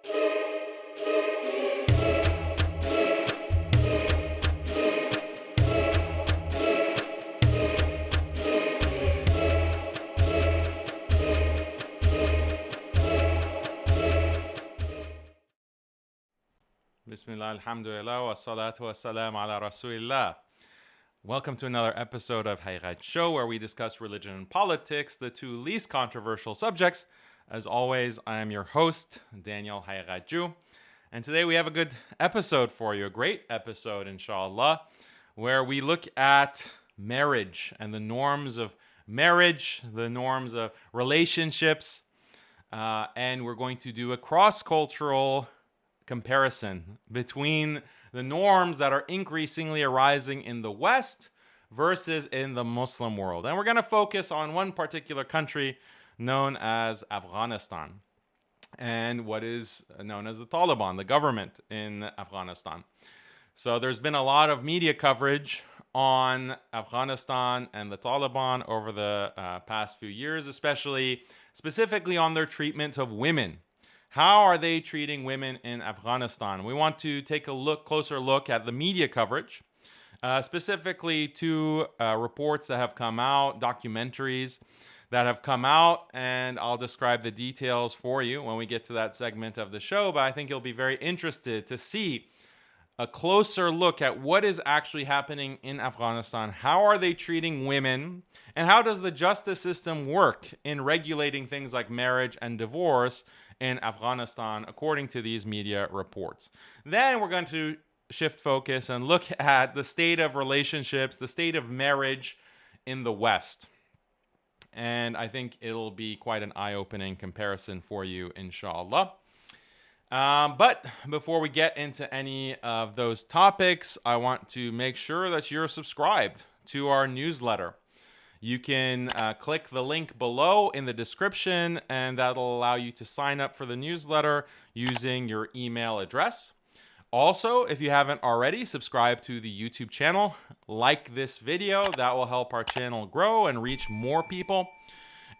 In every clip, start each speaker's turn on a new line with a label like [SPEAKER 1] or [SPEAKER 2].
[SPEAKER 1] Bismillah, alhamdulillah, wa salatu wa salam ala rasulillah. Welcome to another episode of Haqiqatjou, where we discuss religion and politics, the two least controversial subjects. As always, I am your host, Daniel Haqiqatjou. And today we have a good episode for you, a great episode, inshallah, where we look at marriage and the norms of marriage, the norms of relationships, and we're going to do a cross-cultural comparison between the norms that are increasingly arising in the West versus in the Muslim world. And we're going to focus on one particular country known as Afghanistan and what is known as the Taliban, the government in Afghanistan. So there's been a lot of media coverage on Afghanistan and the Taliban over the past few years, specifically on their treatment of women. How are they treating women in Afghanistan? We want to take a closer look at the media coverage, specifically two reports that have come out, documentaries that have come out, and I'll describe the details for you when we get to that segment of the show. But I think you'll be very interested to see a closer look at what is actually happening in Afghanistan. How are they treating women? And how does the justice system work in regulating things like marriage and divorce in Afghanistan, according to these media reports? Then we're going to shift focus and look at the state of relationships, the state of marriage in the West. And I think it'll be quite an eye-opening comparison for you, inshallah. But before we get into any of those topics, I want to make sure that you're subscribed to our newsletter. You can click the link below in the description, and that'll allow you to sign up for the newsletter using your email address. Also, if you haven't already, subscribe to the YouTube channel. Like this video. That will help our channel grow and reach more people.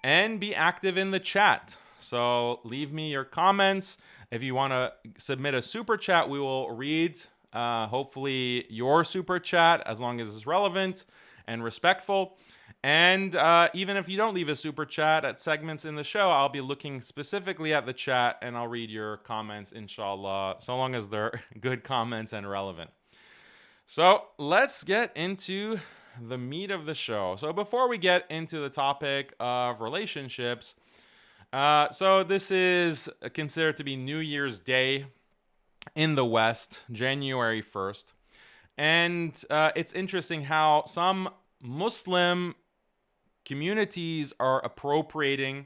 [SPEAKER 1] And be active in the chat. So leave me your comments. If you want to submit a super chat, we will read hopefully your super chat as long as it's relevant and respectful. And even if you don't leave a super chat at segments in the show, I'll be looking specifically at the chat and I'll read your comments, inshallah, so long as they're good comments and relevant. So let's get into the meat of the show. So before we get into the topic of relationships, so this is considered to be New Year's Day in the West, January 1st. And it's interesting how some Muslim communities are appropriating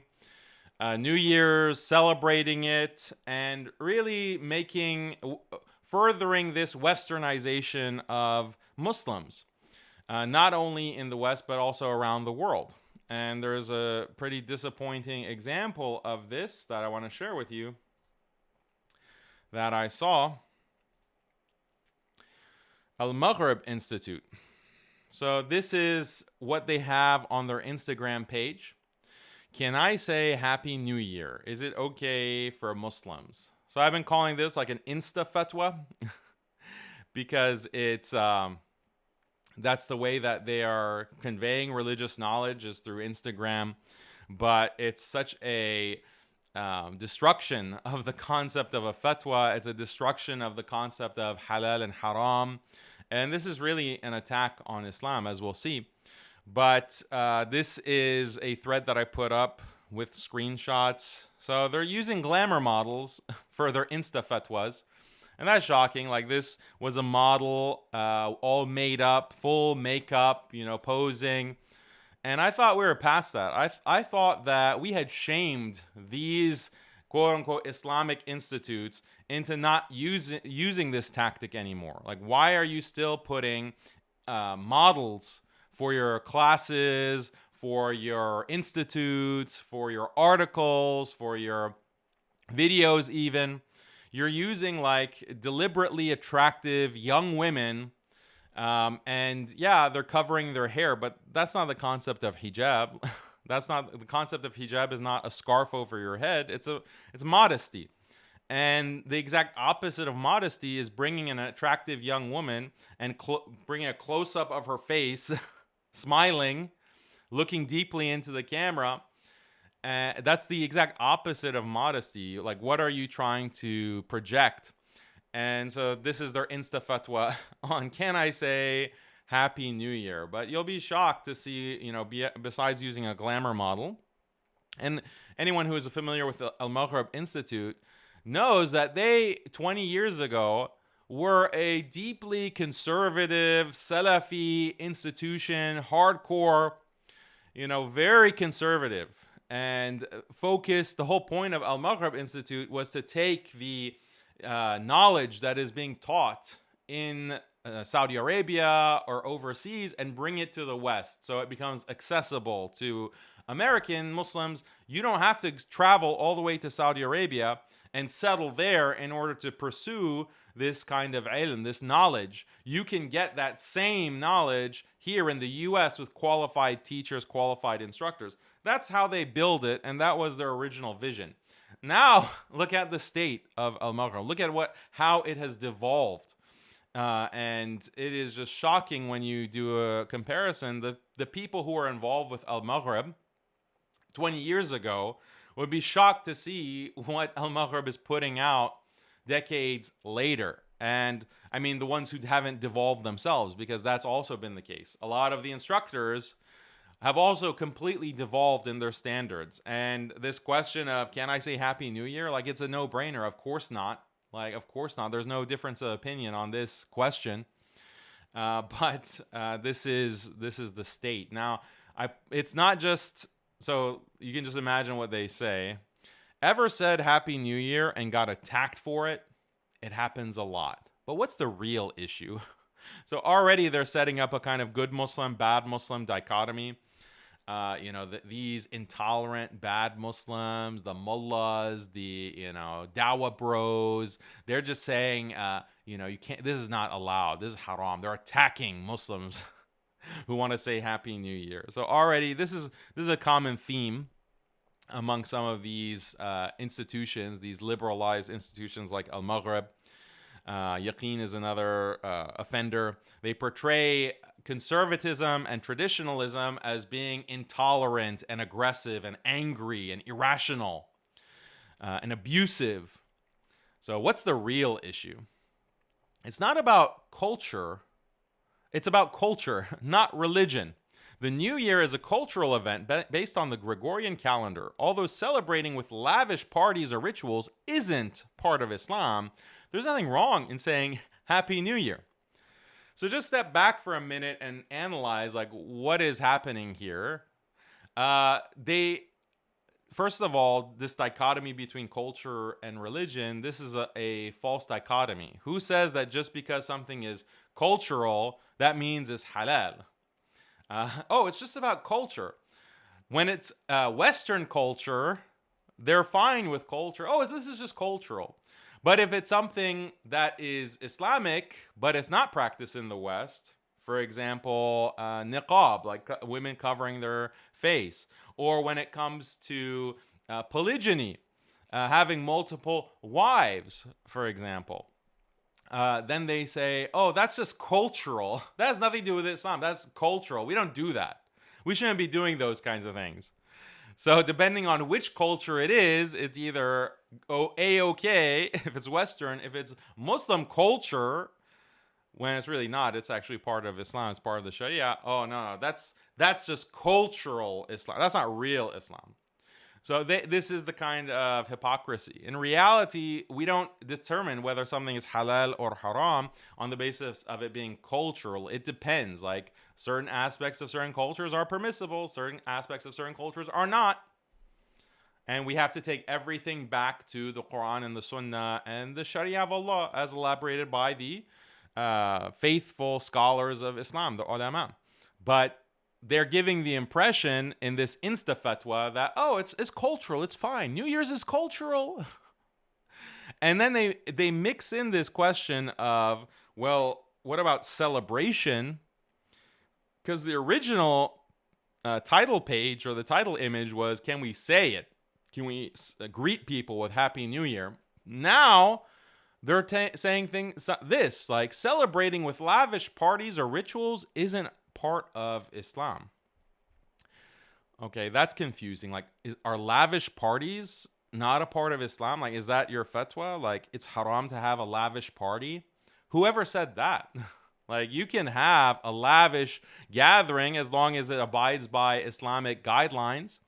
[SPEAKER 1] New Year's, celebrating it, and really furthering this westernization of Muslims, not only in the West, but also around the world. And there's a pretty disappointing example of this that I want to share with you that I saw. Al-Maghrib Institute. So this is what they have on their Instagram page. Can I say Happy New Year? Is it okay for Muslims? So I've been calling this like an insta-fatwa because it's that's the way that they are conveying religious knowledge, is through Instagram. But it's such a destruction of the concept of a fatwa. It's a destruction of the concept of halal and haram. And this is really an attack on Islam, as we'll see. But this is a thread that I put up with screenshots. So they're using glamour models for their insta-fatwas. And that's shocking. Like, this was a model all made up, full makeup, posing. And I thought we were past that. I thought that we had shamed these quote-unquote Islamic institutes into not using this tactic anymore. Like, why are you still putting models for your classes, for your institutes, for your articles, for your videos even? You're using like deliberately attractive young women, and yeah, they're covering their hair, but that's not the concept of hijab. That's not the concept of hijab. Is not a scarf over your head. It's modesty. And the exact opposite of modesty is bringing an attractive young woman and bringing a close-up of her face, smiling, looking deeply into the camera. That's the exact opposite of modesty. Like, what are you trying to project? And so this is their insta-fatwa on, can I say Happy New Year? But you'll be shocked to see, besides using a glamour model, and anyone who is familiar with the Al-Maghrib Institute knows that they, 20 years ago, were a deeply conservative, Salafi institution, hardcore, very conservative, and focused. The whole point of Al-Maghrib Institute was to take the knowledge that is being taught in Saudi Arabia or overseas and bring it to the West, so it becomes accessible to American Muslims. You don't have to travel all the way to Saudi Arabia and settle there in order to pursue this kind of ilm, this knowledge. You can get that same knowledge here in the US with qualified teachers, qualified instructors. That's how they build it, and that was their original vision. Now, look at the state of Al-Maghrib. Look at how it has devolved. And it is just shocking when you do a comparison. The people who are involved with Al-Maghrib 20 years ago would be shocked to see what Al-Maghrib is putting out decades later. And I mean, the ones who haven't devolved themselves, because that's also been the case. A lot of the instructors have also completely devolved in their standards. And this question of, can I say Happy New Year? Like, it's a no-brainer. Of course not. Like, of course not. There's no difference of opinion on this question. But this is the state. Now, it's not just, so you can just imagine what they say. Ever said Happy New Year and got attacked for it? It happens a lot. But what's the real issue? So already they're setting up a kind of good Muslim, bad Muslim dichotomy. These intolerant, bad Muslims, the mullahs, the, dawah bros, they're just saying, you can't, this is not allowed. This is haram. They're attacking Muslims who want to say Happy New Year. So already this is a common theme among some of these institutions, these liberalized institutions like Al-Maghrib. Yaqeen is another offender. They portray conservatism and traditionalism as being intolerant and aggressive and angry and irrational and abusive. So what's the real issue? It's not about culture. It's about culture, not religion. The New Year is a cultural event based on the Gregorian calendar. Although celebrating with lavish parties or rituals isn't part of Islam, there's nothing wrong in saying Happy New Year. So just step back for a minute and analyze, like, what is happening here. First of all, this dichotomy between culture and religion, this is a false dichotomy. Who says that just because something is cultural, that means it's halal? It's just about culture. When it's Western culture, they're fine with culture. This is just cultural. But if it's something that is Islamic, but it's not practiced in the West, for example, niqab, like women covering their face, or when it comes to polygyny, having multiple wives, for example, then they say, that's just cultural. That has nothing to do with Islam. That's cultural. We don't do that. We shouldn't be doing those kinds of things. So depending on which culture it is, it's either A-okay if it's Western. If it's Muslim culture, when it's really not, it's actually part of Islam. It's part of the Sharia. No, that's just cultural Islam. That's not real Islam. So this is the kind of hypocrisy. In reality, we don't determine whether something is halal or haram on the basis of it being cultural. It depends. Like, certain aspects of certain cultures are permissible, certain aspects of certain cultures are not. And we have to take everything back to the Quran and the Sunnah and the Sharia of Allah as elaborated by the faithful scholars of Islam, the ulama. But they're giving the impression in this insta-fatwa that, it's cultural, it's fine. New Year's is cultural. And then they mix in this question of, well, what about celebration? Because the original title page or the title image was, can we say it? Can we greet people with Happy New Year? Now they're saying this, like celebrating with lavish parties or rituals isn't part of Islam. Okay, that's confusing. Like, are lavish parties not a part of Islam? Like, is that your fatwa? Like, it's haram to have a lavish party? Whoever said that? Like, you can have a lavish gathering as long as it abides by Islamic guidelines.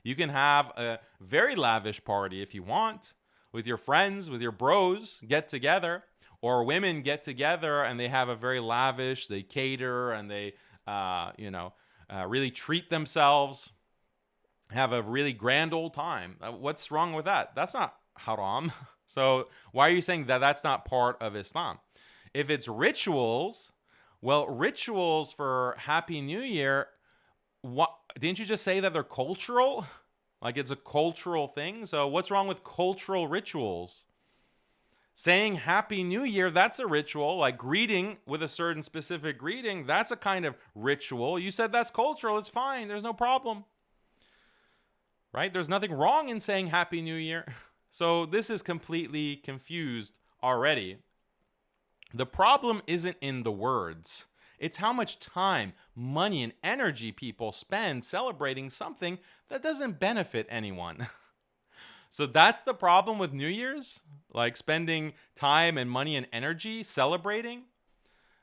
[SPEAKER 1] You can have a very lavish party if you want, with your friends, with your bros, get together. Or women get together and they have a very lavish, they cater and they, really treat themselves, have a really grand old time. What's wrong with that? That's not haram. So why are you saying that that's not part of Islam? If it's rituals, well, rituals for Happy New Year, what didn't you just say that they're cultural? Like it's a cultural thing? So what's wrong with cultural rituals? Saying Happy New Year, that's a ritual. Like greeting with a certain specific greeting, that's a kind of ritual. You said that's cultural. It's fine. There's no problem. Right? There's nothing wrong in saying Happy New Year. So this is completely confused already. The problem isn't in the words. It's how much time, money, and energy people spend celebrating something that doesn't benefit anyone. So that's the problem with New Year's? Like spending time and money and energy celebrating?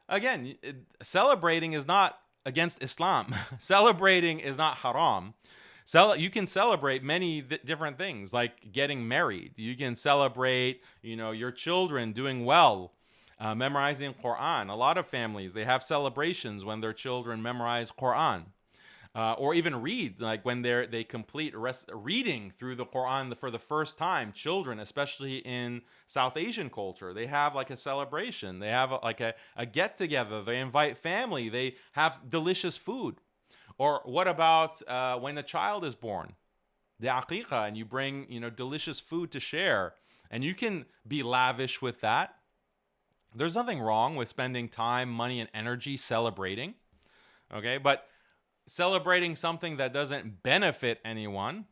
[SPEAKER 1] Again, celebrating is not against Islam. Celebrating is not haram. You can celebrate many different things, like getting married. You can celebrate, your children doing well, memorizing Quran. A lot of families, they have celebrations when their children memorize Quran, or even read, like when they complete reading through the Quran for the first time. Children, especially in South Asian culture, they have like a celebration. They have a get together. They invite family. They have delicious food. Or what about when a child is born, the Haqiqat, and you bring, delicious food to share, and you can be lavish with that. There's nothing wrong with spending time, money, and energy celebrating, okay? But celebrating something that doesn't benefit anyone,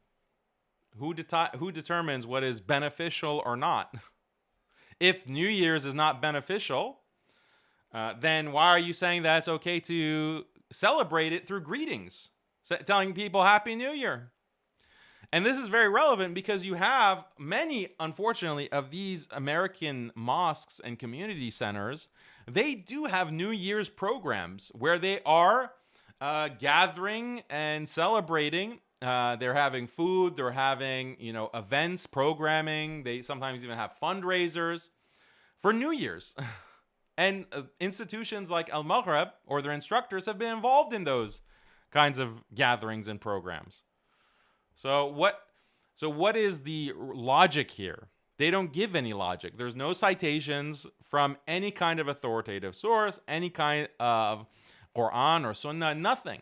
[SPEAKER 1] who determines what is beneficial or not? If New Year's is not beneficial, then why are you saying that it's okay to celebrate it through greetings, telling people Happy New Year? And this is very relevant because you have many, unfortunately, of these American mosques and community centers. They do have New Year's programs where they are gathering and celebrating. They're having food, they're having, events, programming. They sometimes even have fundraisers for New Year's. And institutions like Al-Maghrib or their instructors have been involved in those kinds of gatherings and programs. So what is the logic here? They don't give any logic. There's no citations from any kind of authoritative source, any kind of Quran or Sunnah, nothing.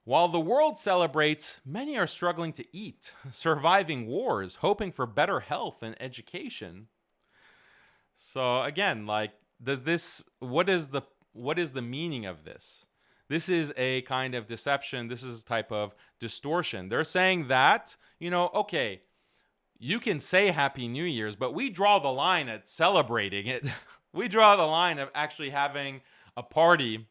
[SPEAKER 1] While the world celebrates, many are struggling to eat, surviving wars, hoping for better health and education. So again, like, what is the meaning of this? This is a kind of deception. This is a type of distortion. They're saying that, okay, you can say Happy New Year's, but we draw the line at celebrating it. We draw the line of actually having a party.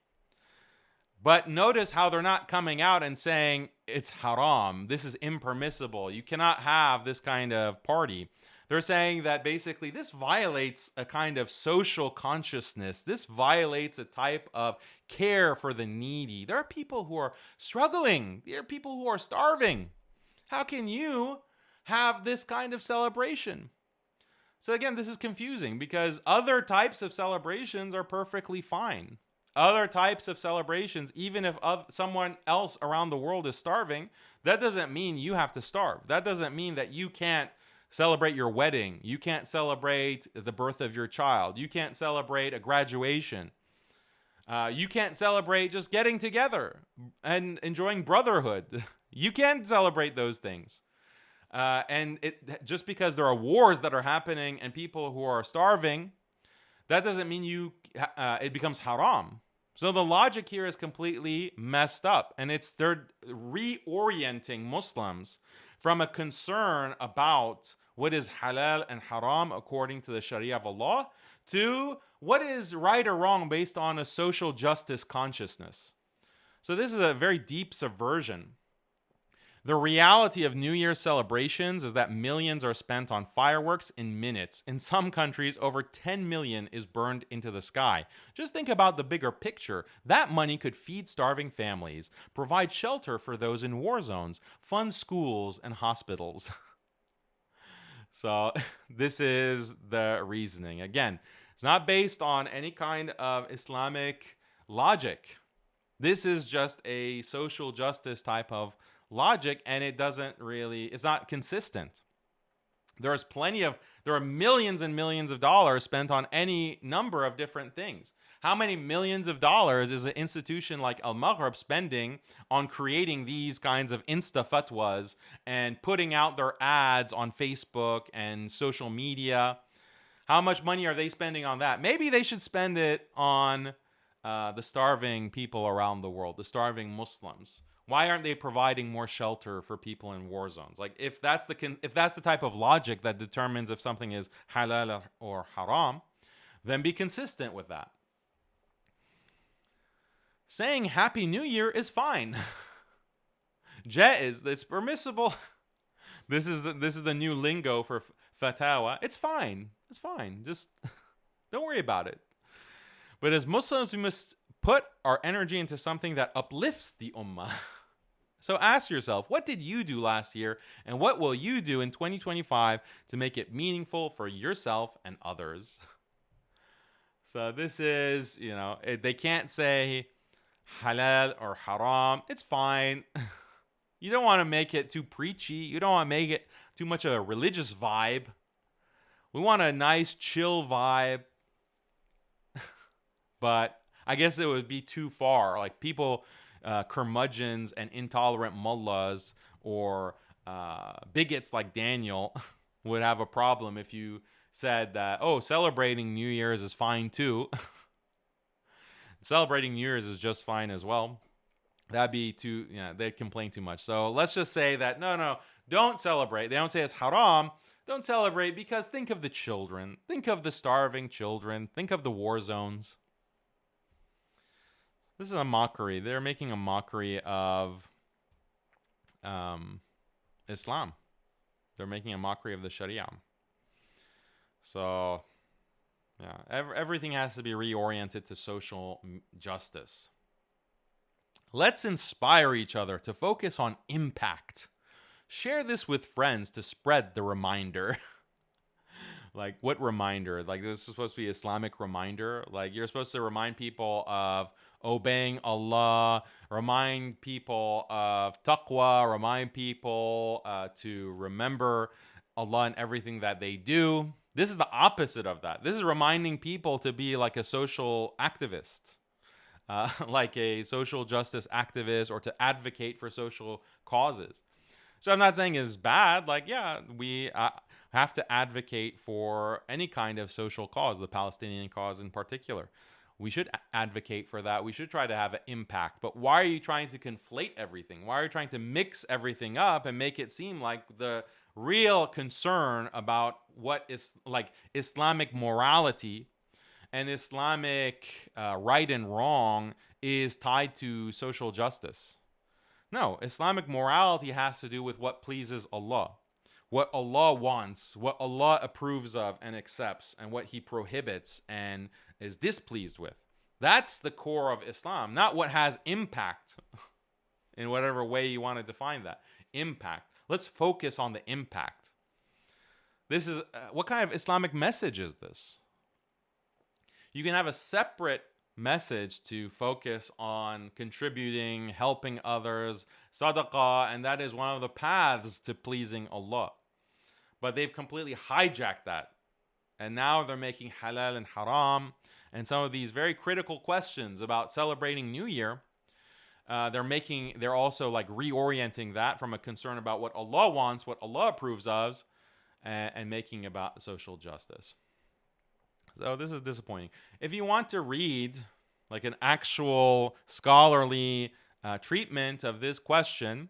[SPEAKER 1] But notice how they're not coming out and saying it's haram. This is impermissible. You cannot have this kind of party. They're saying that basically this violates a kind of social consciousness. This violates a type of care for the needy. There are people who are struggling. There are people who are starving. How can you have this kind of celebration? So again, this is confusing because other types of celebrations are perfectly fine. Other types of celebrations, even if someone else around the world is starving, that doesn't mean you have to starve. That doesn't mean that you can't celebrate your wedding. You can't celebrate the birth of your child. You can't celebrate a graduation. You can't celebrate just getting together and enjoying brotherhood. You can't celebrate those things. And just because there are wars that are happening and people who are starving, that doesn't mean it becomes haram. So the logic here is completely messed up, and they're reorienting Muslims from a concern about what is halal and haram according to the Sharia of Allah, to what is right or wrong based on a social justice consciousness. So this is a very deep subversion. The reality of New Year's celebrations is that millions are spent on fireworks in minutes. In some countries, over 10 million is burned into the sky. Just think about the bigger picture. That money could feed starving families, provide shelter for those in war zones, fund schools and hospitals. So this is the reasoning. Again, it's not based on any kind of Islamic logic. This is just a social justice type of logic, and it's not consistent. There are millions and millions of dollars spent on any number of different things. How many millions of dollars is an institution like Al-Maghrib spending on creating these kinds of insta-fatwas and putting out their ads on Facebook and social media? How much money are they spending on that? Maybe they should spend it on the starving people around the world, the starving Muslims. Why aren't they providing more shelter for people in war zones? Like, if that's the type of logic that determines if something is halal or haram, then be consistent with that. Saying Happy New Year is fine. It's permissible. This is the new lingo for fatawa. It's fine. It's fine. Just don't worry about it. But as Muslims, we must put our energy into something that uplifts the ummah. So ask yourself, what did you do last year, and what will you do in 2025 to make it meaningful for yourself and others? So this is, they can't say halal or haram. It's fine. You don't want to make it too preachy. You don't want to make it too much of a religious vibe. We want a nice, chill vibe. But I guess it would be too far. Like people, curmudgeons and intolerant mullahs or bigots like Daniel would have a problem if you said that, oh, celebrating New Year's is fine too. Celebrating New Year's is just fine as well. That'd be too, they'd complain too much. So let's just say that, no, don't celebrate. They don't say it's haram. Don't celebrate because think of the children. Think of the starving children. Think of the war zones. This is a mockery. They're making a mockery of Islam. They're making a mockery of the Sharia. So, everything has to be reoriented to social justice. Let's inspire each other to focus on impact. Share this with friends to spread the reminder. Like, what reminder? Like, this is supposed to be Islamic reminder. Like, you're supposed to remind people of obeying Allah, remind people of taqwa, remind people to remember Allah in everything that they do. This is the opposite of that. This is reminding people to be like a social activist, like a social justice activist, or to advocate for social causes. So I'm not saying it's bad. Like, we have to advocate for any kind of social cause, the Palestinian cause in particular. We should advocate for that. We should try to have an impact. But why are you trying to conflate everything? Why are you trying to mix everything up and make it seem like the real concern about what is like Islamic morality and Islamic right and wrong is tied to social justice? No, Islamic morality has to do with what pleases Allah, what Allah wants, what Allah approves of and accepts, and what He prohibits and is displeased with. That's the core of Islam, not what has impact in whatever way you want to define that. Impact. Let's focus on the impact. This is, what kind of Islamic message is this? You can have a separate message to focus on contributing, helping others, sadaqah, and that is one of the paths to pleasing Allah. But they've completely hijacked that. And now they're making halal and haram and some of these very critical questions about celebrating New Year. They're also like reorienting that from a concern about what Allah wants, what Allah approves of, and making about social justice. So this is disappointing. If you want to read like an actual scholarly treatment of this question,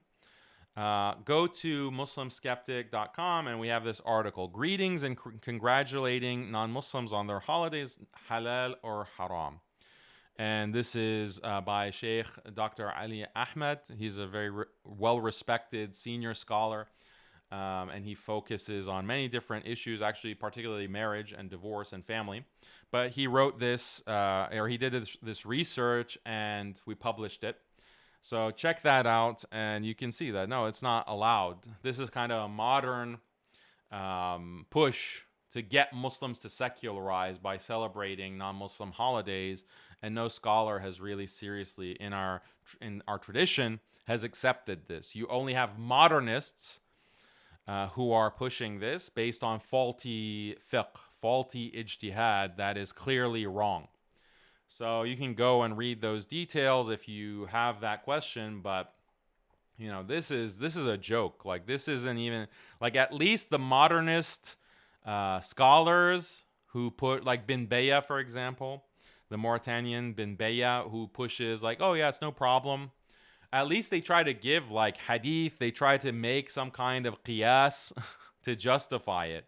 [SPEAKER 1] Go to MuslimSkeptic.com and we have this article. Greetings and congratulating non-Muslims on their holidays, halal or haram. And this is by Sheikh Dr. Ali Ahmed. He's a very well-respected senior scholar, and he focuses on many different issues, actually particularly marriage and divorce and family. But he wrote this, or he did this research, and we published it. So check that out, and you can see that, no, it's not allowed. This is kind of a modern push to get Muslims to secularize by celebrating non-Muslim holidays, and no scholar has really seriously in our tradition has accepted this. You only have modernists who are pushing this based on faulty fiqh, faulty ijtihad that is clearly wrong. So you can go and read those details if you have that question, but you know, this is a joke. Like, this isn't even, like, at least the modernist scholars who put, like Bin Beya, for example, the Mauritanian Bin Beya, who pushes like, oh yeah, it's no problem. At least they try to give like hadith, they try to make some kind of qiyas to justify it.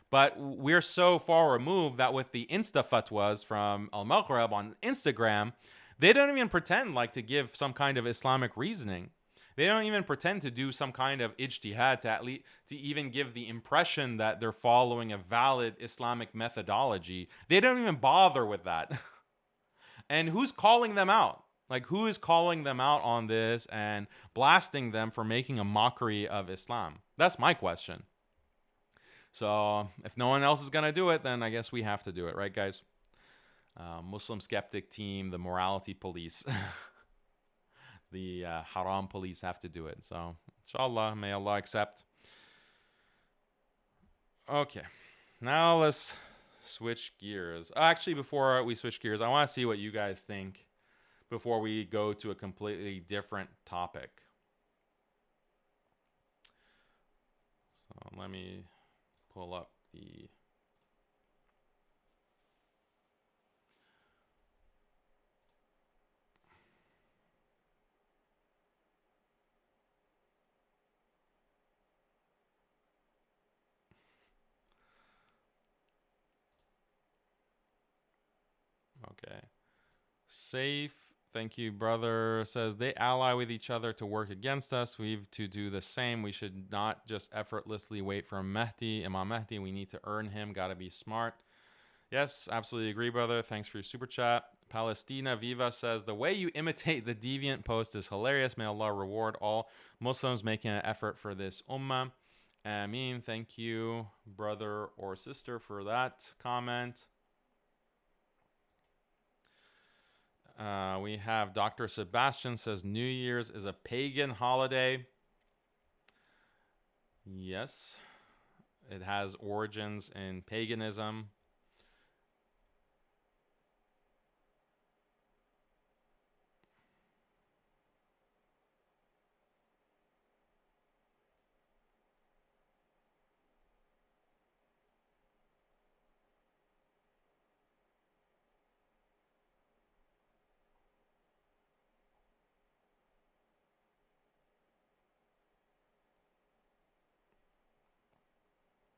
[SPEAKER 1] But we're so far removed that with the insta-fatwas from Al-Maghrib on Instagram, they don't even pretend like to give some kind of Islamic reasoning. They don't even pretend to do some kind of ijtihad to at least to even give the impression that they're following a valid Islamic methodology. They don't even bother with that. And who's calling them out? Like, who is calling them out on this and blasting them for making a mockery of Islam? That's my question. So if no one else is going to do it, then I guess we have to do it, right, guys? Muslim skeptic team, the morality police, the haram police have to do it. So inshallah, may Allah accept. Okay, now let's switch gears. Actually, before we switch gears, I want to see what you guys think before we go to a completely different topic. So let me pull up the... Okay. Safe, thank you, brother, says they ally with each other to work against us. We've to do the same. We should not just effortlessly wait for Mahdi, Imam Mahdi. We need to earn him. Got to be smart. Yes, absolutely agree, brother. Thanks for your super chat. Palestina Viva says, the way you imitate the deviant post is hilarious. May Allah reward all Muslims making an effort for this ummah. Ameen. Thank you, brother or sister, for that comment. We have Dr. Sebastian says, New Year's is a pagan holiday. Yes, it has origins in paganism.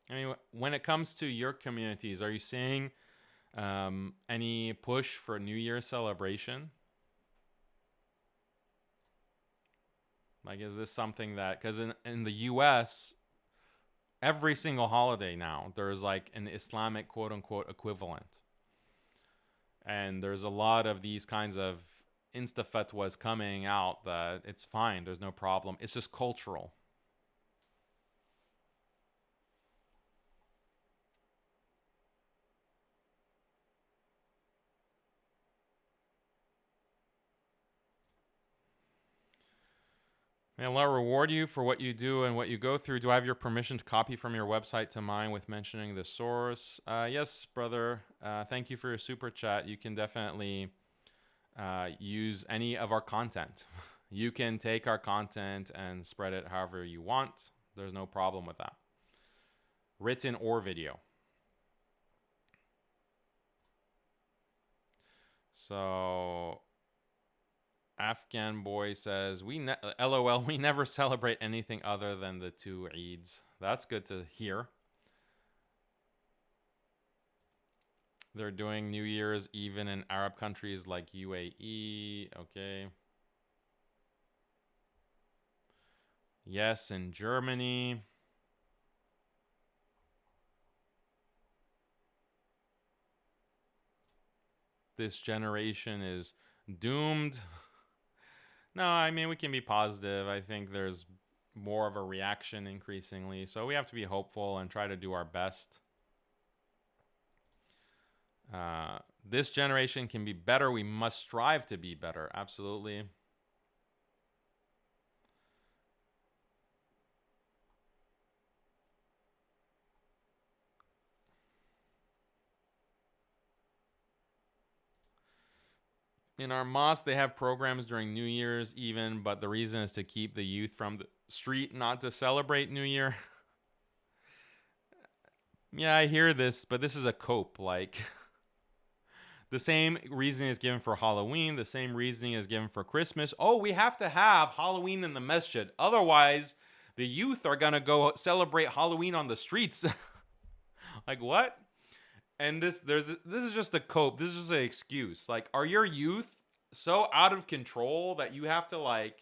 [SPEAKER 1] I mean, when it comes to your communities, are you seeing any push for New Year's celebration? Like, is this something that, because in the US, every single holiday now, there's like an Islamic quote unquote equivalent. And there's a lot of these kinds of insta-fatwas coming out that it's fine, there's no problem. It's just cultural. May Allah reward you for what you do and what you go through. Do I have your permission to copy from your website to mine with mentioning the source? Yes, brother. Thank you for your super chat. You can definitely use any of our content. You can take our content and spread it however you want. There's no problem with that. Written or video. So Afghan boy says, LOL, we never celebrate anything other than the 2 Eids. That's good to hear. They're doing New Year's even in Arab countries like UAE. Okay. Yes, in Germany. This generation is doomed. No, I mean, we can be positive. I think there's more of a reaction increasingly. So we have to be hopeful and try to do our best. This generation can be better. We must strive to be better. Absolutely. In our mosque, they have programs during New Year's even, but the reason is to keep the youth from the street, not to celebrate New Year. Yeah, I hear this, but this is a cope. Like, the same reasoning is given for Halloween. The same reasoning is given for Christmas. Oh, we have to have Halloween in the masjid. Otherwise, the youth are going to go celebrate Halloween on the streets. Like, what? And this is just a cope. This is just an excuse. Like, are your youth so out of control that you have to, like,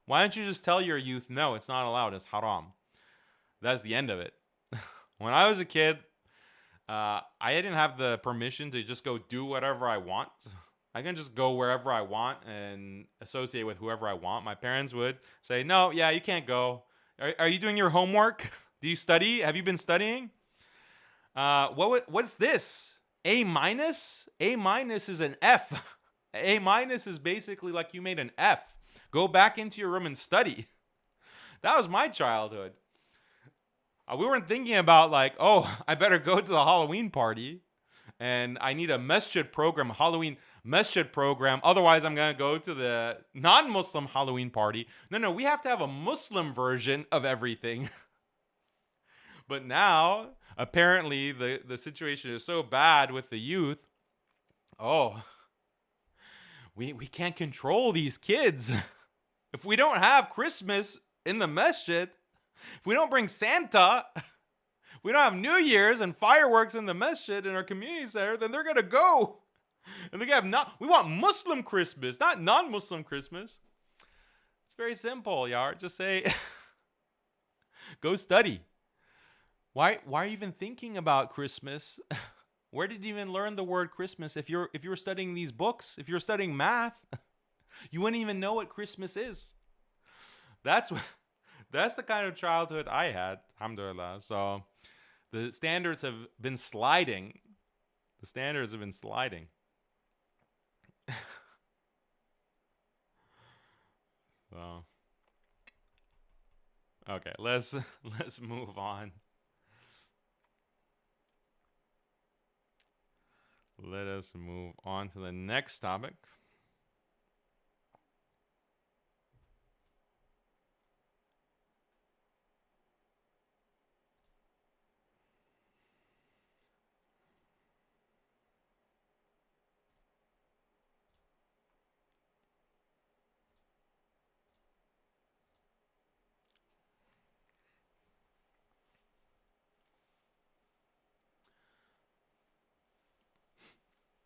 [SPEAKER 1] why don't you just tell your youth, no, it's not allowed, it's haram. That's the end of it. When I was a kid, I didn't have the permission to just go do whatever I want. I can just go wherever I want and associate with whoever I want. My parents would say, no, yeah, you can't go. Are you doing your homework? Do you study? Have you been studying? What's this? A minus? A minus is an F. A minus is basically like you made an F. Go back into your room and study. That was my childhood. We weren't thinking about like, oh, I better go to the Halloween party and I need a masjid program, Halloween masjid program. Otherwise, I'm going to go to the non-Muslim Halloween party. No, we have to have a Muslim version of everything. But now, apparently, the situation is so bad with the youth. Oh, we can't control these kids. If we don't have Christmas in the masjid, if we don't bring Santa, if we don't have New Year's and fireworks in the masjid in our community center, then they're going to go. And they're going to have we want Muslim Christmas, not non-Muslim Christmas. It's very simple, Yar. Just say, go study. Why are you even thinking about Christmas? Where did you even learn the word Christmas? If you're studying these books, if you're studying math, you wouldn't even know what Christmas is. That's the kind of childhood I had, alhamdulillah. So the standards have been sliding. The standards have been sliding. So okay, let's move on. Let us move on to the next topic.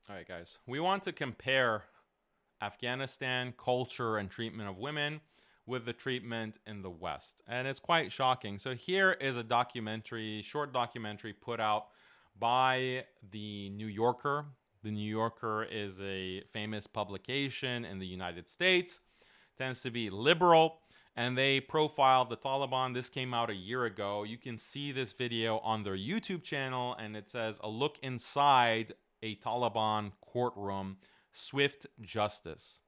[SPEAKER 1] All right, guys. We want to compare Afghanistan culture and treatment of women with the treatment in the West. And it's quite shocking. So here is a short documentary put out by the New Yorker. The New Yorker is a famous publication in the United States, tends to be liberal, and they profiled the Taliban. This came out a year ago. You can see this video on their YouTube channel, and it says, "A look inside a Taliban courtroom, swift justice."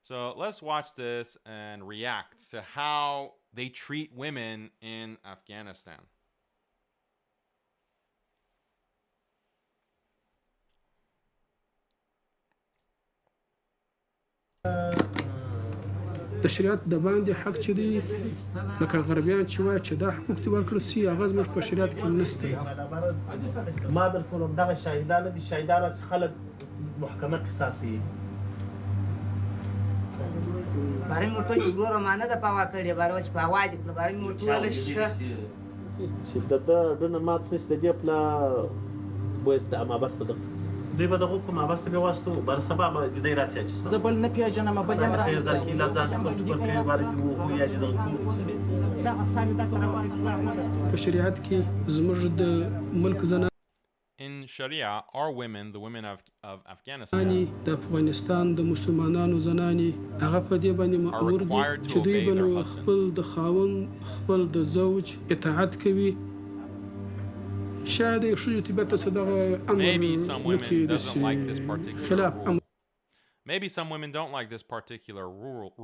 [SPEAKER 1] So let's watch this and react to how they treat women in Afghanistan.
[SPEAKER 2] د شریعت د باندې حق چې دی لکه غربیان چې وایي چې دا حقوق دې ورکړل سي هغه زموږ په شریعت کې نشته.
[SPEAKER 3] ما درته وویل دغه شاهدان دي، شاهدان هسې خلک محکمه قصاصي
[SPEAKER 4] برای مرتول چې ورور ما نه د پاوا کړی برای چې پاوا دې کړ برای مرتول شه
[SPEAKER 3] چې دنه مات نشته دی پلا بوست اما بس ته دوی به دغه کومه بس به واسطو بر سبب جدي راسي چې
[SPEAKER 5] زبل نه پیژنم بل امر
[SPEAKER 3] خیر در کې لازم کوم چې کوي باندې وو یا چې دغه
[SPEAKER 5] دا اصحاب دا روان
[SPEAKER 2] په شریعت کې زموږ د ملک زنانې
[SPEAKER 1] In Sharia, our women, the women of Afghanistan,
[SPEAKER 2] د افغانستان د مسلمانانو زنانې هغه په دې باندې مأمور دي چې دوی به نو خپل د خاوند خپل د زوج اطاعت کوي شاید یو شی طبیعت څه دغه امر
[SPEAKER 1] maybe some women doesn't like this particular
[SPEAKER 2] خلاف
[SPEAKER 1] rule. Maybe some women don't like this particular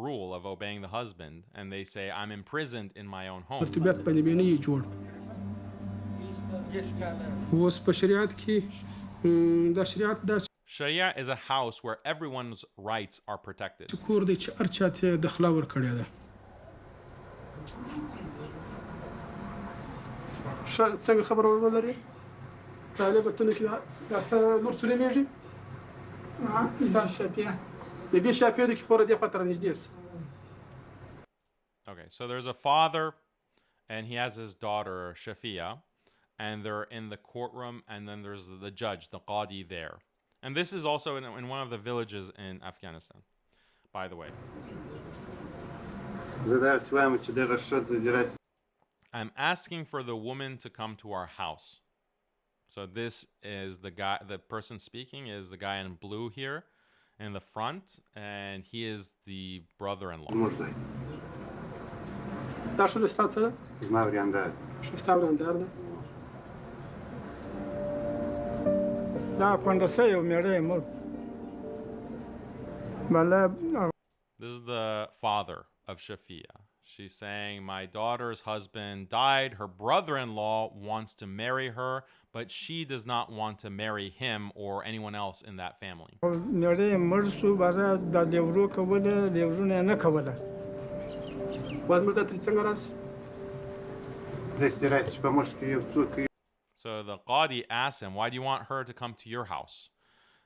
[SPEAKER 1] rule of obeying the husband, and they say, I'm imprisoned in my own home.
[SPEAKER 2] طبیعت باندې به نه یې جوړ اوس په شریعت کې دا شریعت دا
[SPEAKER 1] Sharia is a house where everyone's rights are protected.
[SPEAKER 2] کور دی چې هر چا ته د خلا ورکړې ده څنګه خبر ولري طالب ته نه کې راسته نور سلیمېږي دا شاپیه د دې شاپیه د کې خور دی خاطر نږدې
[SPEAKER 1] Okay, so there's a father, and he has his daughter, Shafia, and they're in the courtroom, and then there's the judge, the qadi there. And this is also in one of the villages in Afghanistan, by the way. I'm asking for the woman to come to our house. So this is the person speaking is the guy in blue here in the front, and he is the brother-in-law.
[SPEAKER 2] دا شو لستا څه ده
[SPEAKER 6] زما وریاندار
[SPEAKER 2] شو ستا وریاندار ده
[SPEAKER 7] دا کونډه یو میړه مور بله
[SPEAKER 1] This is the father of Shafia. She's saying, my daughter's husband died. Her brother-in-law wants to marry her, but she does not want to marry him or anyone else in that family.
[SPEAKER 7] میړه مر شو بره د لیورو کوله لیورونه نه کوله
[SPEAKER 2] واز مرزا تل څنګه راس
[SPEAKER 1] So the qadi asks him, why do you want her to come to your house?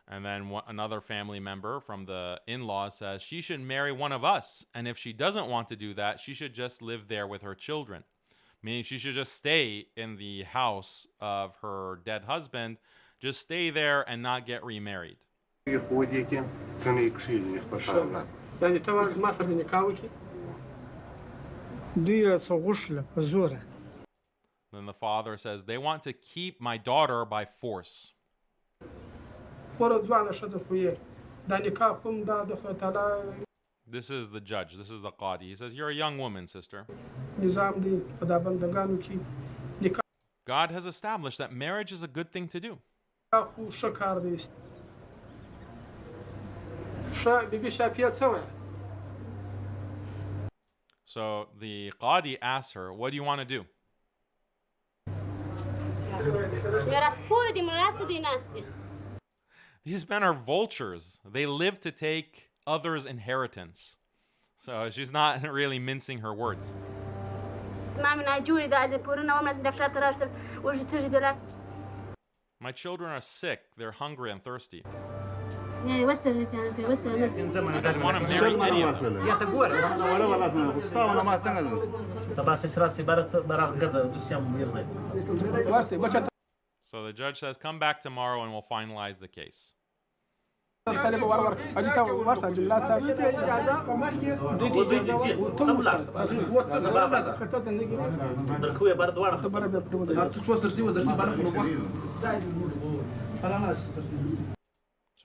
[SPEAKER 1] And then another family member from the in-laws says, she should marry one of us. And if she doesn't want to do that, she should just live there with her children. Meaning she should just stay in the house of her dead husband, just stay there and not get remarried.
[SPEAKER 2] یعنې ته واز ما سره نکاح وکړي
[SPEAKER 7] دوی را څه غوښله په زوره
[SPEAKER 1] Then the father says, they want to keep my daughter by force.
[SPEAKER 2] خور ځوانه ښځه خو یې دا نکاح کوم دا د خدای تعالی
[SPEAKER 1] This is the judge. This is the qadi. He says, you're a young woman, sister.
[SPEAKER 2] نظام دی په دا بندګانو کې نکاح
[SPEAKER 1] God has established that marriage is a good thing to do.
[SPEAKER 2] خو ښه کار دی ښه بیبي شاپیه څه وایه
[SPEAKER 1] So the qadi asks her, what do you want to do? These men are vultures. They live to take others' inheritance. So she's not really mincing her words. My children are sick. They're hungry and thirsty. I don't want to marry any of them. So the judge says, come back tomorrow and we'll finalize the case.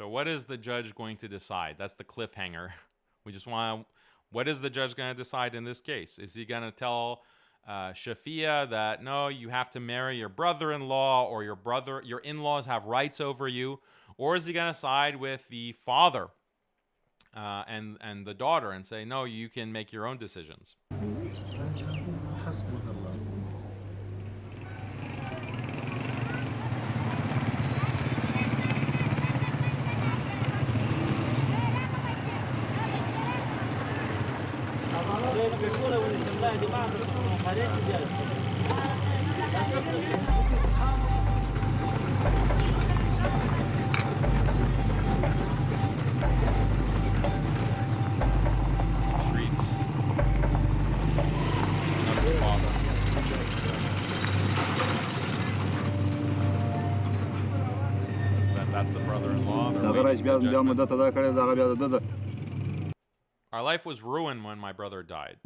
[SPEAKER 1] So what is the judge going to decide? That's the cliffhanger. We just want to, what is the judge going to decide in this case? Is he going to tell Shafia that, no, you have to marry your brother-in-law, or your in-laws have rights over you? Or is he going to side with the father and the daughter and say, no, you can make your own decisions? That's the brother-in-law. They're
[SPEAKER 6] دغه
[SPEAKER 1] waiting
[SPEAKER 6] راځي
[SPEAKER 1] for
[SPEAKER 6] بیا
[SPEAKER 1] judgment.
[SPEAKER 6] مدته دا کړې دغه بیا د
[SPEAKER 1] Our life was ruined when my brother died.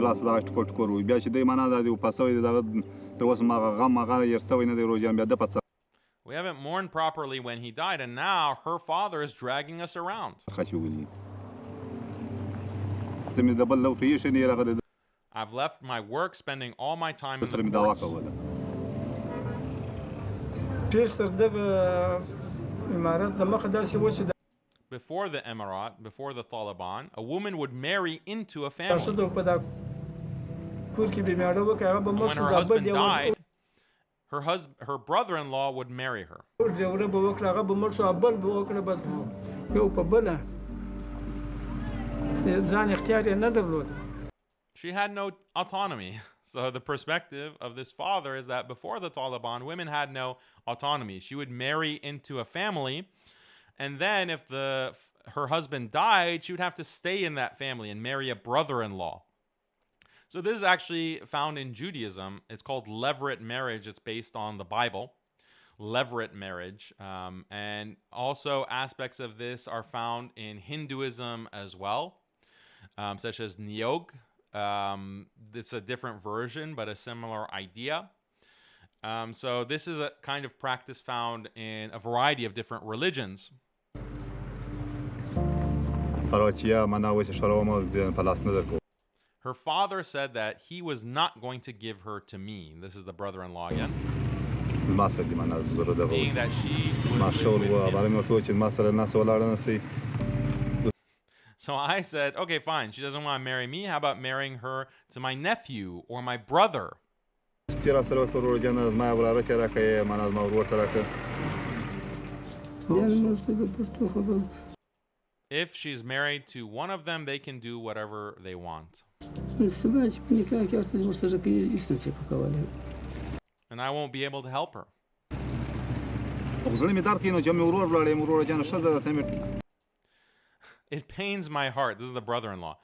[SPEAKER 6] لاس دا ټکور وي بیا چې دوی معنا دا دی پاسوي دغه تر اوسه ما غم هغه يرسوي نه دی روجان بیا د پڅ
[SPEAKER 1] We haven't mourned properly when he died, and now her father is dragging us around.
[SPEAKER 6] خاص وګړي زمي د بل لو پیښ نه راغله
[SPEAKER 1] I've left my work, spending all my time in
[SPEAKER 6] سره می
[SPEAKER 1] the
[SPEAKER 6] دا
[SPEAKER 1] courts.
[SPEAKER 6] وکوله
[SPEAKER 7] پیش تر دغه امارات د مخه داسې و چې
[SPEAKER 1] Before the Emirate, before the Taliban, a woman would marry into a
[SPEAKER 7] د
[SPEAKER 1] family.
[SPEAKER 7] ښځو په دا کور کې به میاړه وکړي هغه به
[SPEAKER 1] And
[SPEAKER 7] مړ
[SPEAKER 1] when
[SPEAKER 7] شو
[SPEAKER 1] her
[SPEAKER 7] دا بل
[SPEAKER 1] husband
[SPEAKER 7] دی
[SPEAKER 1] died, her brother-in-law would marry her.
[SPEAKER 7] ډیوره به وکړه هغه به مړ شو بل به وکړه بس یو په بله ځان اختیار یې نه درلود.
[SPEAKER 1] She had no autonomy. So the perspective of this father is that before the Taliban, women had no autonomy. She would marry into a family, and then if her husband died, she would have to stay in that family and marry a brother-in-law. So this is actually found in Judaism. It's called levirate marriage. It's based on the Bible, levirate marriage. And also aspects of this are found in Hinduism as well, such as niyog. It's a different version, but a similar idea. So this is a kind of practice found in a variety of different religions. Her father said that he was not going to give her to me. This is the brother-in-law again. Meaning that she would live with me. So I said, okay, fine. She doesn't want to marry me. How about marrying her to my nephew or my brother? If she's married to one of them, they can do whatever they want. And I won't be able to help her. It pains my heart. This is the brother-in-law.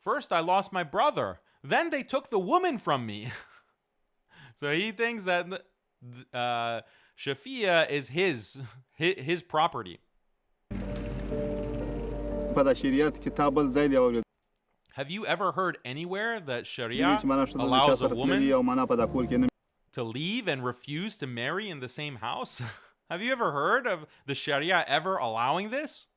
[SPEAKER 1] First, I lost my brother. Then they took the woman from me. So he thinks that Shafia is his property. Have you ever heard anywhere that Sharia allows a woman to leave and refuse to marry in the same house? Have you ever heard of the Sharia ever allowing this?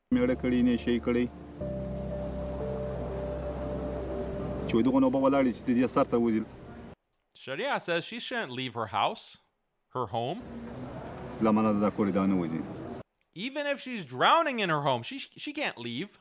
[SPEAKER 1] Sharia says she shouldn't leave her house, her home. Even if she's drowning in her home, she can't leave.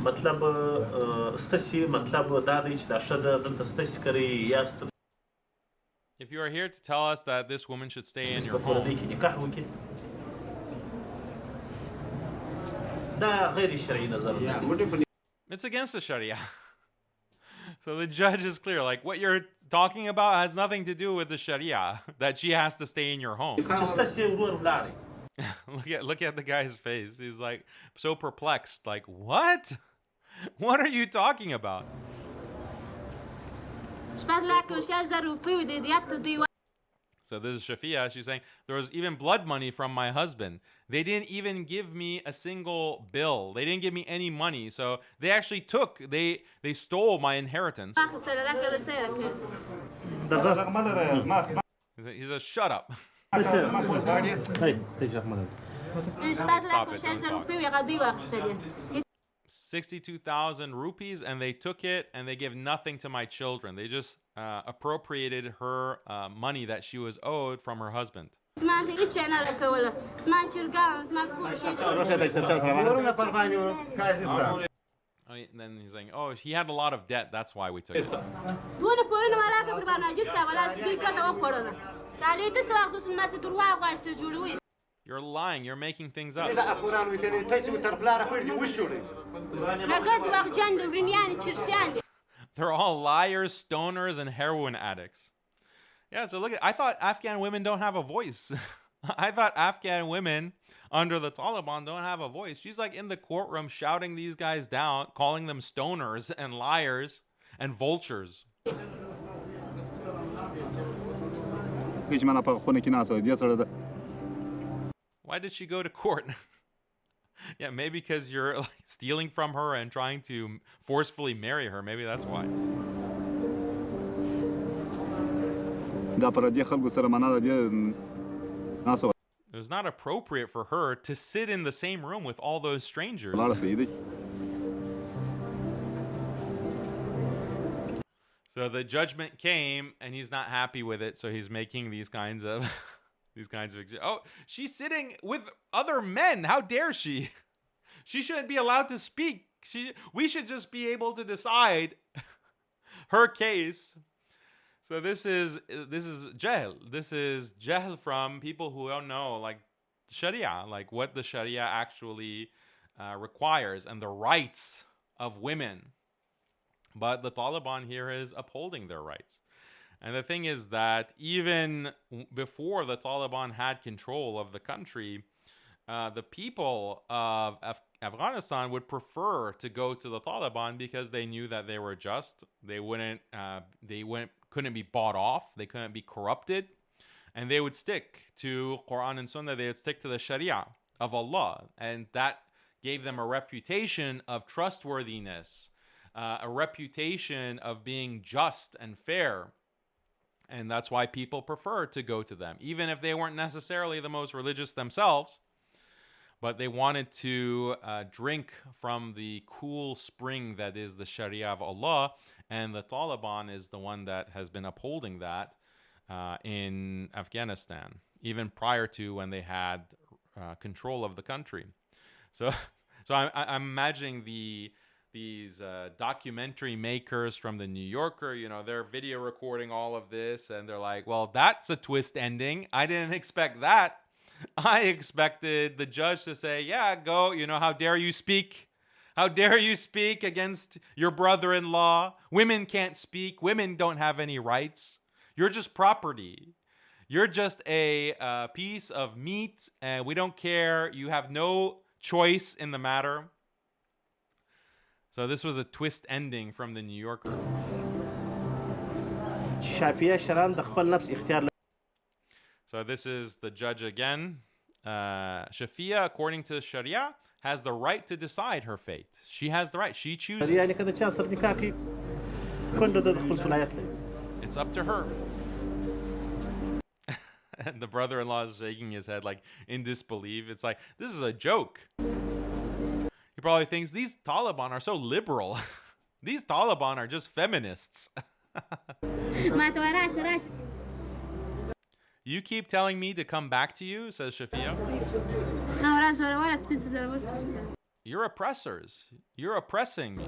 [SPEAKER 3] مطلب ستاسي مطلب دا دی چې دا ښځه دلته ستاسي کوي یاست.
[SPEAKER 1] If you are here to tell us that this woman should stay in your
[SPEAKER 3] په
[SPEAKER 1] home,
[SPEAKER 3] کورنۍ کې نکاح وکړي دا غیر شرعي نظر دی.
[SPEAKER 1] it's against the Sharia. So the judge is clear, like what you're talking about has nothing to do with the Sharia, that she has to stay in your home.
[SPEAKER 3] چې ستاسي ورور ولاړی.
[SPEAKER 1] Look at the guy's face. He's like so perplexed. Like, what? What are you talking about? So this is Shafia. She's saying there was even blood money from my husband. They didn't even give me a single bill. They didn't give me any money. So they actually they stole my inheritance. He says, shut up. Stop it, don't talk. 62,000 rupees, and they took it and they gave nothing to my children. They just appropriated her money that she was owed from her husband. And then he's saying, oh, he had a lot of debt, that's why we took it. You're lying, you're making things up. They're all liars, stoners, and heroin addicts. Yeah, so look, I thought Afghan women don't have a voice. I thought Afghan women under the Taliban don't have a voice. She's like in the courtroom shouting these guys down, calling them stoners and liars and vultures. Why did she go to court? Yeah, maybe because you're like stealing from her and trying to forcefully marry her. Maybe that's why. It was not appropriate for her to sit in the same room with all those strangers. So the judgment came, and he's not happy with it. So he's making these kinds of oh, she's sitting with other men. How dare she? She shouldn't be allowed to speak. We should just be able to decide her case. So this is jahl. This is jahl from people who don't know like Sharia, like what the Sharia actually requires and the rights of women. But the Taliban here is upholding their rights. And the thing is that even before the Taliban had control of the country, the people of Afghanistan would prefer to go to the Taliban because they knew that they were just. They couldn't be bought off. They couldn't be corrupted. And they would stick to Quran and Sunnah. They would stick to the Sharia of Allah. And that gave them a reputation of trustworthiness, a reputation of being just and fair. And that's why people prefer to go to them, even if they weren't necessarily the most religious themselves. But they wanted to drink from the cool spring that is the Sharia of Allah. And the Taliban is the one that has been upholding that in Afghanistan, even prior to when they had control of the country. So I'm imagining these documentary makers from the New Yorker, they're video recording all of this, and they're like, well, that's a twist ending. I didn't expect that. I expected the judge to say, yeah, go, how dare you speak? How dare you speak against your brother-in-law? Women can't speak. Women don't have any rights. You're just property. You're just a piece of meat, and we don't care. You have no choice in the matter. So this was a twist ending from the New Yorker. So this is the judge again. Shafia, according to Sharia, has the right to decide her fate. She has the right. She chooses. It's up to her. And the brother-in-law is shaking his head like in disbelief. It's like, this is a joke. He probably thinks these Taliban are so liberal. These Taliban are just feminists. You keep telling me to come back to you, says Shafia. You're oppressors. You're oppressing me.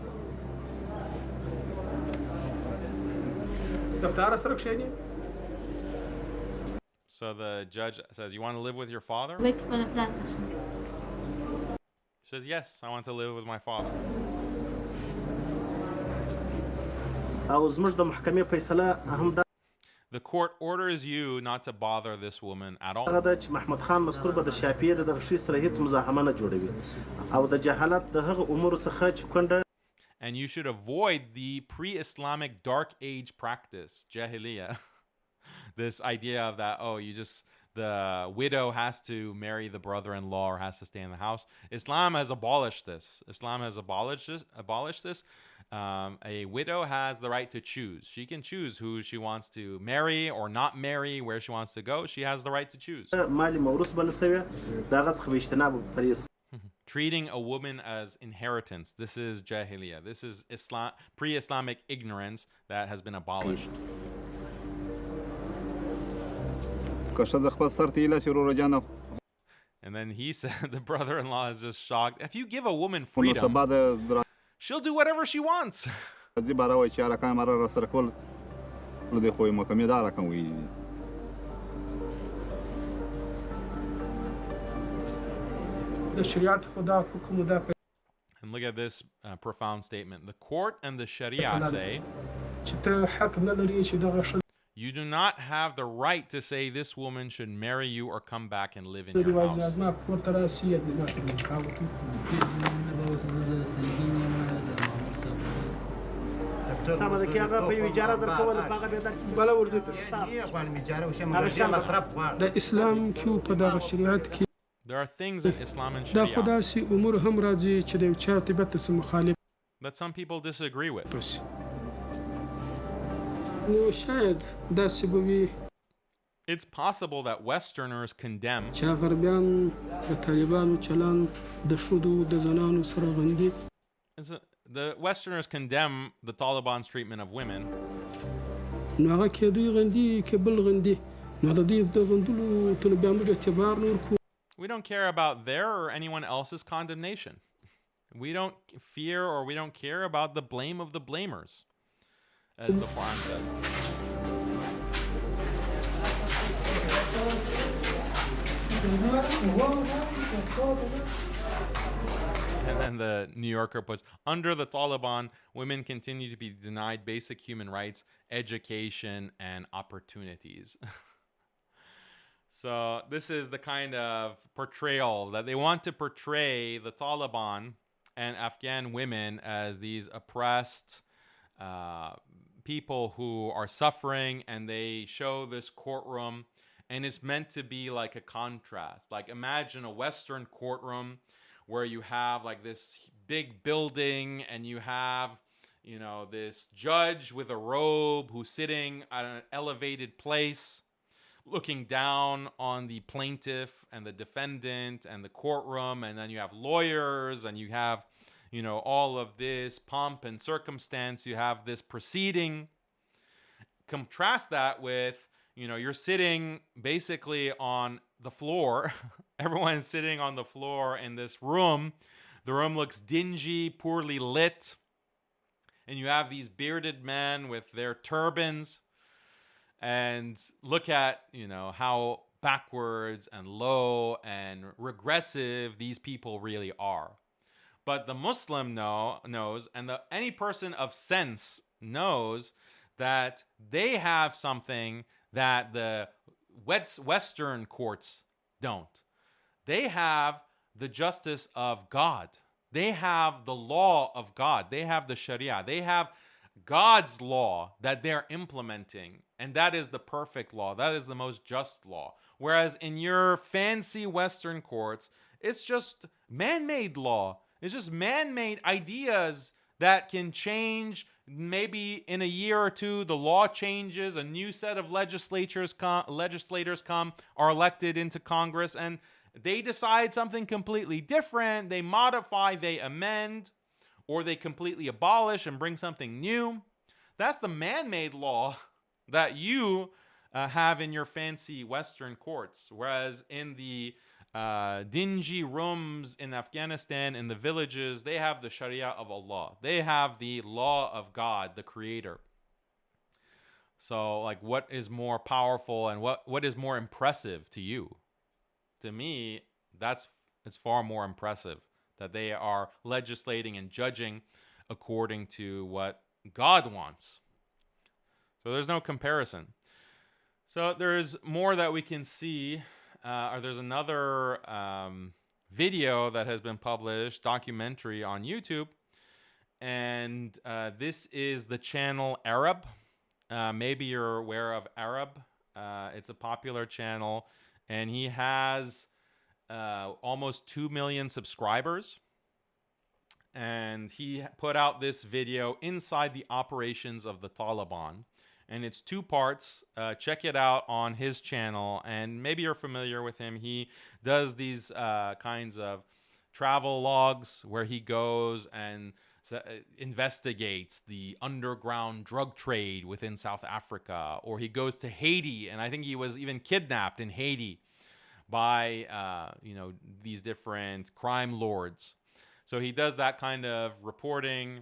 [SPEAKER 1] So the judge says, you want to live with your father? She says, yes, I want to live with my father. The court orders you not to bother this woman at all. And you should avoid the pre-Islamic dark age practice, jahiliyyah. This idea of that, the widow has to marry the brother-in-law or has to stay in the house. Islam has abolished this. A widow has the right to choose. She can choose who she wants to marry or not marry, where she wants to go. She has the right to choose. Treating a woman as inheritance. This is jahiliyyah. This is pre-Islamic ignorance that has been abolished. And then he said, the brother-in-law is just shocked. If you give a woman freedom, she'll do whatever she wants. And look at this profound statement. The court and the Sharia say,
[SPEAKER 2] چې ته حق نه لري چې دغه ښځه
[SPEAKER 1] you do not have the right to say this woman should marry you or come back and live in
[SPEAKER 2] د
[SPEAKER 1] your
[SPEAKER 2] رواج
[SPEAKER 1] house.
[SPEAKER 2] ازما کور ته راسي یا د زما سره نکاح وکړي
[SPEAKER 3] سمه ده کې هغه په یو اجاره درکوله په هغه به درک
[SPEAKER 2] بله ورځي ته د اسلام کې په دغه شریعت کې
[SPEAKER 1] There are things in Islam and
[SPEAKER 2] دا خو
[SPEAKER 1] Sharia
[SPEAKER 2] داسې امور هم راځي چې د یو چا طبیعت ته څه مخالف
[SPEAKER 1] that some people disagree with.
[SPEAKER 2] شي نو شاید داسې به وي
[SPEAKER 1] It's possible that Westerners condemn
[SPEAKER 2] چې غربیان د طالبانو چلند د ښځو د زنانو سره غندي
[SPEAKER 1] the Westerners condemn the Taliban's treatment of women,
[SPEAKER 2] نو هغه کې دوی غندي کې بل غندي نو د دوی د غندلو ته نو بیا موږ اعتبار نه ورکوو
[SPEAKER 1] we don't care about their or anyone else's condemnation. We don't fear or we don't care about the blame of the blamers, as the Quran says. And then the New Yorker puts, under the Taliban, women continue to be denied basic human rights, education, and opportunities. So this is the kind of portrayal that they want to portray the Taliban and Afghan women as these oppressed people who are suffering, and they show this courtroom, and it's meant to be like a contrast. Like imagine a Western courtroom where you have like this big building and you have, you know, this judge with a robe who's sitting at an elevated place looking down on the plaintiff and the defendant and the courtroom, and then you have lawyers and you have, you know, all of this pomp and circumstance. You have this proceeding. Contrast that with, you know, you're sitting basically on the floor. Everyone's sitting on the floor in this room. The room looks dingy, poorly lit. And you have these bearded men with their turbans. And look at, you know, how backwards and low and regressive these people really are. But the Muslim knows, and any person of sense knows, that they have something that the Western courts don't. They have the justice of God. They have the law of God. They have the Sharia. They have God's law that they're implementing. And that is the perfect law. That is the most just law. Whereas in your fancy Western courts, it's just man-made law. It's just man-made ideas that can change. Maybe in a year or two, the law changes, a new set of legislators come, are elected into Congress, and they decide something completely different. They modify, they amend, or they completely abolish and bring something new. That's the man-made law that you have in your fancy Western courts. Whereas in the dingy rooms in Afghanistan, in the villages, they have the Sharia of Allah. They have the law of God, the Creator. So, like, what is more powerful and what is more impressive to you? To me, it's far more impressive that they are legislating and judging according to what God wants. So there's no comparison. So there's more that we can see. Or there's another video that has been published, documentary on YouTube. And this is the channel Arab. Maybe you're aware of Arab. It's a popular channel. And he has almost 2 million subscribers. And he put out this video inside the operations of the Taliban. And it's 2 parts. Check it out on his channel. And maybe you're familiar with him. He does these kinds of travel logs where he goes and investigates the underground drug trade within South Africa. Or he goes to Haiti. And I think he was even kidnapped in Haiti by these different crime lords. So he does that kind of reporting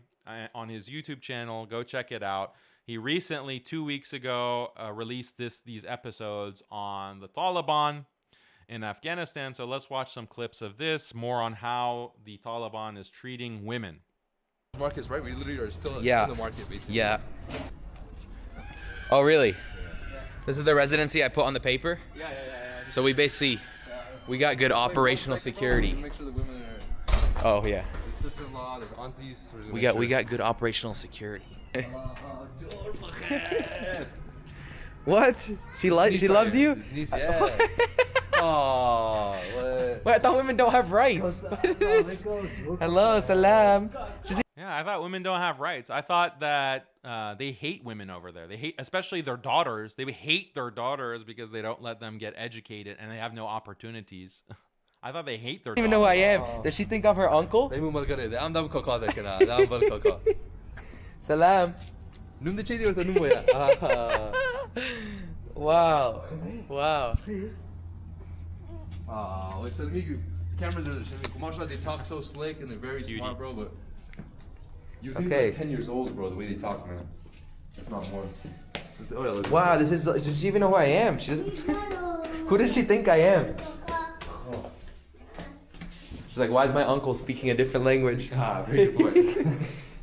[SPEAKER 1] on his YouTube channel. Go check it out. He recently, 2 weeks ago, released these episodes on the Taliban. in Afghanistan. So let's watch some clips of this, more on how the Taliban is treating women.
[SPEAKER 8] Markets, right? We literally are still in the market, basically.
[SPEAKER 9] Yeah. Oh, really? This is the residency I put on the paper?
[SPEAKER 8] Yeah.
[SPEAKER 9] So we basically, we got good operational security.
[SPEAKER 8] Make sure the women are.
[SPEAKER 9] Oh, yeah.
[SPEAKER 8] There's sister-in-law, there's aunties.
[SPEAKER 9] We got good operational security. What? She loves you?
[SPEAKER 8] His niece, yeah. Oh,
[SPEAKER 9] Wait, I thought women don't have rights. Hello, salam.
[SPEAKER 1] Yeah, I thought women don't have rights. I thought that they hate women over there. They hate, especially their daughters. They hate their daughters because they don't let them get educated and they have no opportunities. I thought they hate their daughters.
[SPEAKER 9] I don't even know who I am. Does she think I'm her uncle? Salam. Wow. Wow.
[SPEAKER 8] Cameras are, mashallah, they talk so slick and they're very smart, bro, but you think
[SPEAKER 9] Okay.
[SPEAKER 8] like 10 years old, bro, the way they talk, man. If not more.
[SPEAKER 9] Wow, does she even know who I am? She doesn't. Who does she think I am? She's like, why is my uncle speaking a different language?
[SPEAKER 8] Ah, very good point.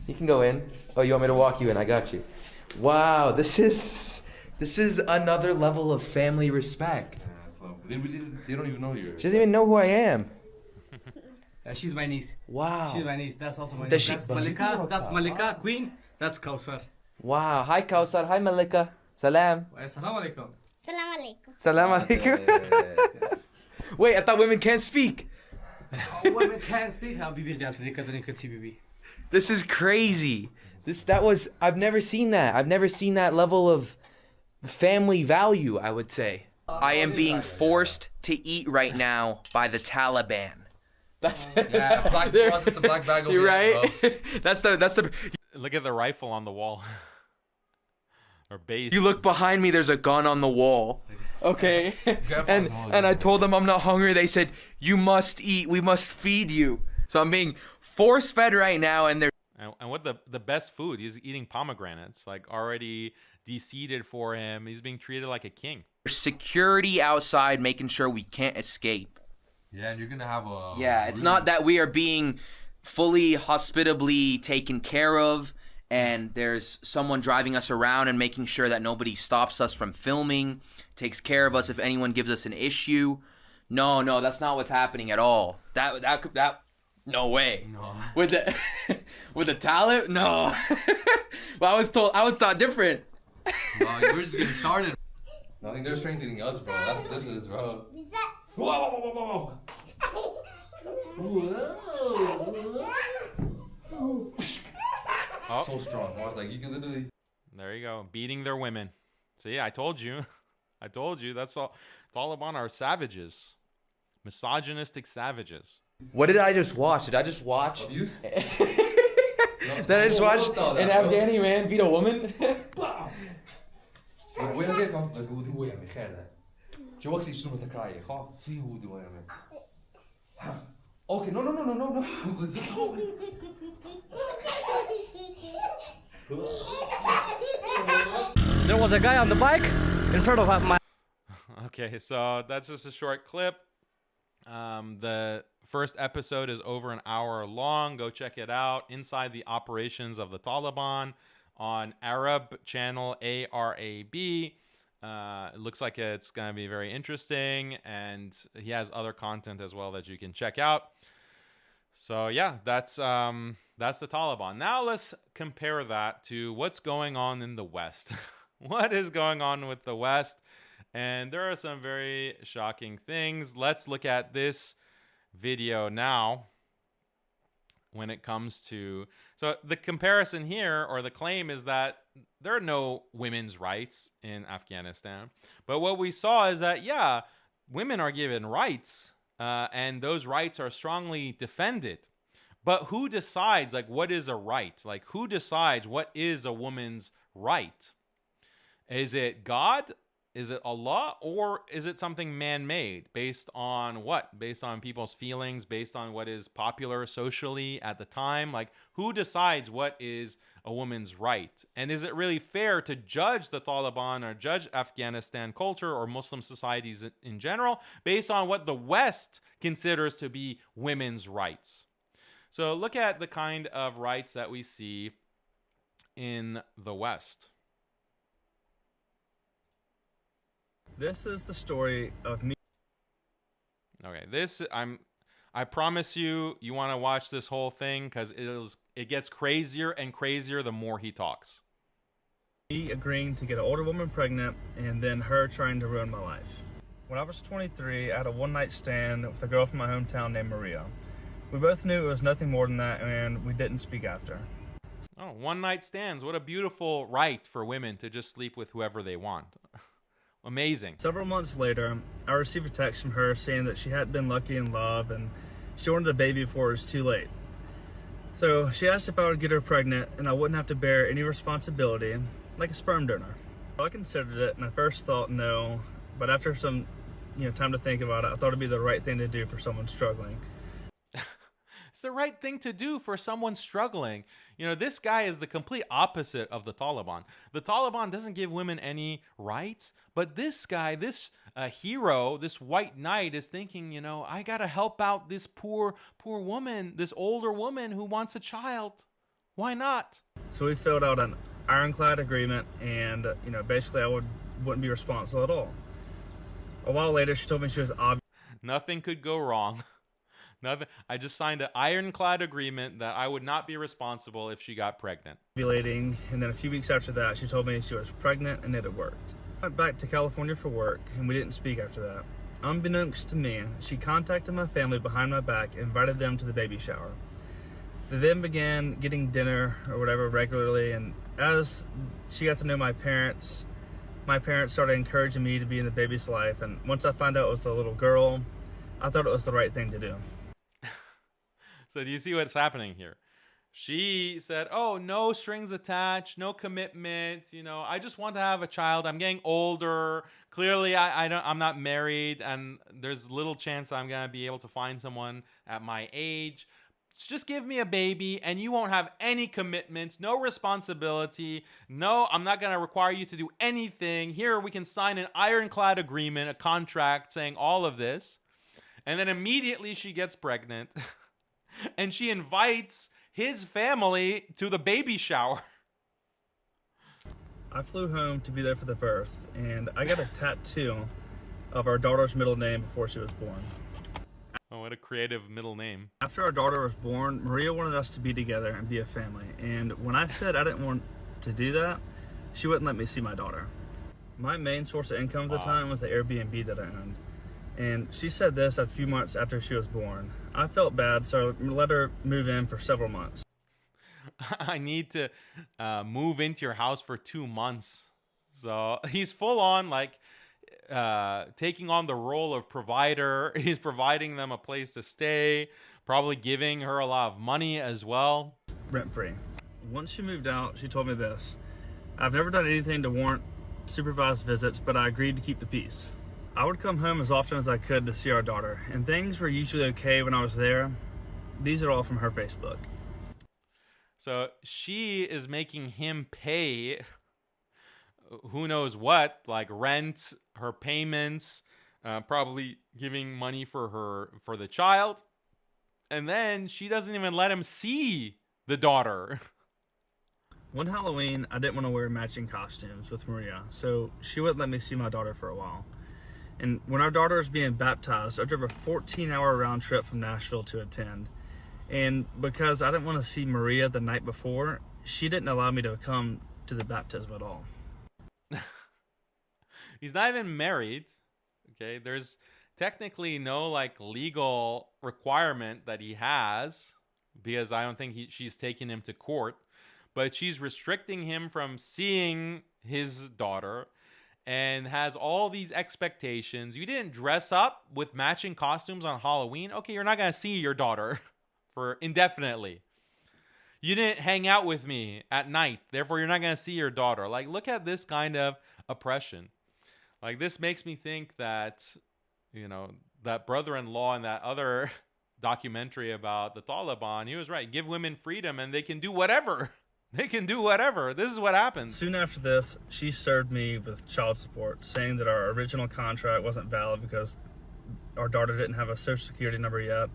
[SPEAKER 9] You can go in. Oh, you want me to walk you in? I got you. Wow, this is another level of family respect.
[SPEAKER 8] Yeah, that's lovely. They don't even know you.
[SPEAKER 9] She doesn't even know who I am.
[SPEAKER 10] She's my niece.
[SPEAKER 9] Wow.
[SPEAKER 10] She's my niece. That's also my
[SPEAKER 9] Does
[SPEAKER 10] niece.
[SPEAKER 9] she-
[SPEAKER 10] That's Malika. That's Malika, Queen. That's Kausar.
[SPEAKER 9] Wow. Hi, Kausar. Hi, Malika. Salam.
[SPEAKER 10] Assalamu alaikum.
[SPEAKER 11] Salam alaikum.
[SPEAKER 9] Salam alaikum. Wait, I thought women can't speak.
[SPEAKER 10] Women can't speak. Because you can see baby.
[SPEAKER 9] This is crazy. I've never seen that. I've never seen that level of family value, I would say. I am being forced to eat right now by the Taliban. That's
[SPEAKER 8] Yeah, black boss, it's a black bag over
[SPEAKER 9] You're
[SPEAKER 8] there,
[SPEAKER 9] right.
[SPEAKER 8] bro.
[SPEAKER 9] That's the
[SPEAKER 1] Look at the rifle on the wall. Or base.
[SPEAKER 9] You look behind me, there's a gun on the wall. Okay. and I told them I'm not hungry. They said, "You must eat. We must feed you." So I'm being force fed right now, and they're
[SPEAKER 1] And what the best food? He's eating pomegranates, like already de-seeded for him. He's being treated like a king.
[SPEAKER 9] security outside making sure we can't escape.
[SPEAKER 8] Yeah, and you're gonna have a.
[SPEAKER 9] Yeah, it's not that we are being fully hospitably taken care of and there's someone driving us around and making sure that nobody stops us from filming, takes care of us if anyone gives us an issue. No, that's not what's happening at all. That no way.
[SPEAKER 8] No.
[SPEAKER 9] With the talent? No. Well, I was taught different.
[SPEAKER 8] No, you were just getting started. I think they're strengthening us, bro. That's what this is, bro. Whoa.
[SPEAKER 1] Oh.
[SPEAKER 8] So strong. I was like, you can literally.
[SPEAKER 1] There you go, beating their women. So yeah, I told you. That's all. Taliban are savages, misogynistic savages.
[SPEAKER 9] What did I just watch? Did I just watch?
[SPEAKER 8] Abuse?
[SPEAKER 9] Did I just watch an Afghani man beat a woman?
[SPEAKER 8] Okay, no.
[SPEAKER 10] There was a guy on the bike in front of my.
[SPEAKER 1] Okay, so that's just a short clip. The first episode is over an hour long. Go check it out. Inside the Operations of the Taliban on Arab channel ARAB. It looks like it's going to be very interesting, and he has other content as well that you can check out. So yeah, that's the Taliban. Now let's compare that to what's going on in the West. What is going on with the West? And there are some very shocking things. Let's look at this video now when it comes to... So the comparison here, or the claim, is that there are no women's rights in Afghanistan. But what we saw is that, yeah, women are given rights, and those rights are strongly defended. But who decides, like, what is a right? Like, who decides what is a woman's right? Is it God? Is it Allah, or is it something man-made based on what? Based on people's feelings, based on what is popular socially at the time? Like, who decides what is a woman's right? And is it really fair to judge the Taliban or judge Afghanistan culture or Muslim societies in general based on what the West considers to be women's rights? So look at the kind of rights that we see in the West.
[SPEAKER 11] This is the story of me.
[SPEAKER 1] Okay, I promise you want to watch this whole thing because it gets crazier and crazier the more he talks.
[SPEAKER 11] Me agreeing to get an older woman pregnant and then her trying to ruin my life. When I was 23, I had a one-night stand with a girl from my hometown named Maria. We both knew it was nothing more than that, and we didn't speak after.
[SPEAKER 1] Oh, one-night stands. What a beautiful right for women to just sleep with whoever they want. Amazing.
[SPEAKER 11] Several months later, I received a text from her saying that she hadn't been lucky in love and she wanted a baby before it was too late. So she asked if I would get her pregnant and I wouldn't have to bear any responsibility, like a sperm donor. I considered it and I first thought no, but after some time to think about it, I thought it'd be the right thing to do for someone struggling.
[SPEAKER 1] It's the right thing to do for someone struggling. This guy is the complete opposite of the Taliban. The Taliban doesn't give women any rights, but this guy, this hero, this white knight is thinking, I gotta help out this poor woman, this older woman who wants a child. Why not?
[SPEAKER 11] So we filled out an ironclad agreement and, basically I wouldn't be responsible at all. A while later, she told me she was
[SPEAKER 1] Nothing could go wrong. Nothing. I just signed an ironclad agreement that I would not be responsible if she got pregnant.
[SPEAKER 11] Ovulating, and then a few weeks after that, she told me she was pregnant and it had worked. I went back to California for work, and we didn't speak after that. Unbeknownst to me, she contacted my family behind my back and invited them to the baby shower. They then began getting dinner or whatever regularly, and as she got to know my parents started encouraging me to be in the baby's life, and once I found out it was a little girl, I thought it was the right thing to do.
[SPEAKER 1] So do you see what's happening here? She said, oh, no strings attached, no commitment. I just want to have a child. I'm getting older. Clearly, I'm not married, and there's little chance I'm going to be able to find someone at my age. Just give me a baby, and you won't have any commitments, no responsibility. No, I'm not going to require you to do anything. Here, we can sign an ironclad agreement, a contract saying all of this. And then immediately she gets pregnant. And she invites his family to the baby shower.
[SPEAKER 11] I flew home to be there for the birth, and I got a tattoo of our daughter's middle name before she was born.
[SPEAKER 1] Oh, what a creative middle name.
[SPEAKER 11] After our daughter was born, Maria wanted us to be together and be a family. And when I said I didn't want to do that, she wouldn't let me see my daughter. My main source of income at the time was the Airbnb that I owned. And she said this a few months after she was born. I felt bad, so I let her move in for several months.
[SPEAKER 1] I need to move into your house for 2 months. So he's full on taking on the role of provider. He's providing them a place to stay, probably giving her a lot of money as well.
[SPEAKER 11] Rent-free. Once she moved out, she told me this: I've never done anything to warrant supervised visits, but I agreed to keep the peace. I would come home as often as I could to see our daughter, and things were usually okay when I was there. These are all from her Facebook.
[SPEAKER 1] So she is making him pay who knows what, like rent, her payments, probably giving money for the child. And then she doesn't even let him see the daughter.
[SPEAKER 11] One Halloween, I didn't want to wear matching costumes with Maria, so she wouldn't let me see my daughter for a while. And when our daughter was being baptized, I drove a 14-hour round trip from Nashville to attend. And because I didn't want to see Maria the night before, she didn't allow me to come to the baptism at all.
[SPEAKER 1] He's not even married. Okay, there's technically no legal requirement that he has, because I don't think she's taking him to court, but she's restricting him from seeing his daughter and has all these expectations. You didn't dress up with matching costumes on Halloween. Okay, you're not going to see your daughter for indefinitely. You didn't hang out with me at night. Therefore, you're not going to see your daughter. Look at this kind of oppression. Like, this makes me think that, that brother-in-law in that other documentary about the Taliban, he was right. Give women freedom and they can do whatever. They can do whatever. This is what happens.
[SPEAKER 11] Soon after this, she served me with child support, saying that our original contract wasn't valid because our daughter didn't have a social security number yet.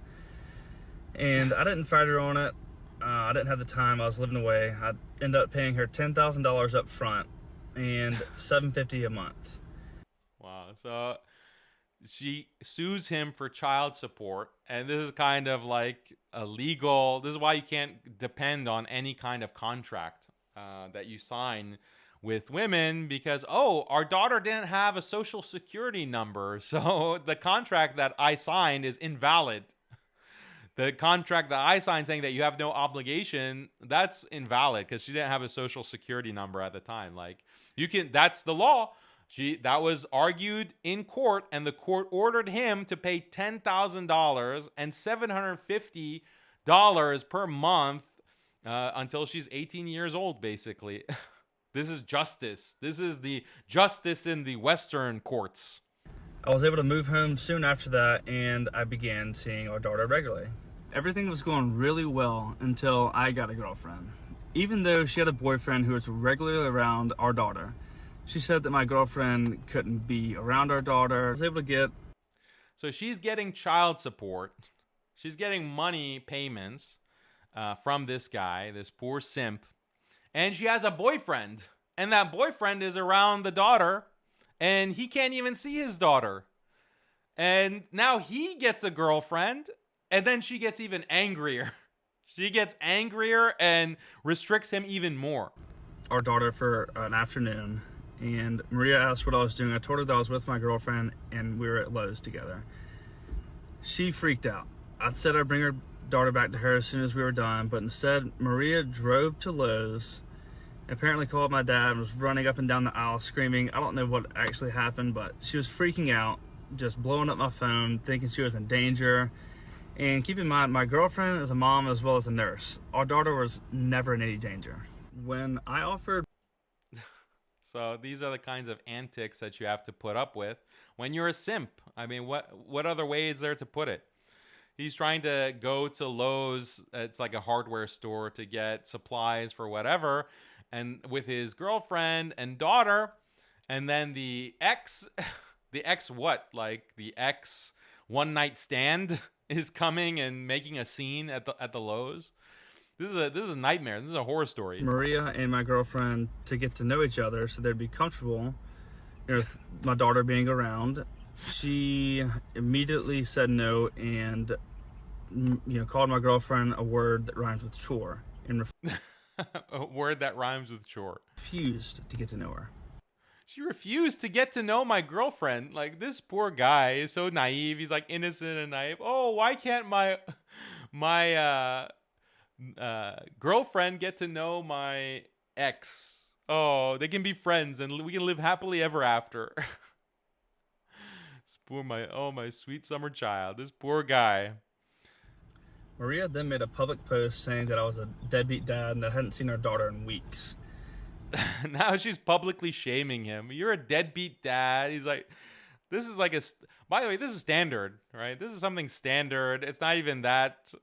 [SPEAKER 11] And I didn't fight her on it. I didn't have the time. I was living away. I ended up paying her $10,000 up front and $750 a month.
[SPEAKER 1] Wow. So she sues him for child support, and this is kind of like this is why you can't depend on any kind of contract that you sign with women, because our daughter didn't have a social security number, so the contract that I signed is invalid. The contract that I signed saying that you have no obligation, that's invalid because she didn't have a social security number at the time. Like, that's the law. That was argued in court, and the court ordered him to pay $10,000 and $750 per month until she's 18 years old, basically. This is justice. This is the justice in the Western courts.
[SPEAKER 11] I was able to move home soon after that, and I began seeing our daughter regularly. Everything was going really well until I got a girlfriend. Even though she had a boyfriend who was regularly around our daughter, she said that my girlfriend couldn't be around our daughter. I was able to get...
[SPEAKER 1] So she's getting child support. She's getting money payments from this guy, this poor simp. And she has a boyfriend. And that boyfriend is around the daughter. And he can't even see his daughter. And now he gets a girlfriend. And then she gets even angrier. She gets angrier and restricts him even more.
[SPEAKER 11] Our daughter for an afternoon. And Maria asked what I was doing. I told her that I was with my girlfriend and we were at Lowe's together. She freaked out. I said I'd bring her daughter back to her as soon as we were done, but instead Maria drove to Lowe's, apparently called my dad and was running up and down the aisle screaming. I don't know what actually happened, but she was freaking out, just blowing up my phone, thinking she was in danger. And keep in mind, my girlfriend is a mom as well as a nurse. Our daughter was never in any danger. When I offered...
[SPEAKER 1] So these are the kinds of antics that you have to put up with when you're a simp. I mean, what other way is there to put it? He's trying to go to Lowe's, it's like a hardware store, to get supplies for whatever, and with his girlfriend and daughter, and then the ex one night stand is coming and making a scene at the Lowe's. This is a nightmare. This is a horror story.
[SPEAKER 11] Maria and my girlfriend to get to know each other so they'd be comfortable, with my daughter being around. She immediately said no and called my girlfriend a word that rhymes with chore and
[SPEAKER 1] a word that rhymes with chore.
[SPEAKER 11] Refused to get to know her.
[SPEAKER 1] She refused to get to know my girlfriend. Like, this poor guy is so naive. He's like innocent and naive. Oh, why can't my girlfriend get to know my ex? Oh, they can be friends and we can live happily ever after. My sweet summer child. This poor guy.
[SPEAKER 11] Maria then made a public post saying that I was a deadbeat dad and that I hadn't seen our daughter in weeks.
[SPEAKER 1] Now she's publicly shaming him. You're a deadbeat dad. He's like, this is like by the way, this is standard, right? This is something standard. It's not even that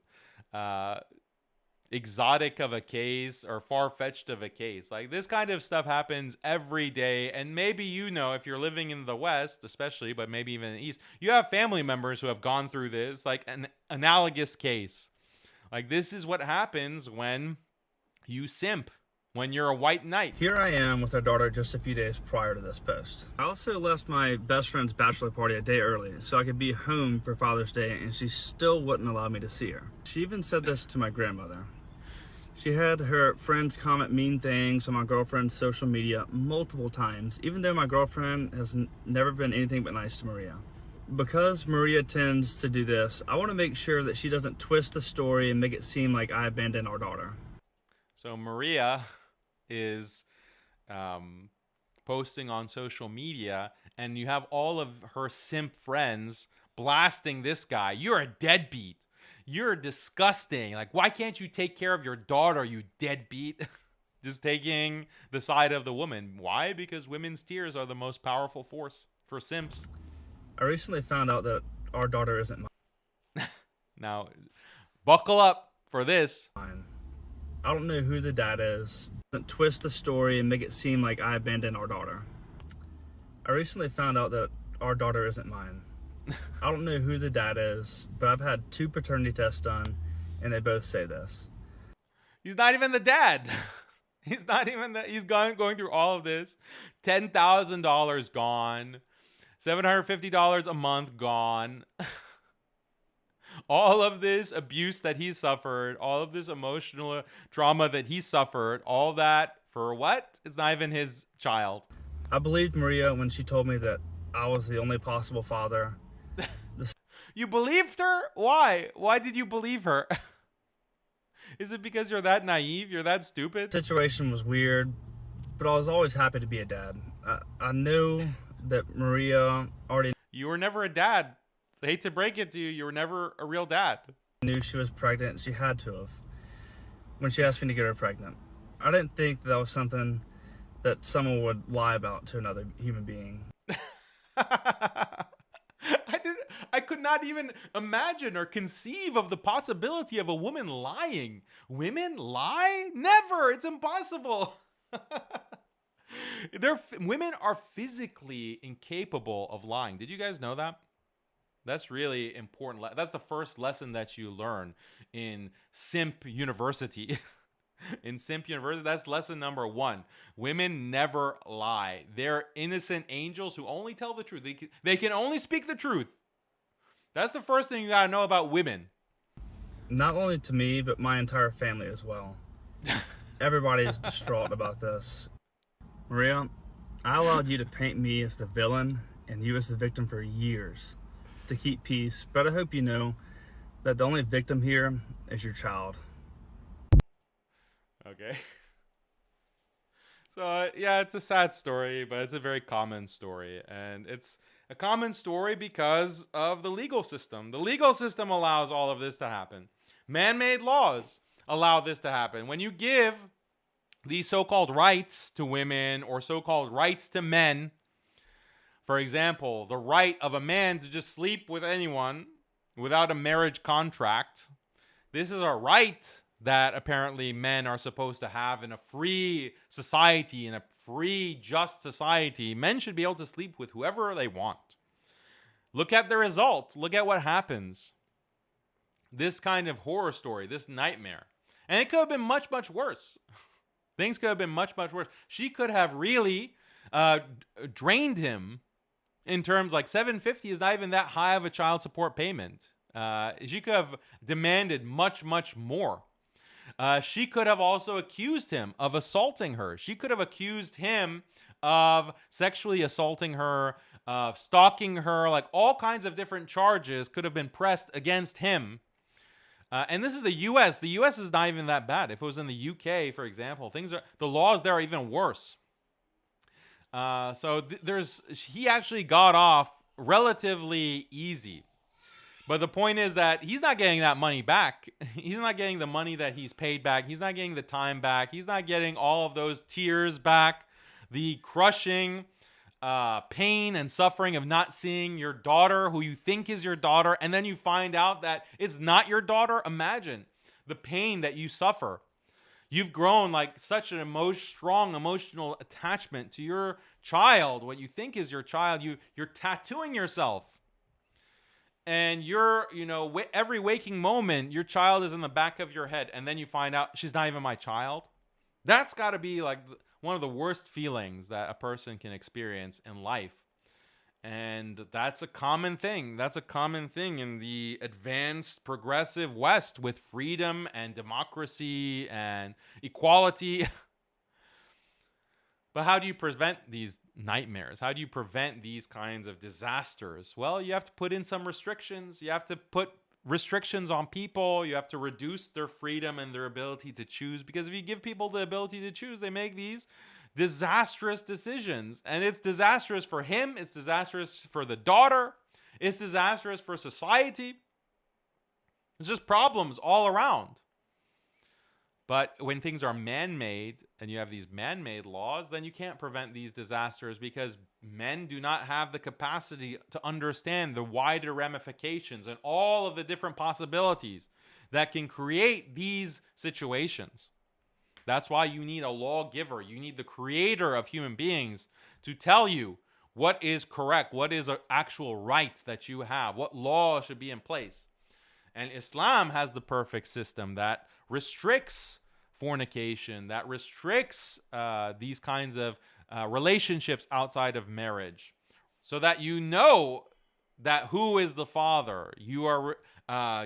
[SPEAKER 1] exotic of a case or far-fetched of a case. Like, this kind of stuff happens every day, and maybe if you're living in the West especially, but maybe even in the East, you have family members who have gone through this, like an analogous case. Like, this is what happens when you simp, when you're a white knight.
[SPEAKER 11] Here I am with our daughter just a few days prior to this post. I also left my best friend's bachelor party a day early so I could be home for Father's Day, and she still wouldn't allow me to see her. She even said this to my grandmother. She had her friends comment mean things on my girlfriend's social media multiple times, even though my girlfriend has never been anything but nice to Maria. Because Maria tends to do this, I want to make sure that she doesn't twist the story and make it seem like I abandoned our daughter.
[SPEAKER 1] So Maria is posting on social media, and you have all of her simp friends blasting this guy. You're a deadbeat. You're disgusting. Like, why can't you take care of your daughter, you deadbeat? just taking the side of the woman. Why? Because women's tears are the most powerful force for simps.
[SPEAKER 11] I recently found out that our daughter isn't
[SPEAKER 1] Now, buckle up for this.
[SPEAKER 11] mine. I don't know who the dad is. Doesn't twist the story and make it seem like I abandoned our daughter. I recently found out that our daughter isn't mine. I don't know who the dad is, but I've had 2 paternity tests done, and they both say this.
[SPEAKER 1] He's not even the dad. He's not even that. He's going through all of this. $10,000 gone. $750 a month gone. All of this abuse that he suffered, all of this emotional trauma that he suffered, all that for what? It's not even his child.
[SPEAKER 11] I believed Maria when she told me that I was the only possible father.
[SPEAKER 1] You believed her? Why? Why did you believe her? Is it because you're that naive? You're that stupid?
[SPEAKER 11] The situation was weird, but I was always happy to be a dad. I knew that Maria already...
[SPEAKER 1] You were never a dad. I hate to break it to you. You were never a real dad.
[SPEAKER 11] Knew she was pregnant. She had to have. When she asked me to get her pregnant. I didn't think that was something that someone would lie about to another human being.
[SPEAKER 1] I could not even imagine or conceive of the possibility of a woman lying. Women lie? Never. It's impossible. Women are physically incapable of lying. Did you guys know that? That's really important. That's the first lesson that you learn in Simp University. In Simp University, that's lesson number 1. Women never lie. They're innocent angels who only tell the truth. They can only speak the truth. That's the first thing you gotta know about women.
[SPEAKER 11] Not only to me, but my entire family as well. Everybody's distraught about this. Maria, I allowed you to paint me as the villain and you as the victim for years to keep peace, but I hope you know that the only victim here is your child.
[SPEAKER 1] Okay. So, yeah, it's a sad story, but it's a very common story. And it's a common story because of the legal system. The legal system allows all of this to happen. Man-made laws allow this to happen. When you give these so-called rights to women or so-called rights to men, for example, the right of a man to just sleep with anyone without a marriage contract, this is a right that apparently men are supposed to have in a free society, in a free, just society. Men should be able to sleep with whoever they want. Look at the result. Look at what happens. This kind of horror story, this nightmare. And it could have been much, much worse. Things could have been much, much worse. She could have really drained him in terms like $750 is not even that high of a child support payment. She could have demanded much, much more. She could have also accused him of assaulting her. She could have accused him of sexually assaulting her, of stalking her, like all kinds of different charges could have been pressed against him. And this is the U.S. The U.S. is not even that bad. If it was in the U.K., for example, the laws there are even worse. He actually got off relatively easy. But the point is that he's not getting that money back. He's not getting the money that he's paid back. He's not getting the time back. He's not getting all of those tears back. The crushing pain and suffering of not seeing your daughter, who you think is your daughter, and then you find out that it's not your daughter. Imagine the pain that you suffer. You've grown like such an strong emotional attachment to your child, what you think is your child. You're tattooing yourself. And every waking moment, your child is in the back of your head. And then you find out she's not even my child. That's got to be like one of the worst feelings that a person can experience in life. And that's a common thing. That's a common thing in the advanced, progressive West with freedom and democracy and equality. But how do you prevent these nightmares? How do you prevent these kinds of disasters? Well, you have to put in some restrictions. You have to put restrictions on people. You have to reduce their freedom and their ability to choose. Because if you give people the ability to choose, they make these disastrous decisions. And it's disastrous for him. It's disastrous for the daughter. It's disastrous for society. It's just problems all around. But when things are man-made and you have these man-made laws, then you can't prevent these disasters because men do not have the capacity to understand the wider ramifications and all of the different possibilities that can create these situations. That's why you need a lawgiver. You need the creator of human beings to tell you what is correct, what is an actual right that you have, what law should be in place. And Islam has the perfect system that restricts fornication, that restricts these kinds of relationships outside of marriage, so that you know that who is the father. You are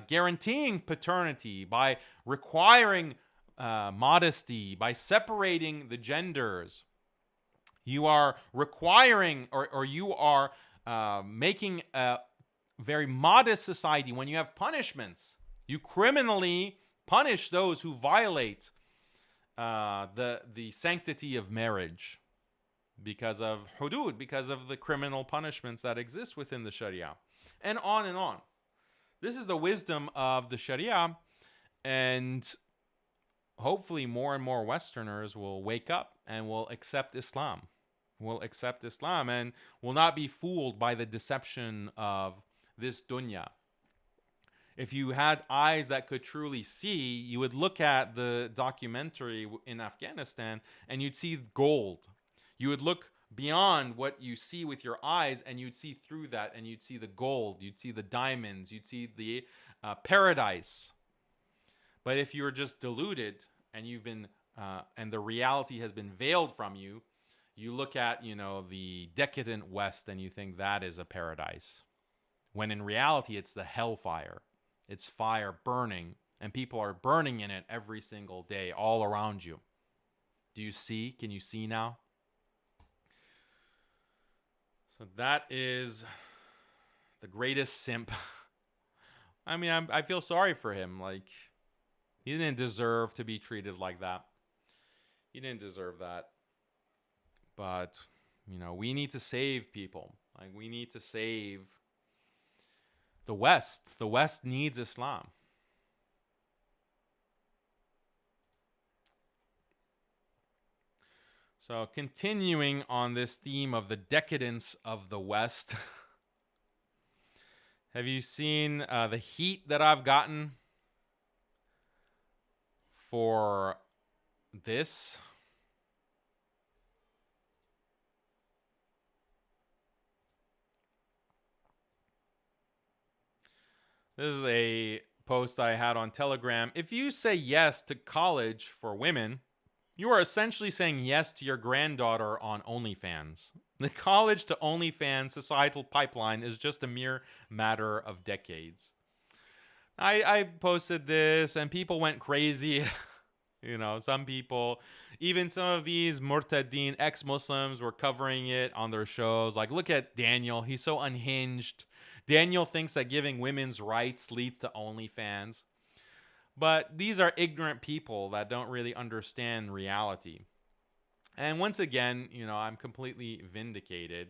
[SPEAKER 1] guaranteeing paternity by requiring modesty, by separating the genders. You are requiring, or you are making a very modest society. When you have punishments, you criminally punish those who violate the sanctity of marriage because of hudud, because of the criminal punishments that exist within the Sharia, and on and on. This is the wisdom of the Sharia, and hopefully more and more Westerners will wake up and will accept Islam. And will not be fooled by the deception of this dunya. If you had eyes that could truly see, you would look at the documentary in Afghanistan and you'd see gold. You would look beyond what you see with your eyes and you'd see through that, and you'd see the gold, you'd see the diamonds, you'd see the paradise. But if you're just deluded and you've been and the reality has been veiled from you, you look at, the decadent West and you think that is a paradise. When in reality, it's the hellfire. It's fire burning, and people are burning in it every single day all around you. Do you see? Can you see now? So that is the greatest simp. I mean, I feel sorry for him. Like, he didn't deserve to be treated like that. He didn't deserve that. But, we need to save people. Like, we need to save the West. The West needs Islam. So, continuing on this theme of the decadence of the West, have you seen the heat that I've gotten for this? This is a post I had on Telegram. If you say yes to college for women, you are essentially saying yes to your granddaughter on OnlyFans. The college to OnlyFans societal pipeline is just a mere matter of decades. I posted this and people went crazy. Some people, even some of these murtadeen ex-Muslims were covering it on their shows. Like, look at Daniel. He's so unhinged. Daniel thinks that giving women's rights leads to OnlyFans. But these are ignorant people that don't really understand reality. And once again, I'm completely vindicated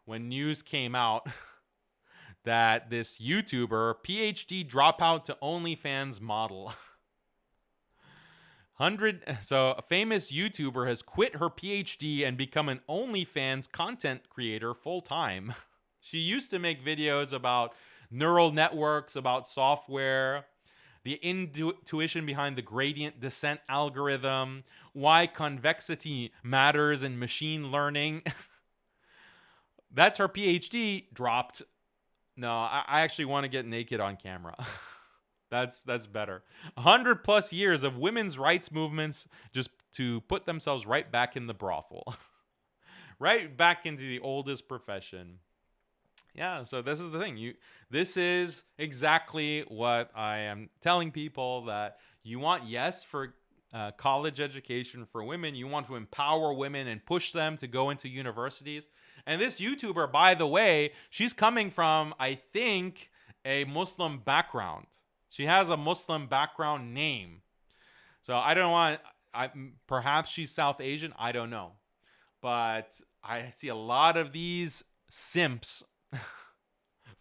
[SPEAKER 1] when news came out that this YouTuber, PhD dropout to OnlyFans model. So a famous YouTuber has quit her PhD and become an OnlyFans content creator full-time. She used to make videos about neural networks, about software, the intuition behind the gradient descent algorithm, why convexity matters in machine learning. That's her PhD dropped. No, I actually want to get naked on camera. That's better. 100+ years of women's rights movements just to put themselves right back in the brothel. Right back into the oldest profession. Yeah, so this is the thing. This is exactly what I am telling people, that you want yes for college education for women. You want to empower women and push them to go into universities. And this YouTuber, by the way, she's coming from, I think, a Muslim background. She has a Muslim background name. So I don't want, perhaps she's South Asian. I don't know. But I see a lot of these simps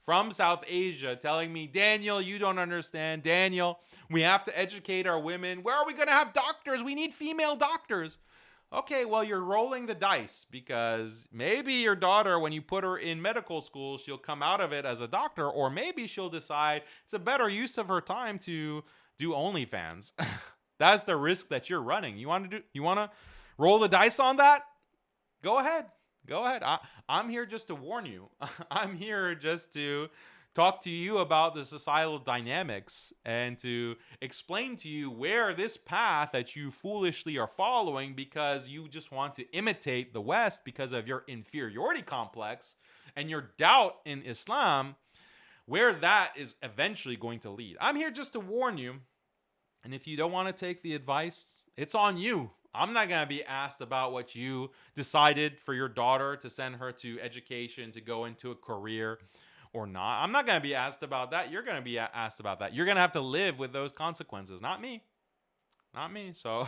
[SPEAKER 1] from South Asia telling me, Daniel, you don't understand. Daniel, we have to educate our women. Where are we going to have doctors? We need female doctors. Okay, well, you're rolling the dice because maybe your daughter, when you put her in medical school, she'll come out of it as a doctor, or maybe she'll decide it's a better use of her time to do OnlyFans. That's the risk that you're running. You want to roll the dice on that? Go ahead. Go ahead. I'm here just to warn you. I'm here just to talk to you about the societal dynamics and to explain to you where this path that you foolishly are following because you just want to imitate the West because of your inferiority complex and your doubt in Islam, where that is eventually going to lead. I'm here just to warn you. And if you don't want to take the advice, it's on you. I'm not going to be asked about what you decided for your daughter to send her to education, to go into a career or not. I'm not going to be asked about that. You're going to be asked about that. You're going to have to live with those consequences. Not me. Not me. So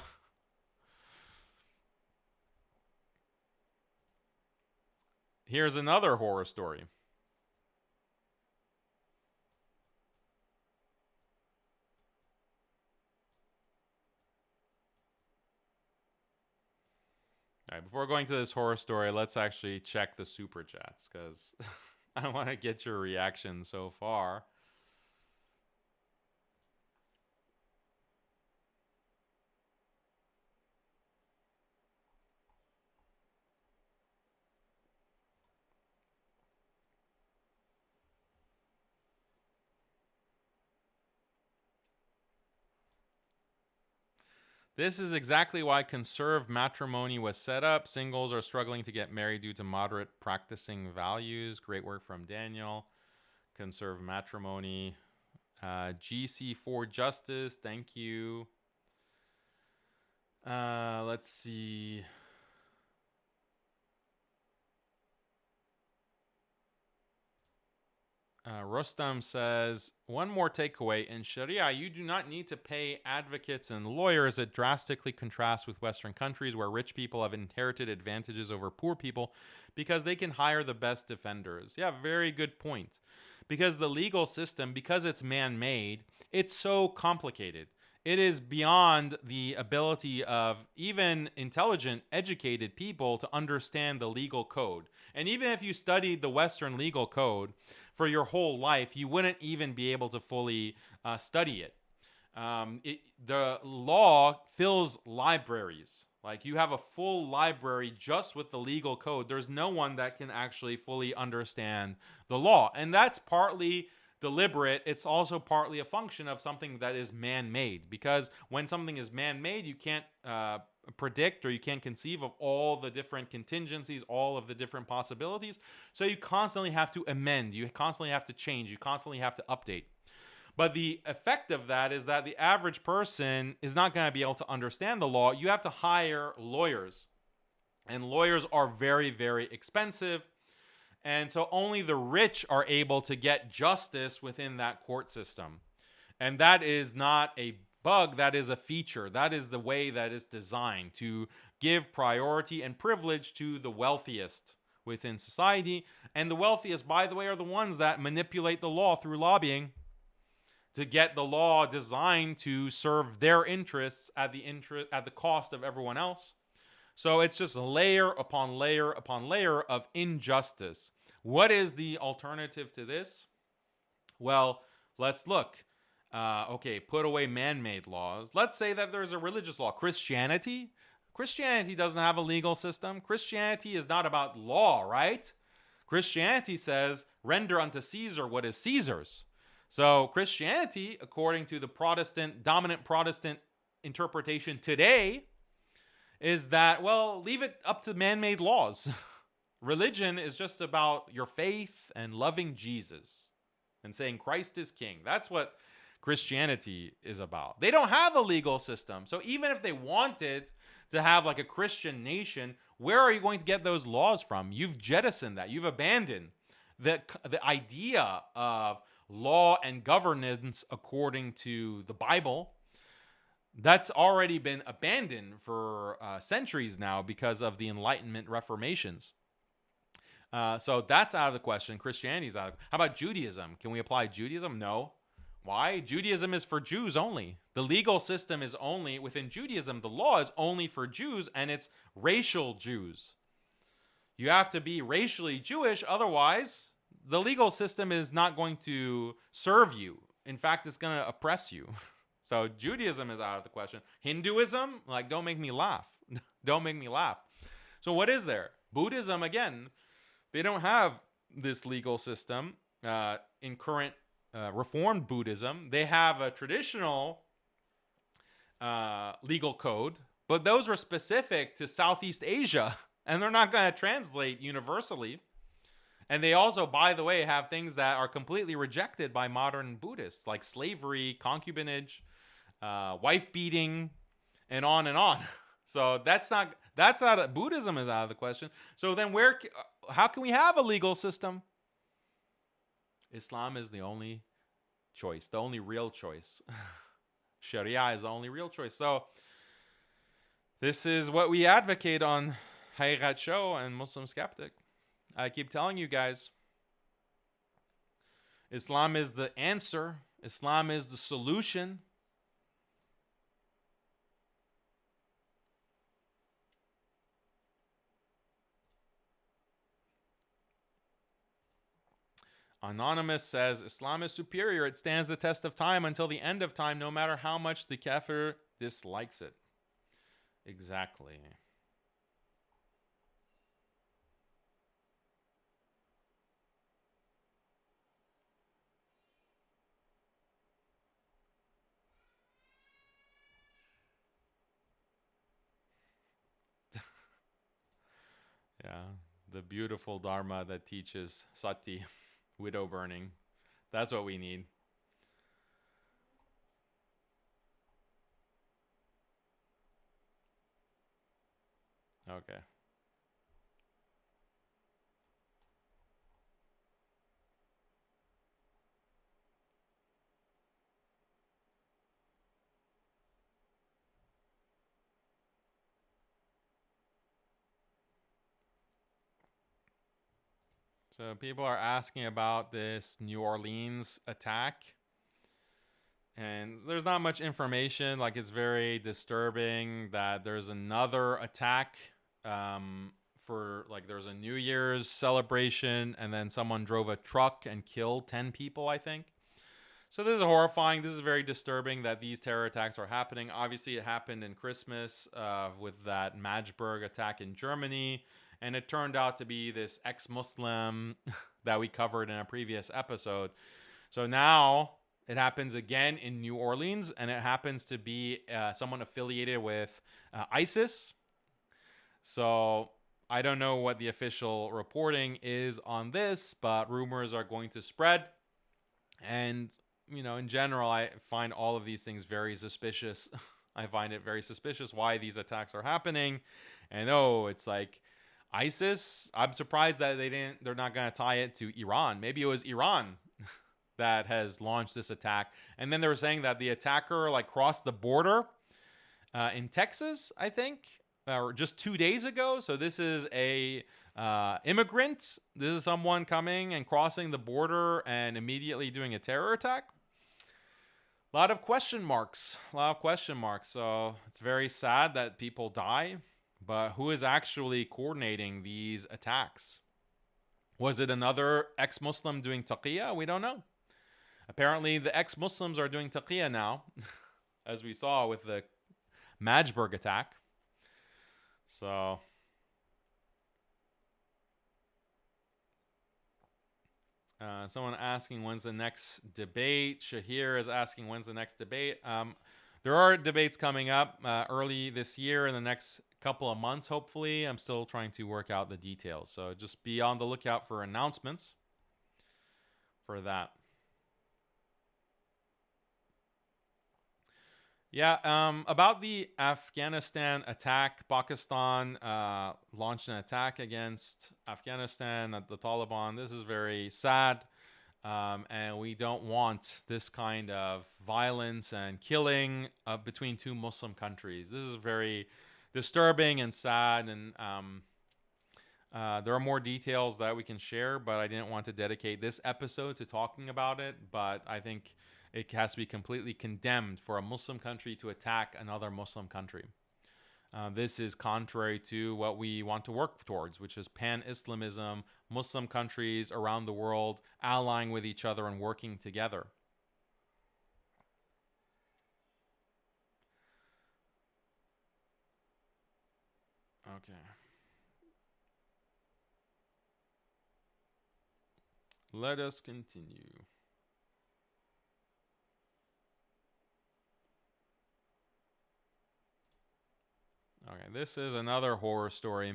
[SPEAKER 1] here's another horror story. All right, before going to this horror story, let's actually check the super chats because I want to get your reaction so far. This is exactly why conserved matrimony was set up. Singles are struggling to get married due to moderate practicing values. Great work from Daniel. Conserved matrimony. GC4 Justice, thank you. Let's see. Rostam says, one more takeaway. In Sharia, you do not need to pay advocates and lawyers. It drastically contrasts with Western countries where rich people have inherited advantages over poor people because they can hire the best defenders. Yeah, very good point. Because the legal system, because it's man-made, it's so complicated. It is beyond the ability of even intelligent, educated people to understand the legal code. And even if you studied the Western legal code for your whole life, you wouldn't even be able to fully study it. The law fills libraries. Like, you have a full library just with the legal code. There's no one that can actually fully understand the law. And that's partly deliberate. It's also partly a function of something that is man-made, because when something is man-made, you can't predict or you can't conceive of all the different contingencies, all of the different possibilities. So you constantly have to amend, you constantly have to change, you constantly have to update. But the effect of that is that the average person is not going to be able to understand the law. You have to hire lawyers, and lawyers are very, very expensive. And so only the rich are able to get justice within that court system. And that is not a bug, that is a feature. That is the way that is designed to give priority and privilege to the wealthiest within society. And the wealthiest, by the way, are the ones that manipulate the law through lobbying to get the law designed to serve their interests at the cost of everyone else. So it's just layer upon layer upon layer of injustice. What is the alternative to this? Well, let's look. Okay, put away man-made laws. Let's say that there's a religious law. Christianity doesn't have a legal system. Christianity is not about law, right? Christianity says, render unto Caesar what is Caesar's. So Christianity, according to the dominant Protestant interpretation today, is that, well, leave it up to man-made laws. Religion is just about your faith and loving Jesus and saying Christ is king. That's what Christianity is about. They don't have a legal system. So even if they wanted to have like a Christian nation, where are you going to get those laws from? You've jettisoned that. You've abandoned the idea of law and governance according to the Bible. That's already been abandoned for centuries now because of the Enlightenment reformations. So that's out of the question. Christianity's out. How about Judaism? Can we apply Judaism? No. Why? Judaism is for Jews only. The legal system is only within Judaism. The law is only for Jews, and it's racial Jews. You have to be racially Jewish, otherwise the legal system is not going to serve you. In fact, it's going to oppress you. So Judaism is out of the question. Hinduism, like, don't make me laugh. Don't make me laugh. So what is there? Buddhism, again, they don't have this legal system in current Reformed Buddhism. They have a traditional legal code, but those were specific to Southeast Asia, and they're not going to translate universally. And they also, by the way, have things that are completely rejected by modern Buddhists, like slavery, concubinage, wife beating, and on and on. So that's not Buddhism is out of the question. So then how can we have a legal system? Islam is the only choice, the only real choice. Sharia is the only real choice. So this is what we advocate on Haqiqatjou and MuslimSkeptic. I keep telling you guys, Islam is the answer. Islam is the solution. Anonymous says, Islam is superior. It stands the test of time until the end of time, no matter how much the kafir dislikes it. Exactly. Yeah, the beautiful Dharma that teaches sati, widow burning. That's what we need. Okay. So people are asking about this New Orleans attack. And there's not much information. Like, it's very disturbing that there's another attack there's a New Year's celebration, and then someone drove a truck and killed 10 people, I think. So this is horrifying. This is very disturbing that these terror attacks are happening. Obviously, it happened in Christmas with that Magdeburg attack in Germany. And it turned out to be this ex-Muslim that we covered in a previous episode. So now it happens again in New Orleans, and it happens to be someone affiliated with ISIS. So I don't know what the official reporting is on this, but rumors are going to spread. And, you know, in general, I find all of these things very suspicious. I find it very suspicious why these attacks are happening. And it's like ISIS. I'm surprised that they're not going to tie it to Iran. Maybe it was Iran that has launched this attack. And then they were saying that the attacker crossed the border in Texas, I think, or just 2 days ago. So this is a immigrant. This is someone coming and crossing the border and immediately doing a terror attack. A lot of question marks. So it's very sad that people die. But who is actually coordinating these attacks? Was it another ex-Muslim doing taqiyya? We don't know. Apparently, the ex-Muslims are doing taqiyya now, as we saw with the Magdeburg attack. So someone asking when's the next debate. Shahir is asking when's the next debate. There are debates coming up early this year in the next couple of months, hopefully. I'm still trying to work out the details. So just be on the lookout for announcements for that. Yeah, about the Afghanistan attack, Pakistan launched an attack against Afghanistan, the Taliban. This is very sad. And we don't want this kind of violence and killing between two Muslim countries. This is very disturbing and sad, and There are more details that we can share, but I didn't want to dedicate this episode to talking about it. But I think it has to be completely condemned for a Muslim country to attack another Muslim country. This is contrary to what we want to work towards, which is pan-Islamism, Muslim countries around the world allying with each other and working together. Okay. Let us continue. Okay, this is another horror story.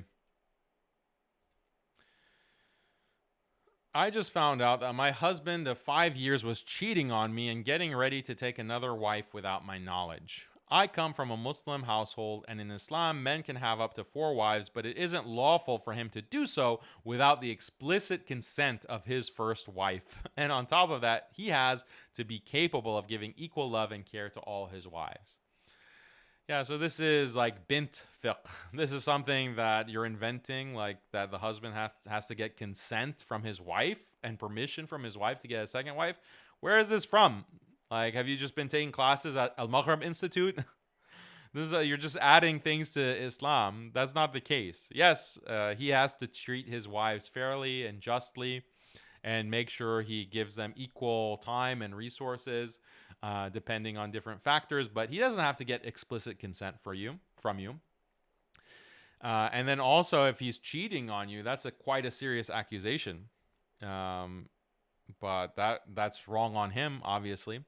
[SPEAKER 1] I just found out that my husband of 5 years was cheating on me and getting ready to take another wife without my knowledge. I come from a Muslim household, and in Islam, men can have up to 4 wives, but it isn't lawful for him to do so without the explicit consent of his first wife. And on top of that, he has to be capable of giving equal love and care to all his wives. Yeah, so this is like bint fiqh. This is something that you're inventing, like that the husband has to get consent from his wife and permission from his wife to get a second wife. Where is this from? Like, have you just been taking classes at Al-Maghrib Institute? This is you're just adding things to Islam. That's not the case. Yes, he has to treat his wives fairly and justly and make sure he gives them equal time and resources depending on different factors, but he doesn't have to get explicit consent from you. And then also, if he's cheating on you, that's quite a serious accusation. But that's wrong on him, obviously.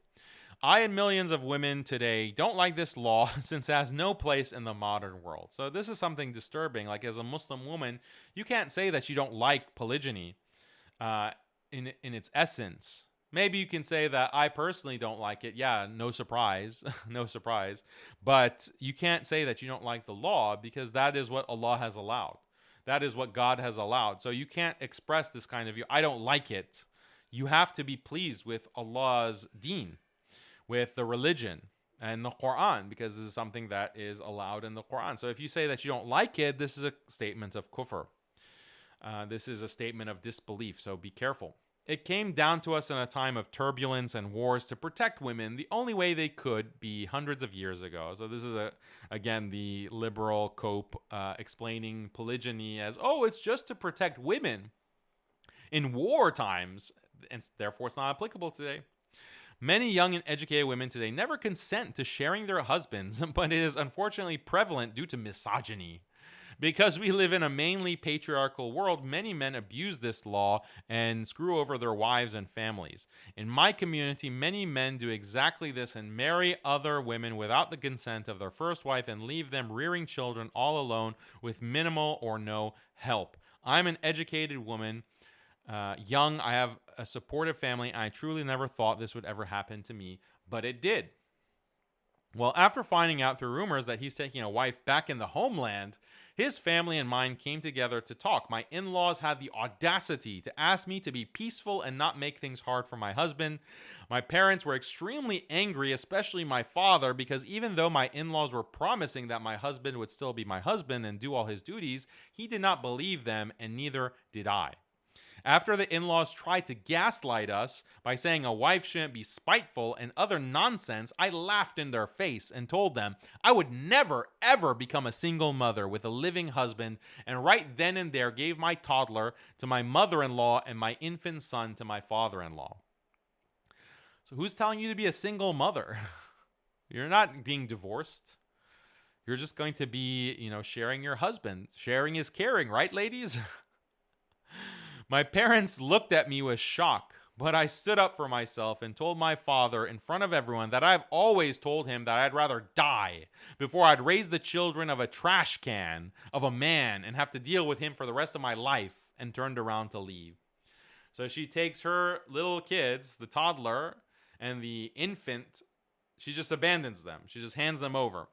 [SPEAKER 1] I and millions of women today don't like this law since it has no place in the modern world. So this is something disturbing. Like, as a Muslim woman, you can't say that you don't like polygyny in its essence. Maybe you can say that I personally don't like it. Yeah, no surprise. No surprise. But you can't say that you don't like the law, because that is what Allah has allowed. That is what God has allowed. So you can't express this kind of view. I don't like it. You have to be pleased with Allah's deen, with the religion and the Quran, because this is something that is allowed in the Quran. So if you say that you don't like it, this is a statement of kufr. This is a statement of disbelief. So be careful. It came down to us in a time of turbulence and wars to protect women the only way they could be hundreds of years ago. So this is, again, the liberal cope explaining polygyny as, oh, it's just to protect women in war times, and therefore it's not applicable today. Many young and educated women today never consent to sharing their husbands, but it is unfortunately prevalent due to misogyny. Because we live in a mainly patriarchal world, many men abuse this law and screw over their wives and families. In my community, many men do exactly this and marry other women without the consent of their first wife and leave them rearing children all alone with minimal or no help. I'm an educated woman, young, I have a supportive family, and I truly never thought this would ever happen to me, but it did. Well, after finding out through rumors that he's taking a wife back in the homeland, his family and mine came together to talk. My in-laws had the audacity to ask me to be peaceful and not make things hard for my husband. My parents were extremely angry, especially my father, because even though my in-laws were promising that my husband would still be my husband and do all his duties, he did not believe them, and neither did I. After the in-laws tried to gaslight us by saying a wife shouldn't be spiteful and other nonsense, I laughed in their face and told them I would never, ever become a single mother with a living husband, and right then and there gave my toddler to my mother-in-law and my infant son to my father-in-law. So who's telling you to be a single mother? You're not being divorced. You're just going to be, sharing your husband. Sharing is caring, right, ladies? My parents looked at me with shock, but I stood up for myself and told my father in front of everyone that I've always told him that I'd rather die before I'd raise the children of a trash can of a man and have to deal with him for the rest of my life, and turned around to leave. So she takes her little kids, the toddler and the infant, she just abandons them. She just hands them over.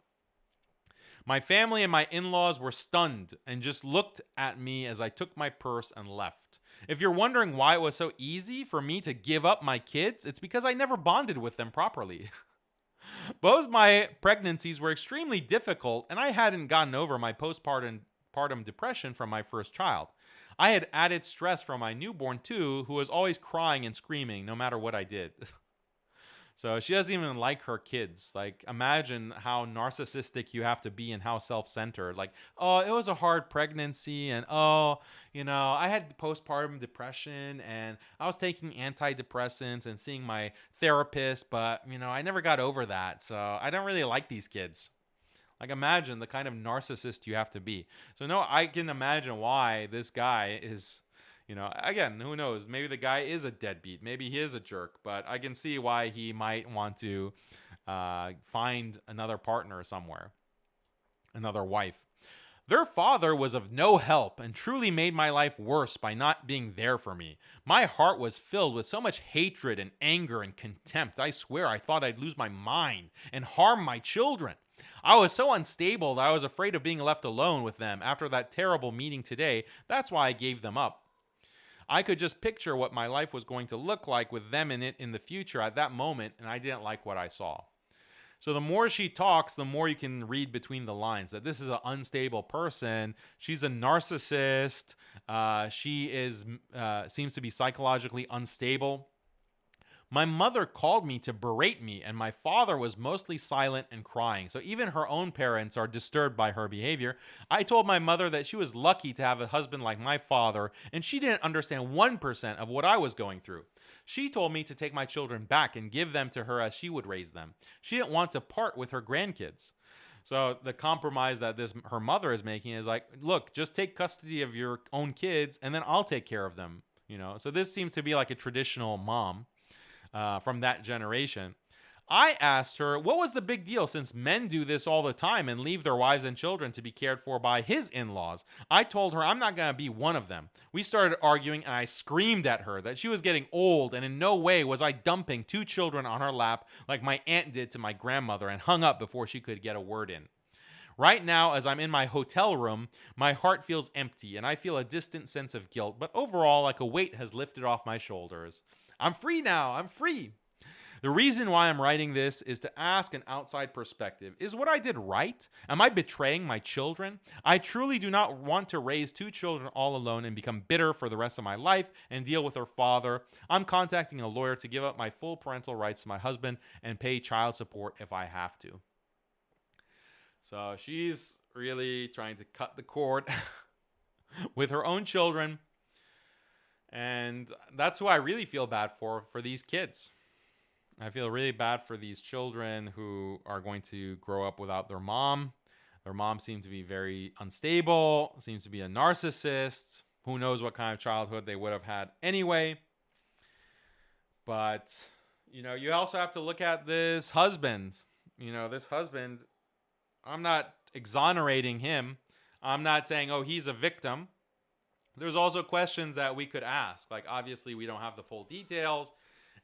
[SPEAKER 1] My family and my in-laws were stunned and just looked at me as I took my purse and left. If you're wondering why it was so easy for me to give up my kids, it's because I never bonded with them properly. Both my pregnancies were extremely difficult, and I hadn't gotten over my postpartum postpartum depression from my first child. I had added stress from my newborn too, who was always crying and screaming no matter what I did. So she doesn't even like her kids. Like, imagine how narcissistic you have to be and how self-centered. Like, oh, it was a hard pregnancy, and oh, I had postpartum depression, and I was taking antidepressants and seeing my therapist, but, I never got over that. So I don't really like these kids. Like, imagine the kind of narcissist you have to be. So no, I can imagine why this guy is... again, who knows? Maybe the guy is a deadbeat. Maybe he is a jerk. But I can see why he might want to find another partner somewhere, another wife. Their father was of no help and truly made my life worse by not being there for me. My heart was filled with so much hatred and anger and contempt. I swear I thought I'd lose my mind and harm my children. I was so unstable that I was afraid of being left alone with them after that terrible meeting today. That's why I gave them up. I could just picture what my life was going to look like with them in it in the future at that moment, and I didn't like what I saw. So the more she talks, the more you can read between the lines that this is an unstable person. She's a narcissist. She seems to be psychologically unstable. My mother called me to berate me, and my father was mostly silent and crying. So even her own parents are disturbed by her behavior. I told my mother that she was lucky to have a husband like my father, and she didn't understand 1% of what I was going through. She told me to take my children back and give them to her as she would raise them. She didn't want to part with her grandkids. So the compromise that her mother is making is like, look, just take custody of your own kids, and then I'll take care of them. So this seems to be like a traditional mom. From that generation. I asked her, what was the big deal since men do this all the time and leave their wives and children to be cared for by his in-laws? I told her I'm not going to be one of them. We started arguing, and I screamed at her that she was getting old, and in no way was I dumping 2 children on her lap like my aunt did to my grandmother, and hung up before she could get a word in. Right now, as I'm in my hotel room, my heart feels empty, and I feel a distant sense of guilt, but overall, like a weight has lifted off my shoulders. I'm free now. I'm free. The reason why I'm writing this is to ask an outside perspective. Is what I did right? Am I betraying my children? I truly do not want to raise 2 children all alone and become bitter for the rest of my life and deal with their father. I'm contacting a lawyer to give up my full parental rights to my husband and pay child support if I have to. So she's really trying to cut the cord with her own children. And that's who I really feel bad for these kids. I feel really bad for these children who are going to grow up without their mom. Their mom seems to be very unstable, seems to be a narcissist. Who knows what kind of childhood they would have had anyway. But, you also have to look at this husband. This husband, I'm not exonerating him. I'm not saying, oh, he's a victim. There's also questions that we could ask. Like, obviously, we don't have the full details.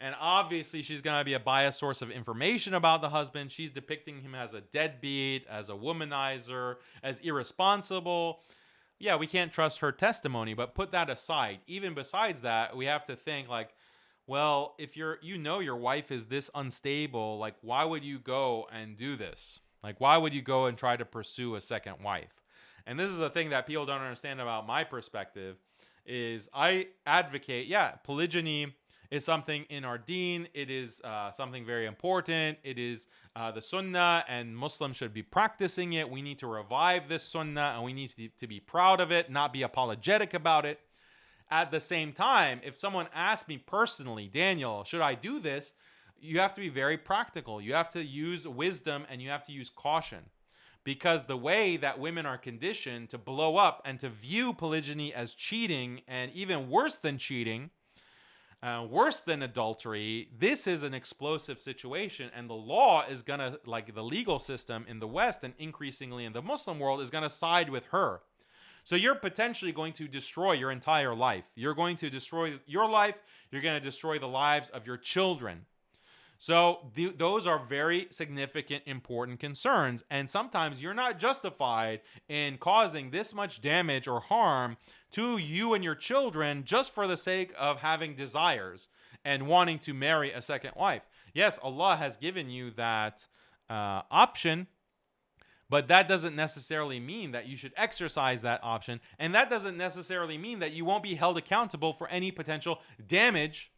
[SPEAKER 1] And obviously, she's going to be a biased source of information about the husband. She's depicting him as a deadbeat, as a womanizer, as irresponsible. Yeah, we can't trust her testimony, but put that aside. Even besides that, we have to think like, well, if your wife is this unstable, like, why would you go and do this? Like, why would you go and try to pursue a second wife? And this is the thing that people don't understand about my perspective is I advocate, polygyny is something in our deen. It is something very important. It is the sunnah, and Muslims should be practicing it. We need to revive this sunnah, and we need to be proud of it, not be apologetic about it. At the same time, if someone asks me personally, Daniel, should I do this? You have to be very practical. You have to use wisdom, and you have to use caution. Because the way that women are conditioned to blow up and to view polygyny as cheating, and even worse than cheating, worse than adultery, this is an explosive situation. And the law is going to, like the legal system in the West and increasingly in the Muslim world, is going to side with her. So you're potentially going to destroy your entire life. You're going to destroy your life. You're going to destroy the lives of your children. So those are very significant, important concerns. And sometimes you're not justified in causing this much damage or harm to you and your children just for the sake of having desires and wanting to marry a second wife. Yes, Allah has given you that option, But that doesn't necessarily mean that you should exercise that option. And that doesn't necessarily mean that you won't be held accountable for any potential damage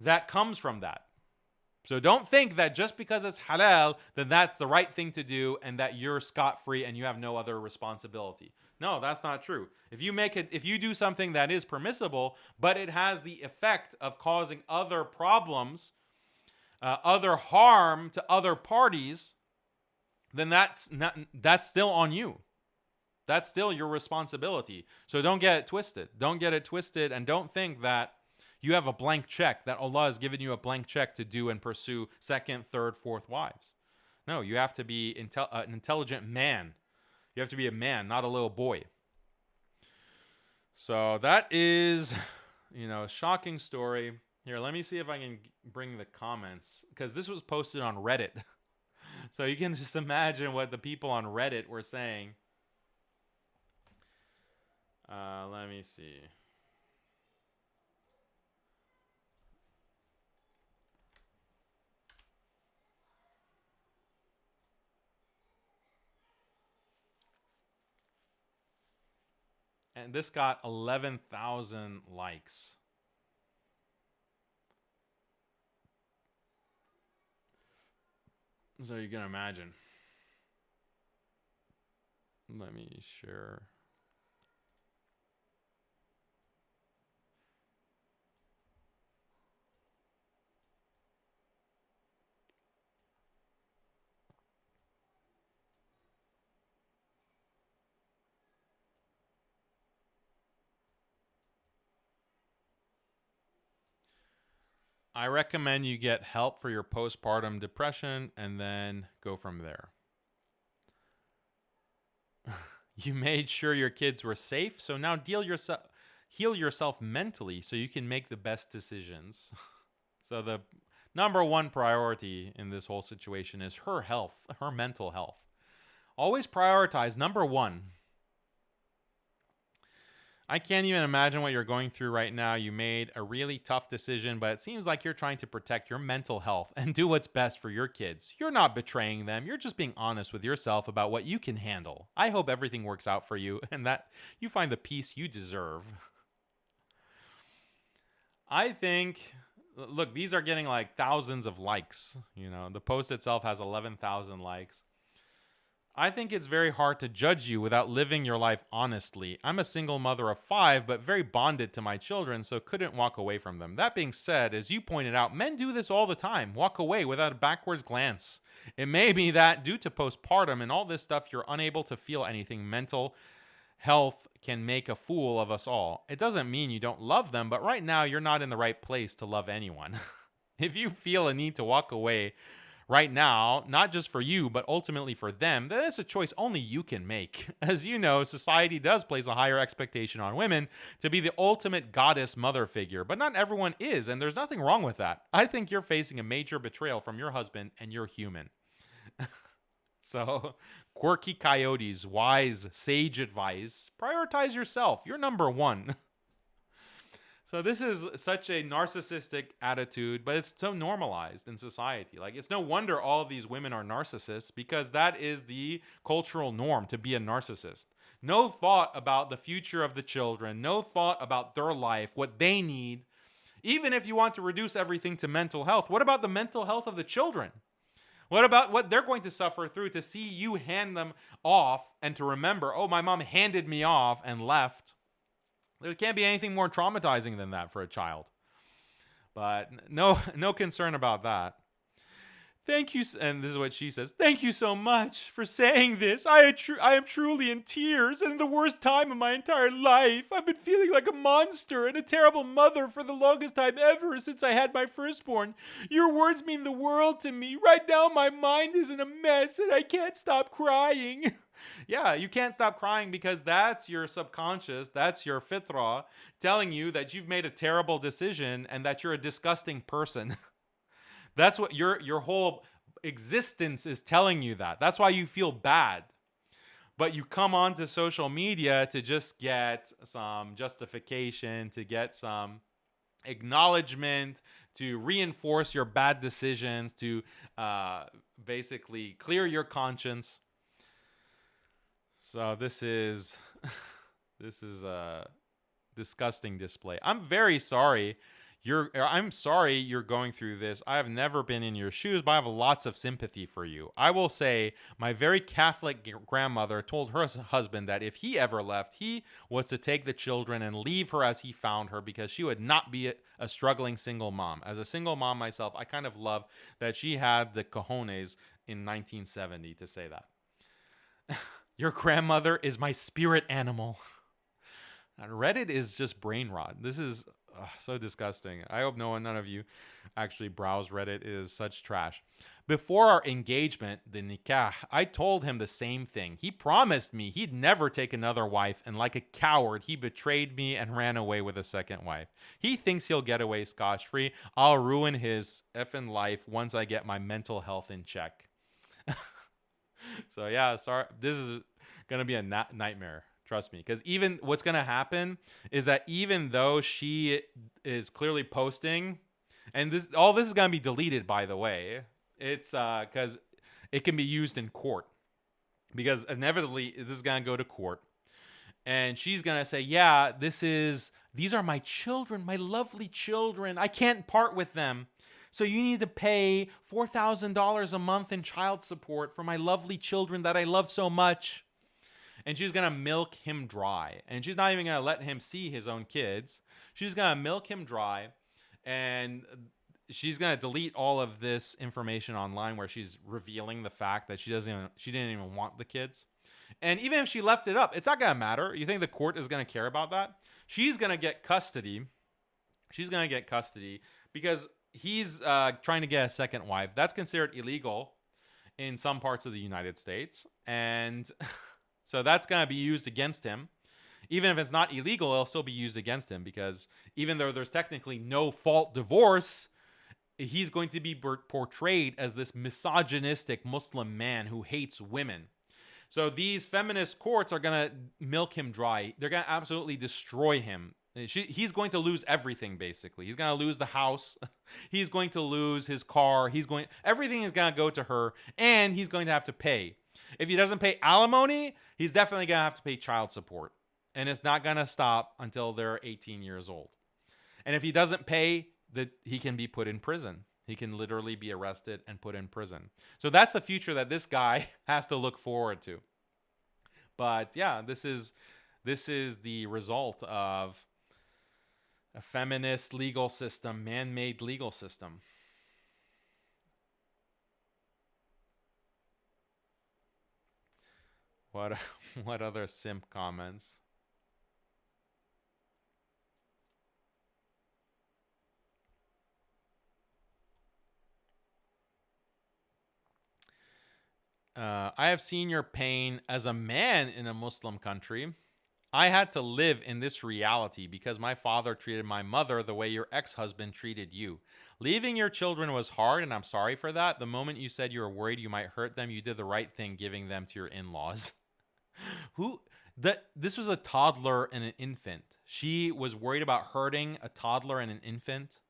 [SPEAKER 1] that comes from that. So don't think that just because it's halal, then that's the right thing to do and that you're scot-free and you have no other responsibility. No, that's not true. If you do something that is permissible, but it has the effect of causing other problems, other harm to other parties, then that's still on you. That's still your responsibility. So don't get it twisted. Don't get it twisted, and don't think that you have a blank check, that Allah has given you a blank check to do and pursue second, third, fourth wives. No, you have to be an intelligent man. You have to be a man, not a little boy. So that is, a shocking story. Here, let me see if I can bring the comments, because this was posted on Reddit. So you can just imagine what the people on Reddit were saying. Let me see. And this got 11,000 likes. So you can imagine. Let me share. I recommend you get help for your postpartum depression and then go from there. You made sure your kids were safe, so now heal yourself mentally so you can make the best decisions. So the number one priority in this whole situation is her health, her mental health. Always prioritize number one. I can't even imagine what you're going through right now. You made a really tough decision, but it seems like you're trying to protect your mental health and do what's best for your kids. You're not betraying them. You're just being honest with yourself about what you can handle. I hope everything works out for you and that you find the peace you deserve. I think, look, these are getting like thousands of likes. The post itself has 11,000 likes. I think it's very hard to judge you without living your life honestly. I'm a single mother of 5, but very bonded to my children, so couldn't walk away from them. That being said, as you pointed out, men do this all the time. Walk away without a backwards glance. It may be that due to postpartum and all this stuff, you're unable to feel anything. Mental health can make a fool of us all. It doesn't mean you don't love them, but right now you're not in the right place to love anyone. If you feel a need to walk away right now, not just for you, but ultimately for them, that's a choice only you can make. As you know, society does place a higher expectation on women to be the ultimate goddess mother figure, but not everyone is, and there's nothing wrong with that. I think you're facing a major betrayal from your husband, and you're human. So, quirky coyotes, wise, sage advice, prioritize yourself. You're number one. So this is such a narcissistic attitude, but it's so normalized in society. Like, it's no wonder all of these women are narcissists, because that is the cultural norm, to be a narcissist. No thought about the future of the children, no thought about their life, what they need. Even if you want to reduce everything to mental health, what about the mental health of the children? What about what they're going to suffer through to see you hand them off and to remember, oh, my mom handed me off and left? There can't be anything more traumatizing than that for a child. But no concern about that. Thank you, and this is what she says. Thank you so much for saying this. I am truly in tears and in the worst time of my entire life. I've been feeling like a monster and a terrible mother for the longest time ever since I had my firstborn. Your words mean the world to me. Right now my mind is in a mess and I can't stop crying. Yeah, you can't stop crying because that's your subconscious, that's your fitrah telling you that you've made a terrible decision and that you're a disgusting person. That's what your whole existence is telling you that. That's why you feel bad. But you come onto social media to just get some justification, to get some acknowledgement, to reinforce your bad decisions, to basically clear your conscience. So this is a disgusting display. I'm very sorry. I'm sorry you're going through this. I have never been in your shoes, but I have lots of sympathy for you. I will say my very Catholic grandmother told her husband that if he ever left, he was to take the children and leave her as he found her, because she would not be a struggling single mom. As a single mom myself, I kind of love that she had the cojones in 1970 to say that. Your grandmother is my spirit animal. Reddit is just brain rot. This is so disgusting. I hope none of you actually browse Reddit. It is such trash. Before our engagement, the nikah, I told him the same thing. He promised me he'd never take another wife, and like a coward, he betrayed me and ran away with a second wife. He thinks he'll get away scotch-free. I'll ruin his effing life once I get my mental health in check. So yeah, sorry. This is going to be a nightmare. Trust me, because even what's going to happen is that even though she is clearly posting, and all this is going to be deleted, by the way, it's because it can be used in court, because inevitably this is going to go to court, and she's going to say, yeah, these are my children, my lovely children. I can't part with them. So you need to pay $4,000 a month in child support for my lovely children that I love so much. And she's going to milk him dry. And she's not even going to let him see his own kids. She's going to milk him dry. And she's going to delete all of this information online where she's revealing the fact that she didn't even want the kids. And even if she left it up, it's not going to matter. You think the court is going to care about that? She's going to get custody. She's going to get custody because he's trying to get a second wife. That's considered illegal in some parts of the United States. And so that's going to be used against him. Even if it's not illegal, it'll still be used against him, because even though there's technically no fault divorce, he's going to be portrayed as this misogynistic Muslim man who hates women. So these feminist courts are going to milk him dry. They're going to absolutely destroy him. He's going to lose everything, basically. He's going to lose the house. He's going to lose his car. Everything is going to go to her, and he's going to have to pay. If he doesn't pay alimony, he's definitely going to have to pay child support. And it's not going to stop until they're 18 years old. And if he doesn't pay, he can be put in prison. He can literally be arrested and put in prison. So that's the future that this guy has to look forward to. But yeah, this is the result of a feminist legal system, man-made legal system. What other simp comments? I have seen your pain as a man in a Muslim country. I had to live in this reality because my father treated my mother the way your ex-husband treated you. Leaving your children was hard, and I'm sorry for that. The moment you said you were worried you might hurt them, you did the right thing giving them to your in-laws. This was a toddler and an infant. She was worried about hurting a toddler and an infant.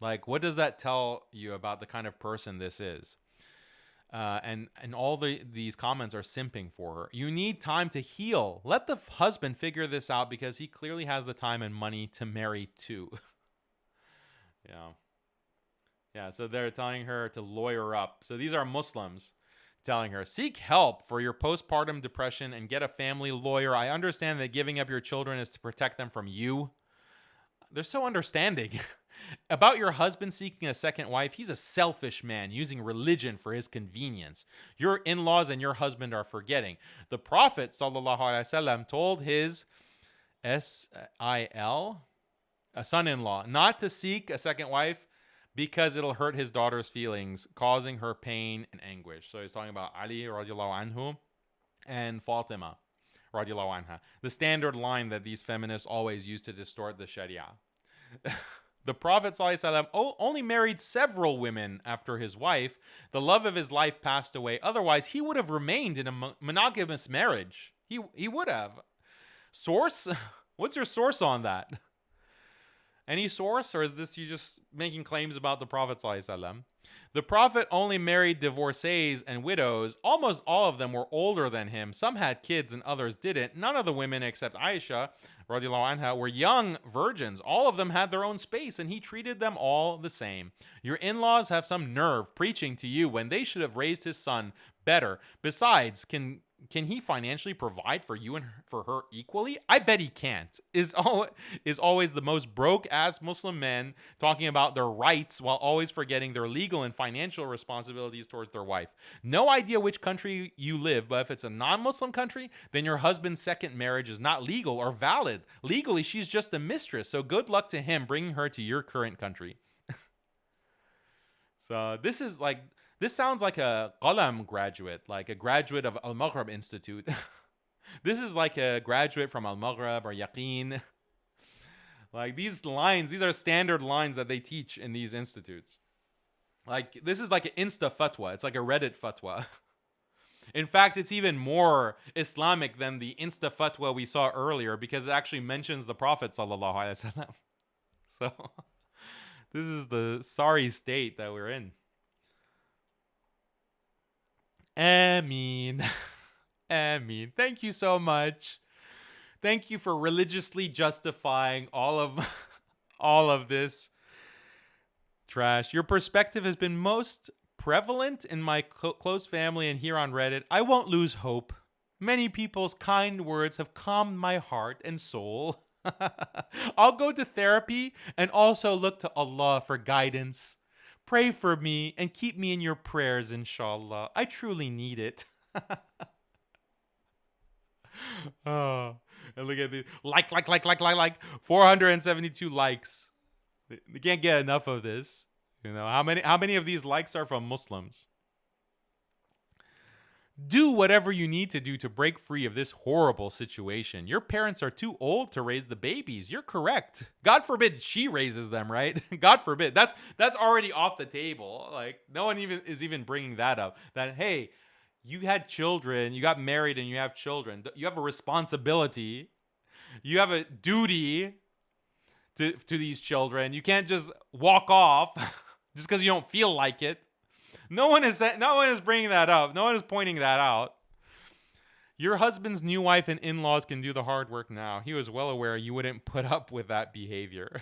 [SPEAKER 1] Like, what does that tell you about the kind of person this is? And all these comments are simping for her. You need time to heal. Let the husband figure this out because he clearly has the time and money to marry too. Yeah, so they're telling her to lawyer up. So these are Muslims telling her, seek help for your postpartum depression and get a family lawyer. I understand that giving up your children is to protect them from you. They're so understanding. About your husband seeking a second wife, he's a selfish man using religion for his convenience. Your in-laws and your husband are forgetting. The Prophet ﷺ told his S.I.L., a son-in-law, not to seek a second wife because it'll hurt his daughter's feelings, causing her pain and anguish. So he's talking about Ali radiallahu anhu and Fatima radiallahu anha. The standard line that these feminists always use to distort the Sharia. The Prophet ﷺ only married several women after his wife. The love of his life passed away. Otherwise, he would have remained in a monogamous marriage. He would have. Source? What's your source on that? Any source? Or is this you just making claims about the Prophet ﷺ? The Prophet only married divorcees and widows. Almost all of them were older than him. Some had kids and others didn't. None of the women except Aisha radiallahu anha were young virgins. All of them had their own space, and he treated them all the same. Your in-laws have some nerve preaching to you when they should have raised his son better. Besides, can he financially provide for you and for her equally? I bet he can't. Is always the most broke-ass Muslim men talking about their rights while always forgetting their legal and financial responsibilities towards their wife. No idea which country you live, but if it's a non-Muslim country, then your husband's second marriage is not legal or valid. Legally, she's just a mistress, so good luck to him bringing her to your current country. So this sounds like a Qalam graduate, like a graduate of Al-Maghrib Institute. This is like a graduate from Al-Maghrib or Yaqeen. Like these are standard lines that they teach in these institutes. Like this is like an insta-fatwa. It's like a Reddit fatwa. In fact, it's even more Islamic than the insta-fatwa we saw earlier because it actually mentions the Prophet sallallahu alaihi wasallam. So this is the sorry state that we're in. Ameen. Ameen. Thank you so much. Thank you for religiously justifying all of this trash. Your perspective has been most prevalent in my close family and here on Reddit. I won't lose hope. Many people's kind words have calmed my heart and soul. I'll go to therapy and also look to Allah for guidance. Pray for me and keep me in your prayers, inshallah. I truly need it. Oh, and look at this. Like. 472 likes. They can't get enough of this. You know, how many of these likes are from Muslims? Do whatever you need to do to break free of this horrible situation. Your parents are too old to raise the babies. You're correct. God forbid she raises them, right? God forbid. That's already off the table. Like no one is even bringing that up. That hey, you had children, you got married and you have children. You have a responsibility. You have a duty to these children. You can't just walk off just because you don't feel like it. No one is bringing that up. No one is pointing that out. Your husband's new wife and in-laws can do the hard work now. He was well aware you wouldn't put up with that behavior.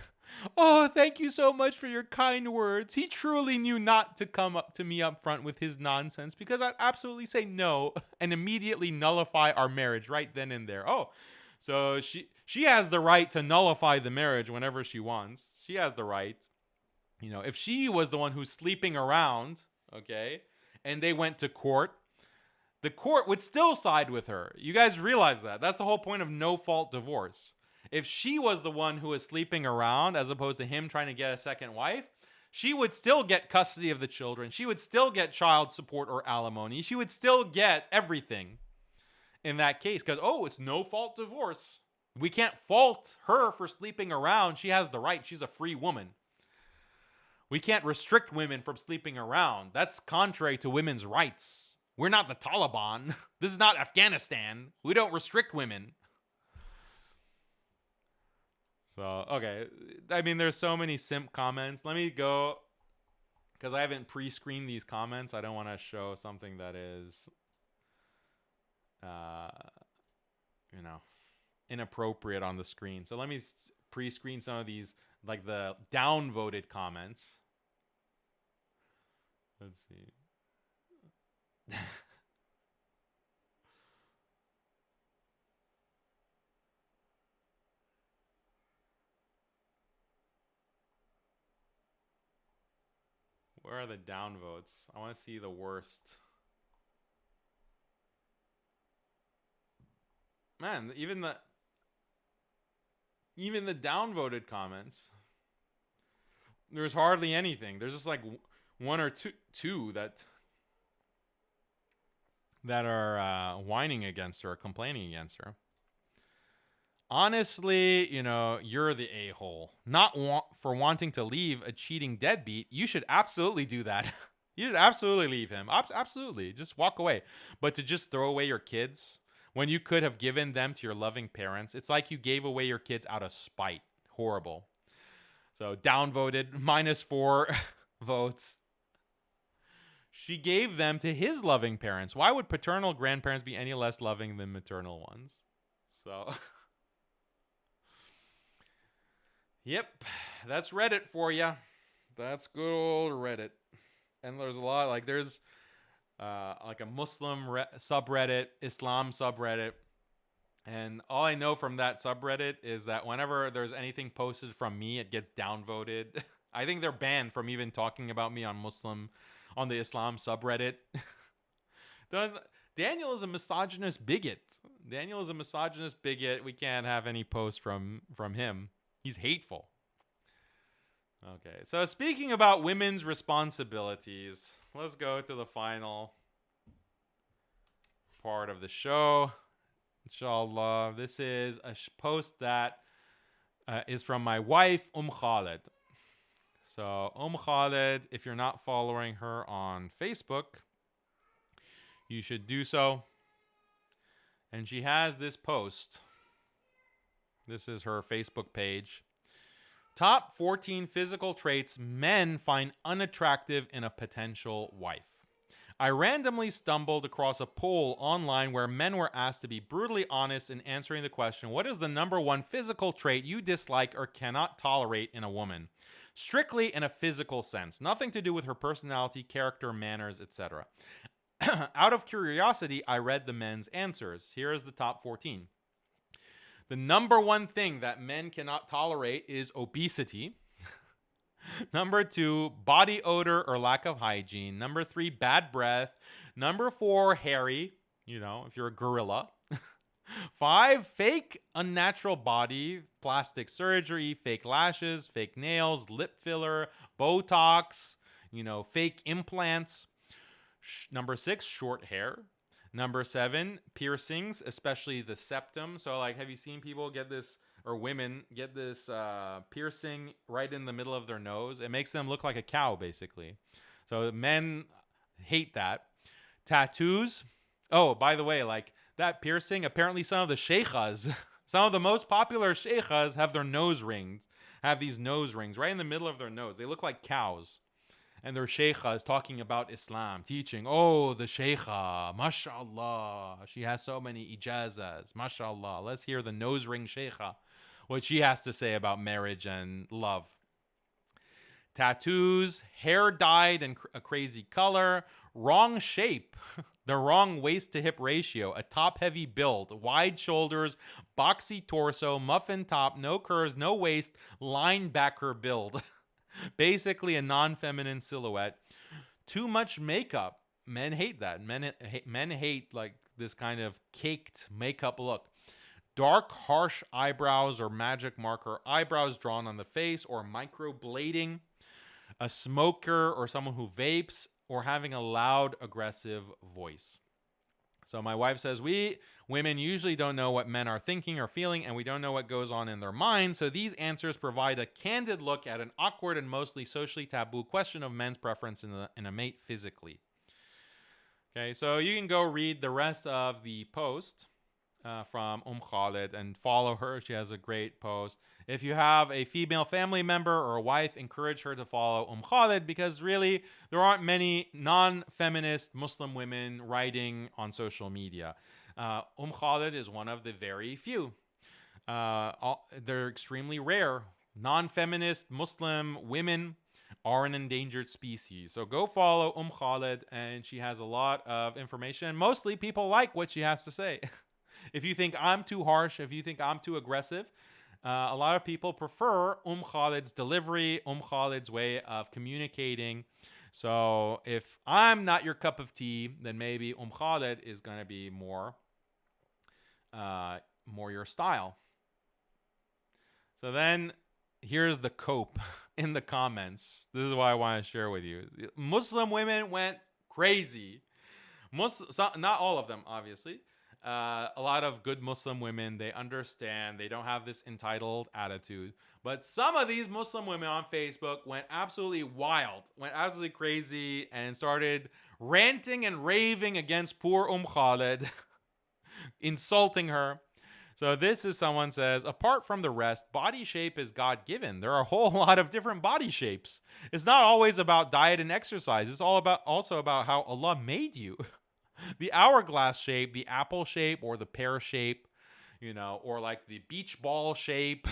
[SPEAKER 1] Oh, thank you so much for your kind words. He truly knew not to come up to me up front with his nonsense because I'd absolutely say no and immediately nullify our marriage right then and there. Oh, so she has the right to nullify the marriage whenever she wants. She has the right. You know, if she was the one who's sleeping around, okay, and they went to court, the court would still side with her. You guys realize that. That's the whole point of no-fault divorce. If she was the one who was sleeping around as opposed to him trying to get a second wife, she would still get custody of the children. She would still get child support or alimony. She would still get everything in that case because, oh, it's no-fault divorce. We can't fault her for sleeping around. She has the right. She's a free woman. We can't restrict women from sleeping around. That's contrary to women's rights. We're not the Taliban. This is not Afghanistan. We don't restrict women. So, okay. I mean, there's so many simp comments. Let me go, because I haven't pre-screened these comments. I don't want to show something that is, inappropriate on the screen. So let me pre-screen some of these, like the downvoted comments. Let's see. Where are the downvotes? I want to see the worst. Man, even the downvoted comments, there's hardly anything. There's just like one or two that are whining against her, complaining against her. Honestly, you're the a-hole. Not for wanting to leave a cheating deadbeat. You should absolutely do that. You should absolutely leave him. Absolutely. Just walk away. But to just throw away your kids when you could have given them to your loving parents, it's like you gave away your kids out of spite. Horrible. So downvoted, -4 votes. she gave them to his loving parents. Why would paternal grandparents be any less loving than maternal ones? So, yep, that's Reddit for you. That's good old Reddit. And there's a lot, like there's like a Muslim subreddit, Islam subreddit. And all I know from that subreddit is that whenever there's anything posted from me, it gets downvoted. I think they're banned from even talking about me on the Islam subreddit. Daniel is a misogynist bigot. We can't have any post from him. He's hateful. Okay, so speaking about women's responsibilities, let's go to the final part of the show. Inshallah, this is a post that is from my wife, Khalid. So, Khalid, if you're not following her on Facebook, you should do so. And she has this post. This is her Facebook page. Top 14 physical traits men find unattractive in a potential wife. I randomly stumbled across a poll online where men were asked to be brutally honest in answering the question, what is the number one physical trait you dislike or cannot tolerate in a woman? Strictly in a physical sense, nothing to do with her personality, character, manners, etc. Out of curiosity, I read the men's answers. Here is the top 14. The number one thing that men cannot tolerate is obesity. Number 2, body odor or lack of hygiene. Number 3, bad breath. Number 4, hairy, if you're a gorilla. 5, fake unnatural body, plastic surgery, fake lashes, fake nails, lip filler, Botox, fake implants. Number 6, short hair. Number 7, piercings, especially the septum. So, have you seen people get this, or women get this piercing right in the middle of their nose? It makes them look like a cow, basically. So, men hate that. Tattoos. Oh, by the way, that piercing, apparently some of the sheikhas, some of the most popular sheikhas have these nose rings right in the middle of their nose. They look like cows. And their sheikha is talking about Islam, teaching, the sheikha, mashallah, she has so many ijazas, mashallah. Let's hear the nose ring sheikha, what she has to say about marriage and love. Tattoos, hair dyed in a crazy color, wrong shape, the wrong waist to hip ratio, a top-heavy build, wide shoulders, boxy torso, muffin top, no curves, no waist, linebacker build. Basically a non-feminine silhouette. Too much makeup. Men hate that. Men hate this kind of caked makeup look. Dark, harsh eyebrows or magic marker eyebrows drawn on the face, or microblading. A smoker or someone who vapes, or having a loud, aggressive voice. So my wife says, we women usually don't know what men are thinking or feeling, and we don't know what goes on in their minds. So these answers provide a candid look at an awkward and mostly socially taboo question of men's preference in a mate physically. Okay, so you can go read the rest of the post from Khalid and follow her. She has a great post. If you have a female family member or a wife, encourage her to follow Khalid, because really there aren't many non-feminist Muslim women writing on social media. Khalid is one of the very few. They're extremely rare. Non-feminist Muslim women are an endangered species. So go follow Khalid, and she has a lot of information. Mostly people like what she has to say. If you think I'm too harsh, if you think I'm too aggressive, a lot of people prefer Khalid's delivery, Khalid's way of communicating. So if I'm not your cup of tea, then maybe Khalid is going to be more your style. So then here's the cope in the comments. This is why I want to share with you. Muslim women went crazy. Not all of them, obviously. A lot of good Muslim women, they understand, they don't have this entitled attitude. But some of these Muslim women on Facebook went absolutely wild, went absolutely crazy, and started ranting and raving against poor Khalid, insulting her. So this is someone says, apart from the rest, body shape is God-given. There are a whole lot of different body shapes. It's not always about diet and exercise. It's also about how Allah made you. The hourglass shape, the apple shape, or the pear shape, or like the beach ball shape,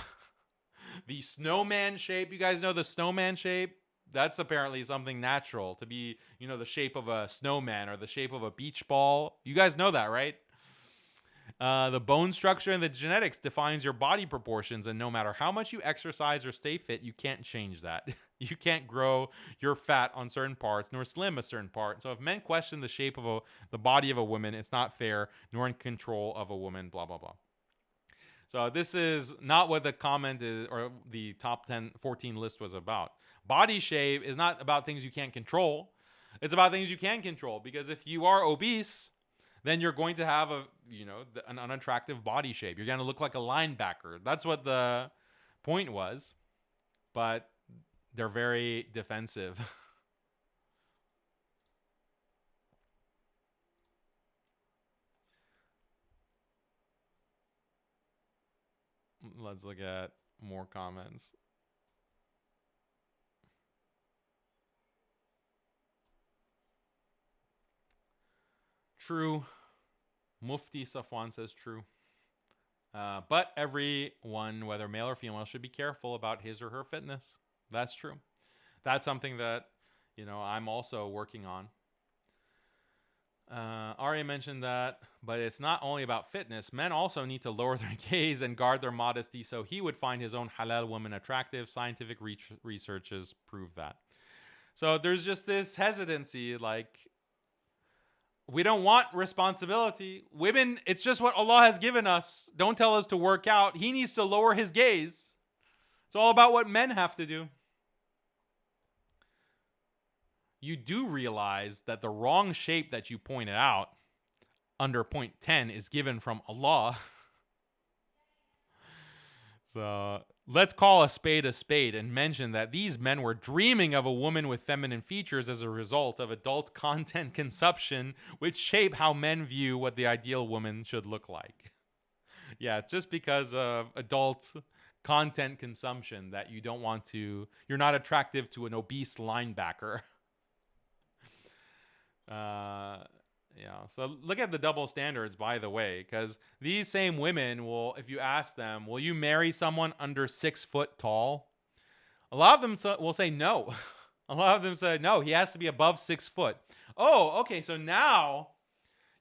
[SPEAKER 1] the snowman shape. You guys know the snowman shape? That's apparently something natural to be, the shape of a snowman or the shape of a beach ball. You guys know that, right? The bone structure and the genetics defines your body proportions, and no matter how much you exercise or stay fit, you can't change that. You can't grow your fat on certain parts, nor slim a certain part. So if men question the shape of the body of a woman, it's not fair, nor in control of a woman, blah, blah, blah. So this is not what the comment is, or the top 14 list was about. Body shape is not about things you can't control. It's about things you can control, because if you are obese, then you're going to have an unattractive body shape. You're going to look like a linebacker. That's what the point was. But they're very defensive. Let's look at more comments. True. Mufti Safwan says true. But everyone, whether male or female, should be careful about his or her fitness. That's true. That's something that, I'm also working on. Arya mentioned that, but it's not only about fitness. Men also need to lower their gaze and guard their modesty so he would find his own halal woman attractive. Scientific researches prove that. So there's just this hesitancy, like, we don't want responsibility. Women, it's just what Allah has given us. Don't tell us to work out. He needs to lower his gaze. It's all about what men have to do. You do realize that the wrong shape that you pointed out under point 10 is given from Allah. So let's call a spade and mention that these men were dreaming of a woman with feminine features as a result of adult content consumption, which shape how men view what the ideal woman should look like. Yeah, it's just because of adult content consumption that you're not attractive to an obese linebacker. Yeah, so look at the double standards, by the way, because these same women will, if you ask them, will you marry someone under 6 foot tall? A lot of them will say no. A lot of them say, no, he has to be above 6 foot. Oh, okay, so now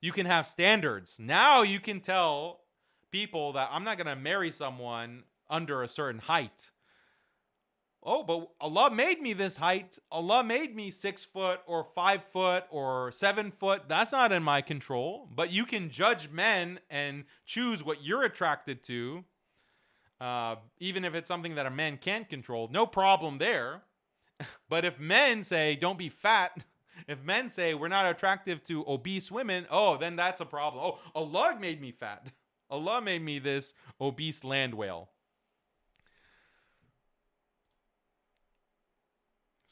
[SPEAKER 1] you can have standards. Now you can tell people that I'm not going to marry someone under a certain height. Oh, but Allah made me this height. Allah made me 6 foot or 5 foot or 7 foot. That's not in my control. But you can judge men and choose what you're attracted to, even if it's something that a man can't control. No problem there. But if men say, don't be fat, if men say we're not attractive to obese women, oh, then that's a problem. Oh, Allah made me fat. Allah made me this obese land whale.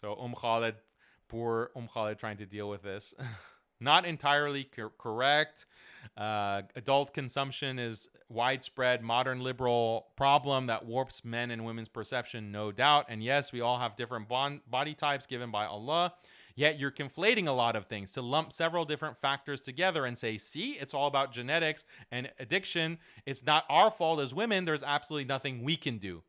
[SPEAKER 1] So Khalid, poor Khalid trying to deal with this. Not entirely correct. Adult consumption is widespread modern liberal problem that warps men and women's perception, no doubt. And yes, we all have different body types given by Allah. Yet you're conflating a lot of things to lump several different factors together and say, see, it's all about genetics and addiction. It's not our fault as women. There's absolutely nothing we can do.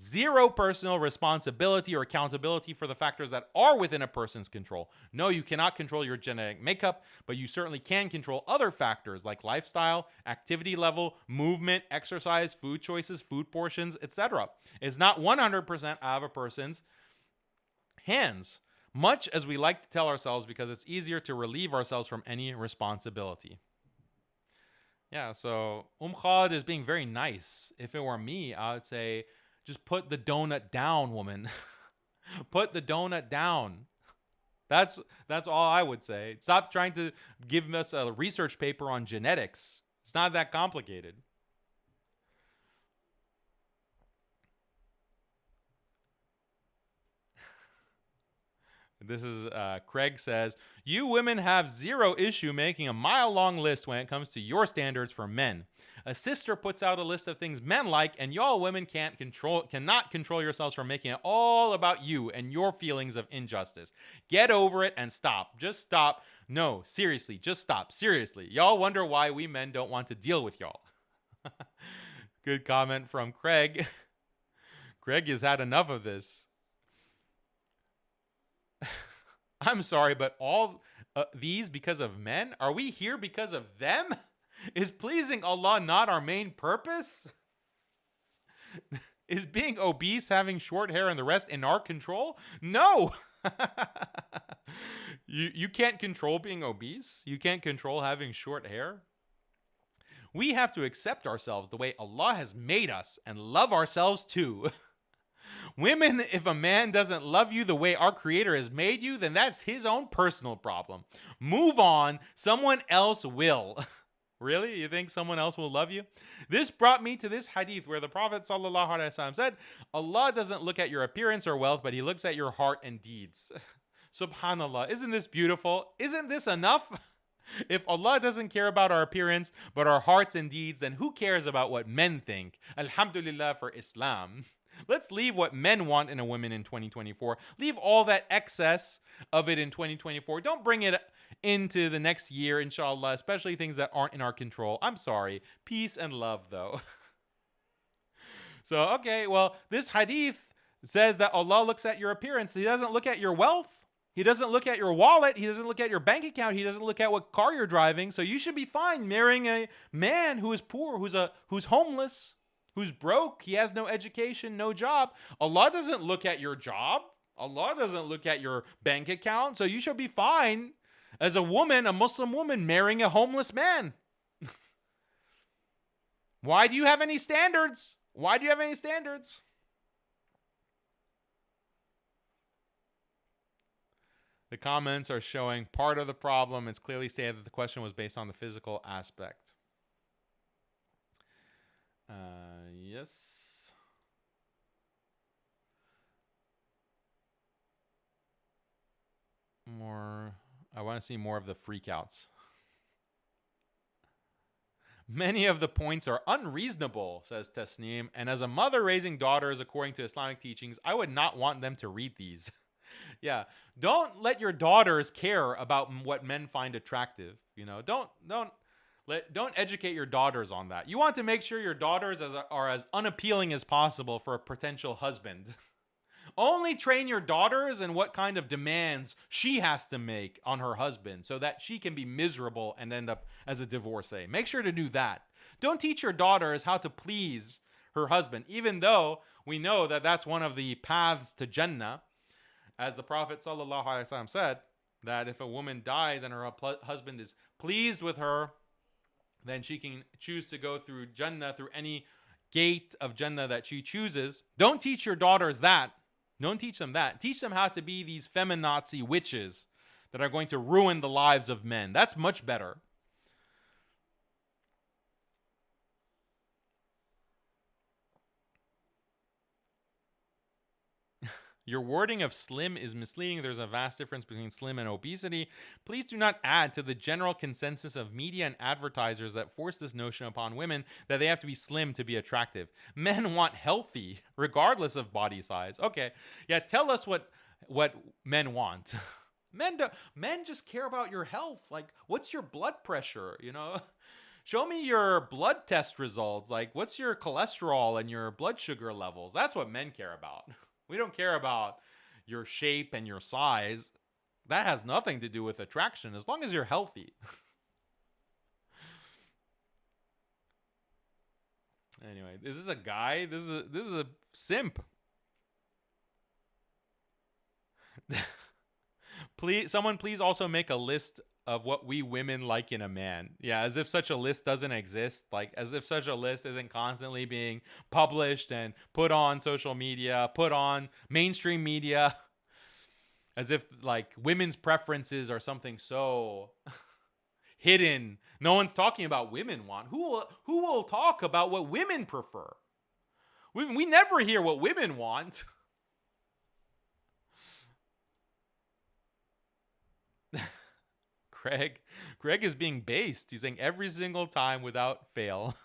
[SPEAKER 1] Zero personal responsibility or accountability for the factors that are within a person's control. No, you cannot control your genetic makeup, but you certainly can control other factors like lifestyle, activity level, movement, exercise, food choices, food portions, etc. It's not 100% out of a person's hands, much as we like to tell ourselves because it's easier to relieve ourselves from any responsibility. Yeah, so Khalid is being very nice. If it were me, I would say, just put the donut down, woman. Put the donut down. That's all I would say. Stop trying to give us a research paper on genetics. It's not that complicated. This is Craig says, you women have zero issue making a mile-long list when it comes to your standards for men. A sister puts out a list of things men like, and y'all women cannot control yourselves from making it all about you and your feelings of injustice. Get over it and stop. Just stop. No, seriously, just stop. Seriously. Y'all wonder why we men don't want to deal with y'all. Good comment from Craig. Craig has had enough of this. I'm sorry, but all these because of men? Are we here because of them? Is pleasing Allah not our main purpose? Is being obese, having short hair, and the rest in our control? No! You can't control being obese. You can't control having short hair. We have to accept ourselves the way Allah has made us and love ourselves too. Women, if a man doesn't love you the way our Creator has made you, then that's his own personal problem. Move on. Someone else will. Really? You think someone else will love you? This brought me to this hadith where the Prophet ﷺ said, Allah doesn't look at your appearance or wealth, but He looks at your heart and deeds. Subhanallah. Isn't this beautiful? Isn't this enough? If Allah doesn't care about our appearance, but our hearts and deeds, then who cares about what men think? Alhamdulillah for Islam. Let's leave what men want in a woman in 2024. Leave all that excess of it in 2024. Don't bring it into the next year, inshallah, especially things that aren't in our control. I'm sorry. Peace and love, though. So, okay, well, this hadith says that Allah looks at your appearance. He doesn't look at your wealth. He doesn't look at your wallet. He doesn't look at your bank account. He doesn't look at what car you're driving. So you should be fine marrying a man who is poor, who's homeless, who's broke. He has no education, no job. Allah doesn't look at your job. Allah doesn't look at your bank account. So you should be fine as a woman, a Muslim woman, marrying a homeless man. Why do you have any standards? Why do you have any standards? The comments are showing part of the problem. It's clearly stated that the question was based on the physical aspect. Yes. More. I want to see more of the freakouts. Many of the points are unreasonable, says Tasneem, and as a mother raising daughters according to Islamic teachings, I would not want them to read these. Yeah, don't let your daughters care about what men find attractive. You know, don't educate your daughters on that. You want to make sure your daughters are as unappealing as possible for a potential husband. Only train your daughters in what kind of demands she has to make on her husband so that she can be miserable and end up as a divorcee. Make sure to do that. Don't teach your daughters how to please her husband, even though we know that that's one of the paths to Jannah. As the Prophet ﷺ said, that if a woman dies and her husband is pleased with her, then she can choose to go through Jannah, through any gate of Jannah that she chooses. Don't teach your daughters that. Don't teach them that. Teach them how to be these feminazi witches that are going to ruin the lives of men. That's much better. Your wording of slim is misleading. There's a vast difference between slim and obesity. Please do not add to the general consensus of media and advertisers that force this notion upon women that they have to be slim to be attractive. Men want healthy, regardless of body size. Okay, yeah, tell us what men want. Men just care about your health. Like, what's your blood pressure, you know? Show me your blood test results. Like, what's your cholesterol and your blood sugar levels? That's what men care about. We don't care about your shape and your size. That has nothing to do with attraction, as long as you're healthy. Anyway, this is a guy. This is a simp. Someone please also make a list of what we women like in a man. Yeah, as if such a list doesn't exist. Like, as if such a list isn't constantly being published and put on social media, put on mainstream media. As if, like, women's preferences are something so hidden. No one's talking about women want. Who will talk about what women prefer? We never hear what women want. Greg is being based. He's saying every single time without fail.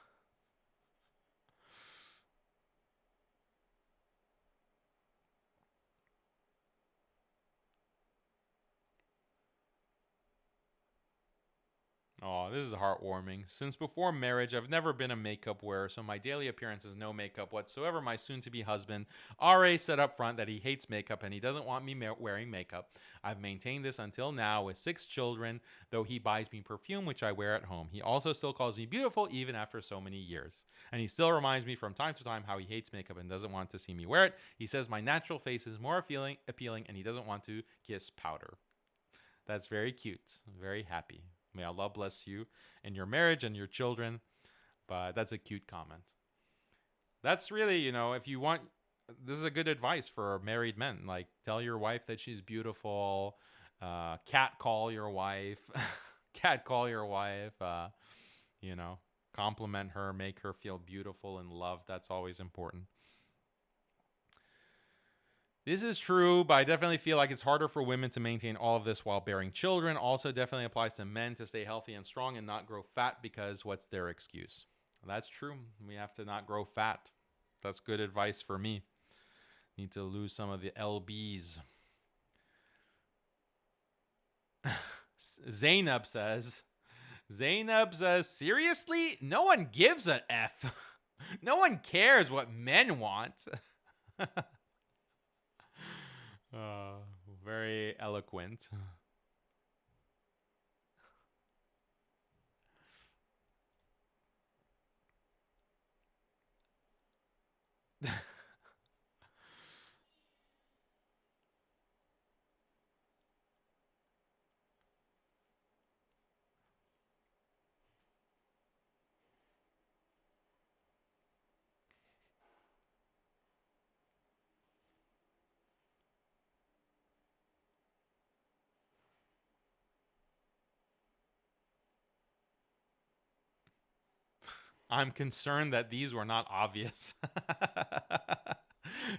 [SPEAKER 1] Oh, this is heartwarming. Since before marriage, I've never been a makeup wearer, so my daily appearance is no makeup whatsoever. My soon-to-be husband, RA, said up front that he hates makeup and he doesn't want me wearing makeup. I've maintained this until now with 6 children, though he buys me perfume, which I wear at home. He also still calls me beautiful even after so many years. And he still reminds me from time to time how he hates makeup and doesn't want to see me wear it. He says my natural face is more appealing and he doesn't want to kiss powder. That's very cute. Very happy. May Allah bless you and your marriage and your children. But that's a cute comment. That's really, if you want, this is a good advice for married men. Like, tell your wife that she's beautiful. Catcall your wife. Catcall your wife. Compliment her. Make her feel beautiful and loved. That's always important. This is true, but I definitely feel like it's harder for women to maintain all of this while bearing children. Also definitely applies to men to stay healthy and strong and not grow fat because what's their excuse? That's true. We have to not grow fat. That's good advice for me. Need to lose some of the LBs. Zainab says, seriously? No one gives an F. No one cares what men want. Very eloquent. I'm concerned that these were not obvious.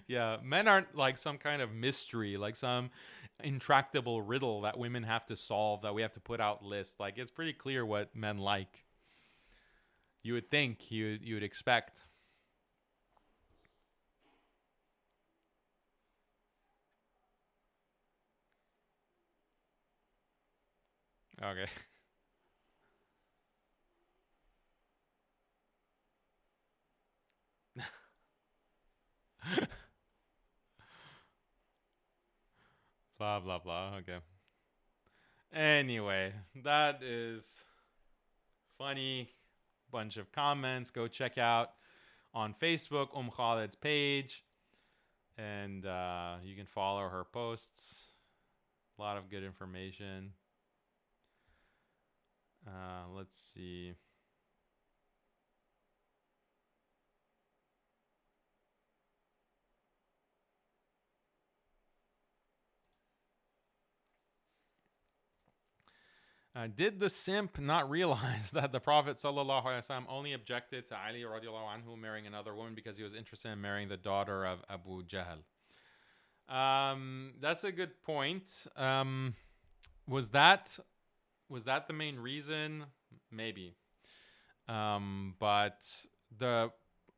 [SPEAKER 1] Yeah, men aren't like some kind of mystery, like some intractable riddle that women have to solve, that we have to put out lists. Like, it's pretty clear what men like. You would think, you would expect. Okay. Blah, blah, blah. Okay. Anyway, that is funny. Bunch of comments. Go check out on Facebook Khalid's page. And you can follow her posts. A lot of good information. Let's see. Did the simp not realize that the Prophet ﷺ only objected to Ali radiallahu anhu marrying another woman because he was interested in marrying the daughter of Abu Jahl? That's a good point. Was that the main reason? Maybe. But the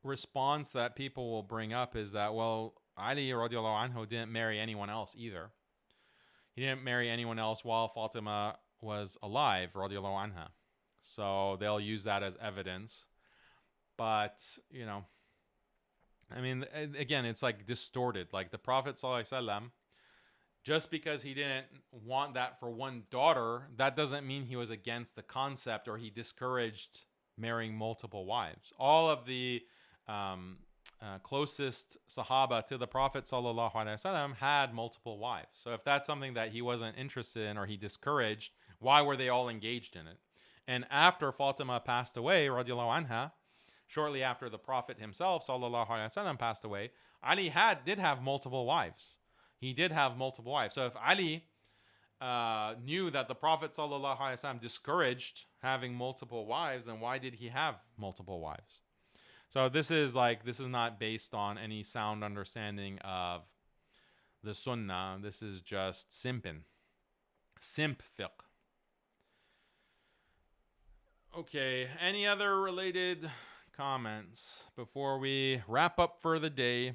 [SPEAKER 1] response that people will bring up is that, well, Ali radiallahu anhu didn't marry anyone else either. He didn't marry anyone else while Fatima was alive, radiallahu anha. So they'll use that as evidence. But, I mean, again, it's like distorted. Like the Prophet ﷺ, just because he didn't want that for one daughter, that doesn't mean he was against the concept or he discouraged marrying multiple wives. All of the closest Sahaba to the Prophet ﷺ had multiple wives. So if that's something that he wasn't interested in or he discouraged, why were they all engaged in it? And after Fatima passed away, radiallahu anha, shortly after the Prophet himself, sallallahu alaihi wasallam, passed away, Ali did have multiple wives. He did have multiple wives. So if Ali knew that the Prophet sallallahu alaihi wasallam discouraged having multiple wives, then why did he have multiple wives? So this is not based on any sound understanding of the Sunnah. This is just simp fiqh. Okay, any other related comments before we wrap up for the day?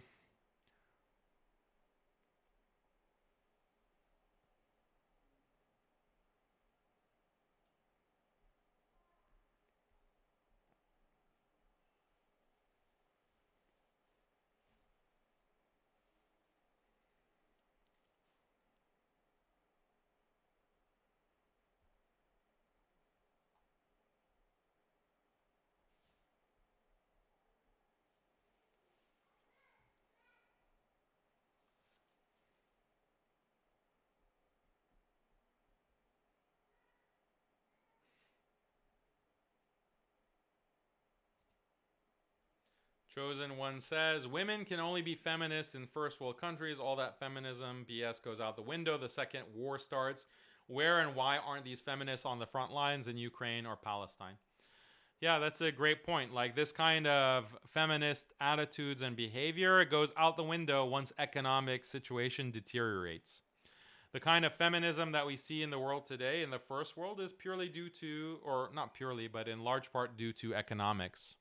[SPEAKER 1] Chosen One says, women can only be feminists in first world countries. All that feminism BS goes out the window. The second war starts. Where and why aren't these feminists on the front lines in Ukraine or Palestine? Yeah, that's a great point. Like, this kind of feminist attitudes and behavior goes out the window once economic situation deteriorates. The kind of feminism that we see in the world today, in the first world, is purely due to, or not purely, but in large part due to economics.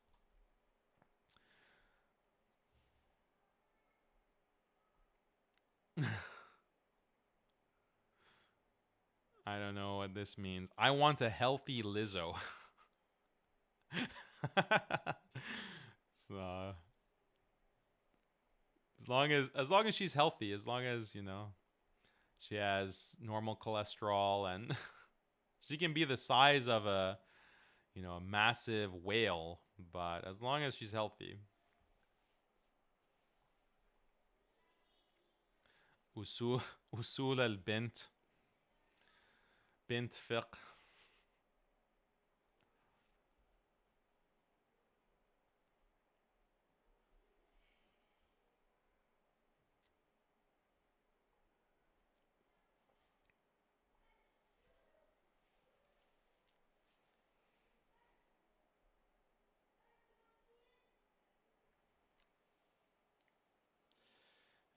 [SPEAKER 1] I don't know what this means. I want a healthy Lizzo. So as long as she's healthy, as long as, you know, she has normal cholesterol and she can be the size of a, you know, a massive whale, but as long as she's healthy. usul al-bint bint fiqh.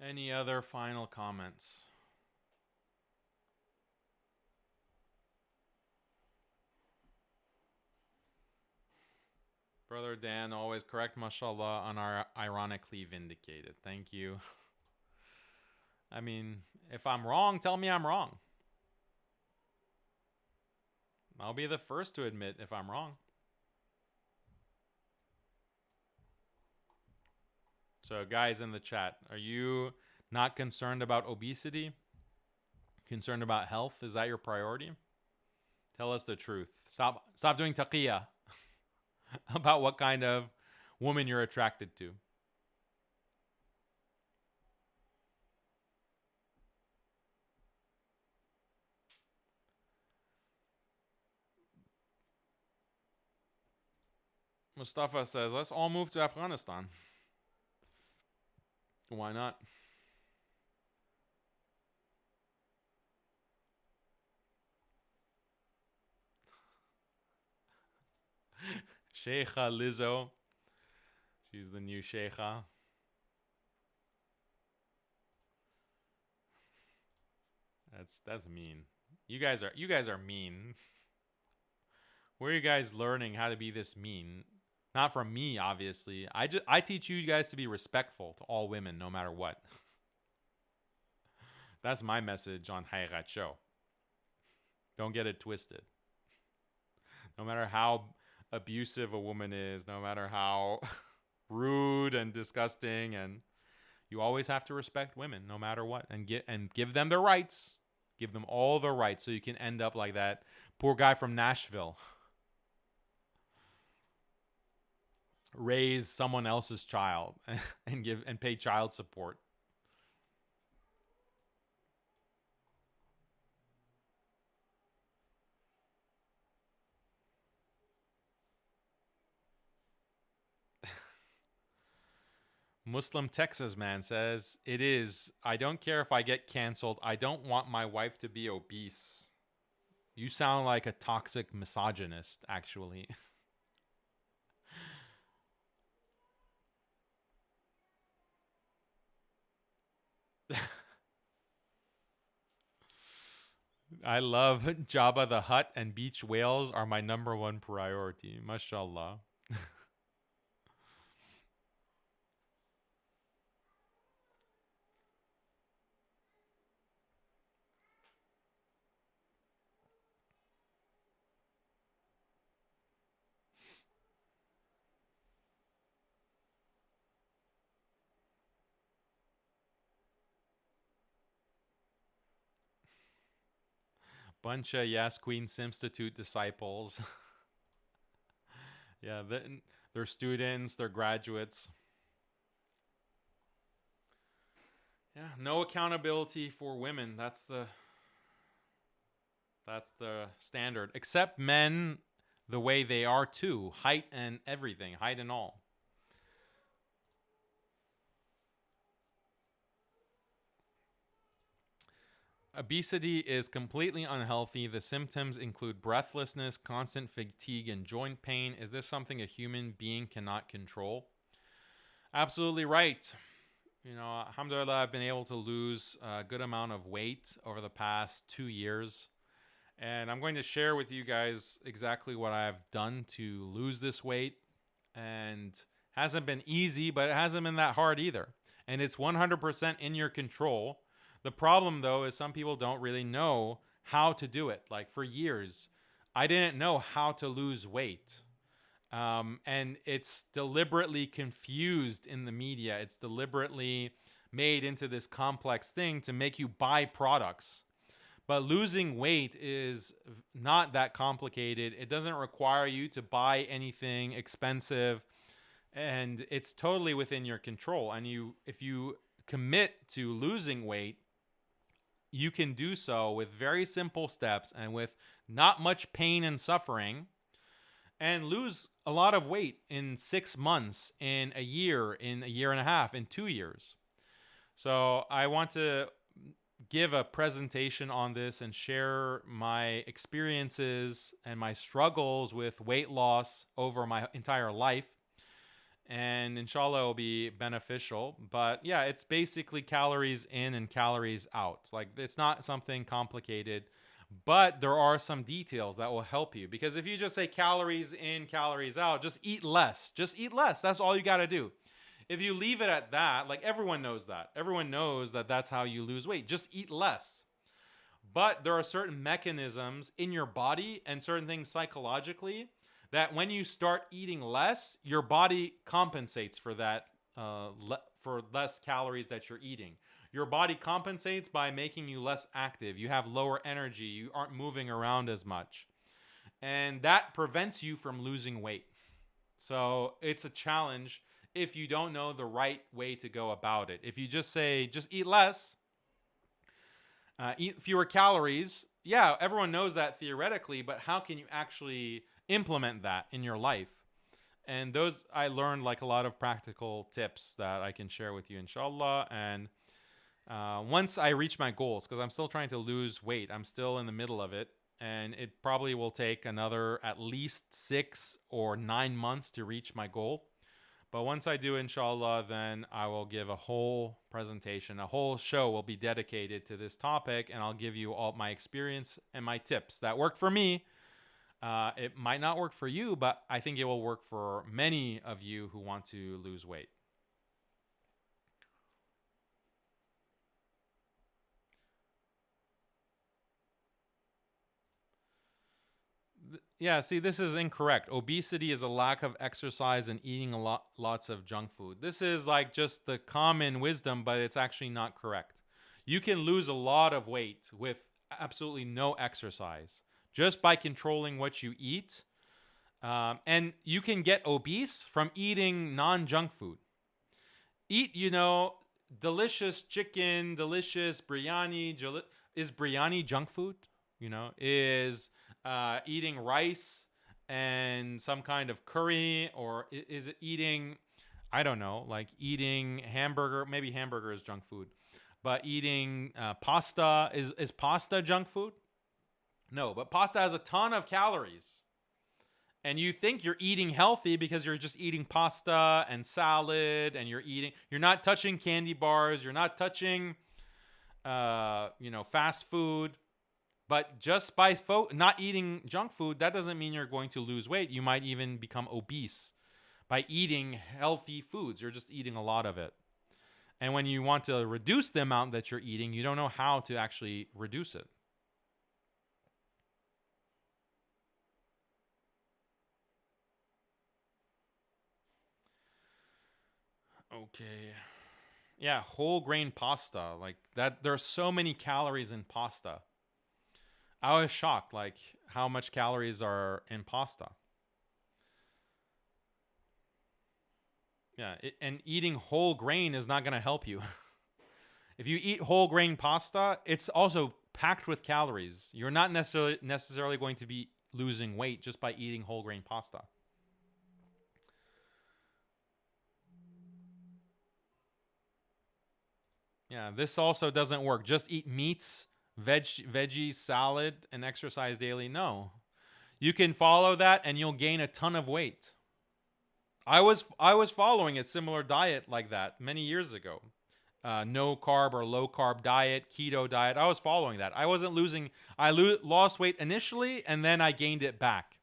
[SPEAKER 1] Any other final comments? Brother Dan, always correct, mashallah, on our ironically vindicated. Thank you. I mean, if I'm wrong, tell me I'm wrong. I'll be the first to admit if I'm wrong. So guys in the chat, are you not concerned about obesity? Concerned about health? Is that your priority? Tell us the truth. Stop doing taqiyya about what kind of woman you're attracted to. Mustafa says, let's all move to Afghanistan. Why not? Sheikha Lizzo. She's the new Sheikha. That's mean. You guys are mean. Where are you guys learning how to be this mean? Not from me, obviously. I teach you guys to be respectful to all women, no matter what. That's my message on Haqiqatjou. Don't get it twisted. No matter how abusive a woman is, no matter how rude and disgusting, and you always have to respect women, no matter what, and give them their rights. Give them all the rights, so you can end up like that poor guy from Nashville. Raise someone else's child and pay child support. Muslim Texas man says, it is. I don't care if I get canceled. I don't want my wife to be obese. You sound like a toxic misogynist, actually. I love Jabba the Hutt and beach whales are my number one priority. Mashallah. Bunch of Yes Queen Simstitute disciples. Yeah, they're students, they're graduates. Yeah, no accountability for women. That's the standard. Accept men the way they are too, height and everything, height and all. Obesity is completely unhealthy. The symptoms include breathlessness, constant fatigue, and joint pain. Is this something a human being cannot control? Absolutely right. You know, alhamdulillah, I've been able to lose a good amount of weight over the past 2 years. And I'm going to share with you guys exactly what I've done to lose this weight. And hasn't been easy, but it hasn't been that hard either. And it's 100% in your control. The problem, though, is some people don't really know how to do it. Like, for years, I didn't know how to lose weight. And it's deliberately confused in the media. It's deliberately made into this complex thing to make you buy products. But losing weight is not that complicated. It doesn't require you to buy anything expensive. And it's totally within your control. And if you commit to losing weight, you can do so with very simple steps and with not much pain and suffering, and lose a lot of weight in 6 months, in a year and a half, in 2 years. So I want to give a presentation on this and share my experiences and my struggles with weight loss over my entire life. And inshallah, it will be beneficial. But yeah, it's basically calories in and calories out. Like, it's not something complicated, but there are some details that will help you. Because if you just say calories in, calories out, just eat less. Just eat less. That's all you got to do. If you leave it at that, like, everyone knows that. Everyone knows that that's how you lose weight. Just eat less. But there are certain mechanisms in your body and certain things psychologically that when you start eating less, your body compensates for that, for less calories that you're eating. Your body compensates by making you less active. You have lower energy. You aren't moving around as much. And that prevents you from losing weight. So it's a challenge if you don't know the right way to go about it. If you just say, just eat less, eat fewer calories, yeah, everyone knows that theoretically, but how can you actually implement that in your life? And those, I learned like a lot of practical tips that I can share with you, inshallah. And once I reach my goals, because I'm still trying to lose weight, I'm still in the middle of it, and it probably will take another at least 6 or 9 months to reach my goal. But once I do, inshallah, then I will give a whole presentation. A whole show will be dedicated to this topic, and I'll give you all my experience and my tips that worked for me. It might not work for you, but I think it will work for many of you who want to lose weight. Yeah, see, this is incorrect. Obesity is a lack of exercise and eating lots of junk food. This is like just the common wisdom, but it's actually not correct. You can lose a lot of weight with absolutely no exercise, just by controlling what you eat. And you can get obese from eating non-junk food. Eat, delicious chicken, delicious biryani. Is biryani junk food? Is eating rice and some kind of curry, or is it eating, I don't know, like eating hamburger? Maybe hamburger is junk food, but eating pasta, is pasta junk food? No, but pasta has a ton of calories. And you think you're eating healthy because you're just eating pasta and salad, and you're not touching candy bars, you're not touching, fast food. But just by not eating junk food, that doesn't mean you're going to lose weight. You might even become obese by eating healthy foods. You're just eating a lot of it. And when you want to reduce the amount that you're eating, you don't know how to actually reduce it. Okay. Yeah, whole grain pasta. Like that, there are so many calories in pasta. I was shocked, like how much calories are in pasta. Yeah, and eating whole grain is not going to help you. If you eat whole grain pasta, it's also packed with calories. You're not necessarily going to be losing weight just by eating whole grain pasta. Yeah, this also doesn't work. Just eat meats, veggies, salad, and exercise daily. No. You can follow that and you'll gain a ton of weight. I was following a similar diet like that many years ago. No carb or low carb diet, keto diet. I was following that. I wasn't losing. I lost weight initially and then I gained it back.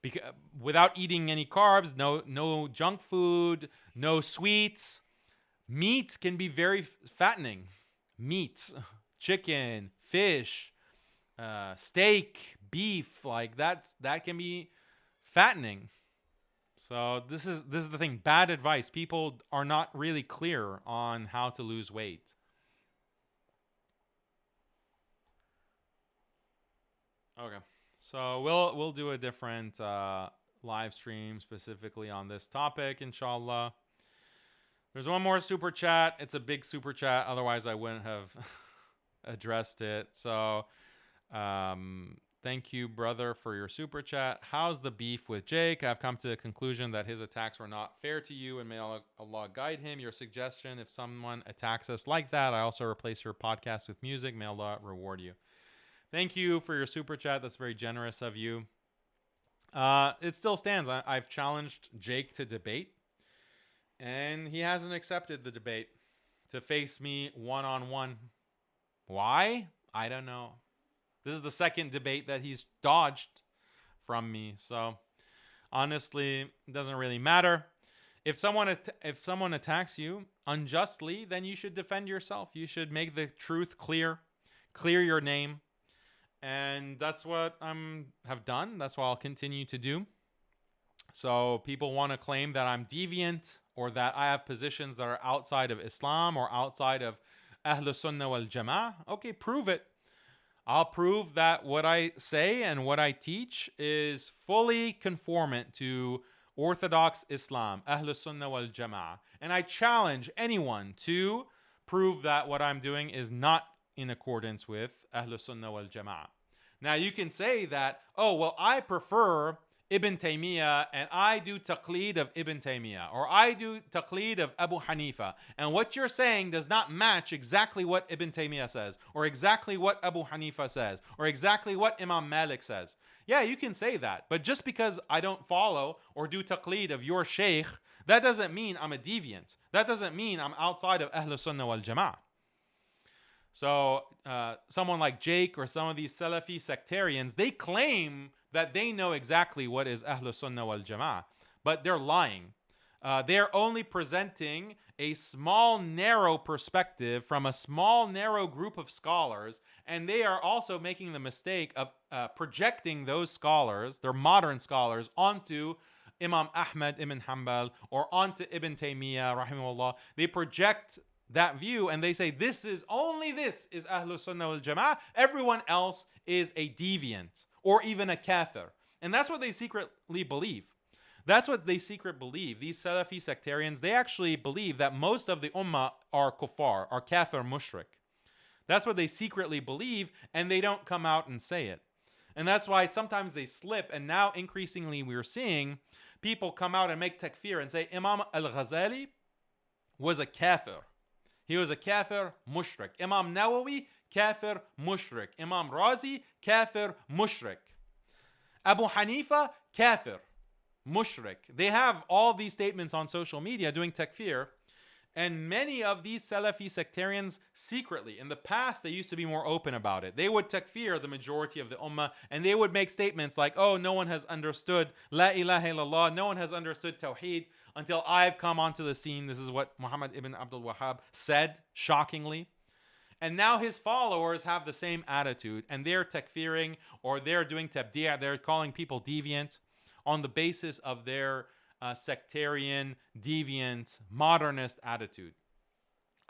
[SPEAKER 1] Because without eating any carbs, no junk food, no sweets. Meat can be very fattening. Meat, chicken, fish, steak, beef, like that can be fattening. So this is the thing. Bad advice. People are not really clear on how to lose weight. Okay. So we'll do a different live stream specifically on this topic, inshallah. There's one more super chat. It's a big super chat. Otherwise, I wouldn't have addressed it. So, thank you, brother, for your super chat. How's the beef with Jake? I've come to the conclusion that his attacks were not fair to you, and may Allah guide him. Your suggestion, if someone attacks us like that, I also replace your podcast with music. May Allah reward you. Thank you for your super chat. That's very generous of you. It still stands. I've challenged Jake to debate. And he hasn't accepted the debate to face me one-on-one. Why? I don't know. This is the second debate that he's dodged from me. So, honestly, it doesn't really matter. If someone attacks you unjustly, then you should defend yourself. You should make the truth clear your name. And that's what I have done. That's what I'll continue to do. So people want to claim that I'm deviant or that I have positions that are outside of Islam or outside of Ahl Sunnah wal Jama'ah. Okay, prove it. I'll prove that what I say and what I teach is fully conformant to Orthodox Islam, Ahl Sunnah wal Jama'ah. And I challenge anyone to prove that what I'm doing is not in accordance with Ahl Sunnah wal Jama'ah. Now you can say that, oh, well, I prefer Ibn Taymiyyah and I do taqleed of Ibn Taymiyyah, or I do taqleed of Abu Hanifa, and what you're saying does not match exactly what Ibn Taymiyyah says, or exactly what Abu Hanifa says, or exactly what Imam Malik says. Yeah, you can say that, but just because I don't follow or do taqleed of your sheikh, that doesn't mean I'm a deviant. That doesn't mean I'm outside of Ahl Sunnah wal Jama'ah. So someone like Jake or some of these Salafi sectarians, they claim that they know exactly what is Ahl Sunnah wal Jama'ah, but they're lying. They're only presenting a small, narrow perspective from a small, narrow group of scholars, and they are also making the mistake of projecting those scholars, their modern scholars, onto Imam Ahmad ibn Hanbal or onto Ibn Taymiyyah, rahimahullah. They project that view and they say this is Ahl Sunnah wal Jama'ah. Everyone else is a deviant or even a kafir. And that's what they secretly believe. That's what they secretly believe. These Salafi sectarians, they actually believe that most of the ummah are kuffar, are kafir mushrik. That's what they secretly believe, and they don't come out and say it. And that's why sometimes they slip, and now increasingly we're seeing people come out and make takfir and say Imam al-Ghazali was a kafir. He was a kafir mushrik. Imam Nawawi, kafir mushrik. Imam Razi, kafir mushrik. Abu Hanifa, kafir mushrik. They have all these statements on social media doing takfir, And many of these Salafi sectarians secretly, in the past, they used to be more open about it. They would takfir the majority of the ummah, and they would make statements like, oh, no one has understood La ilaha illallah, no one has understood Tawheed until I've come onto the scene. This is what Muhammad ibn Abdul Wahhab said, shockingly. And now his followers have the same attitude, and they're takfiring, or they're doing tabdi', they're calling people deviant on the basis of their sectarian, deviant, modernist attitude,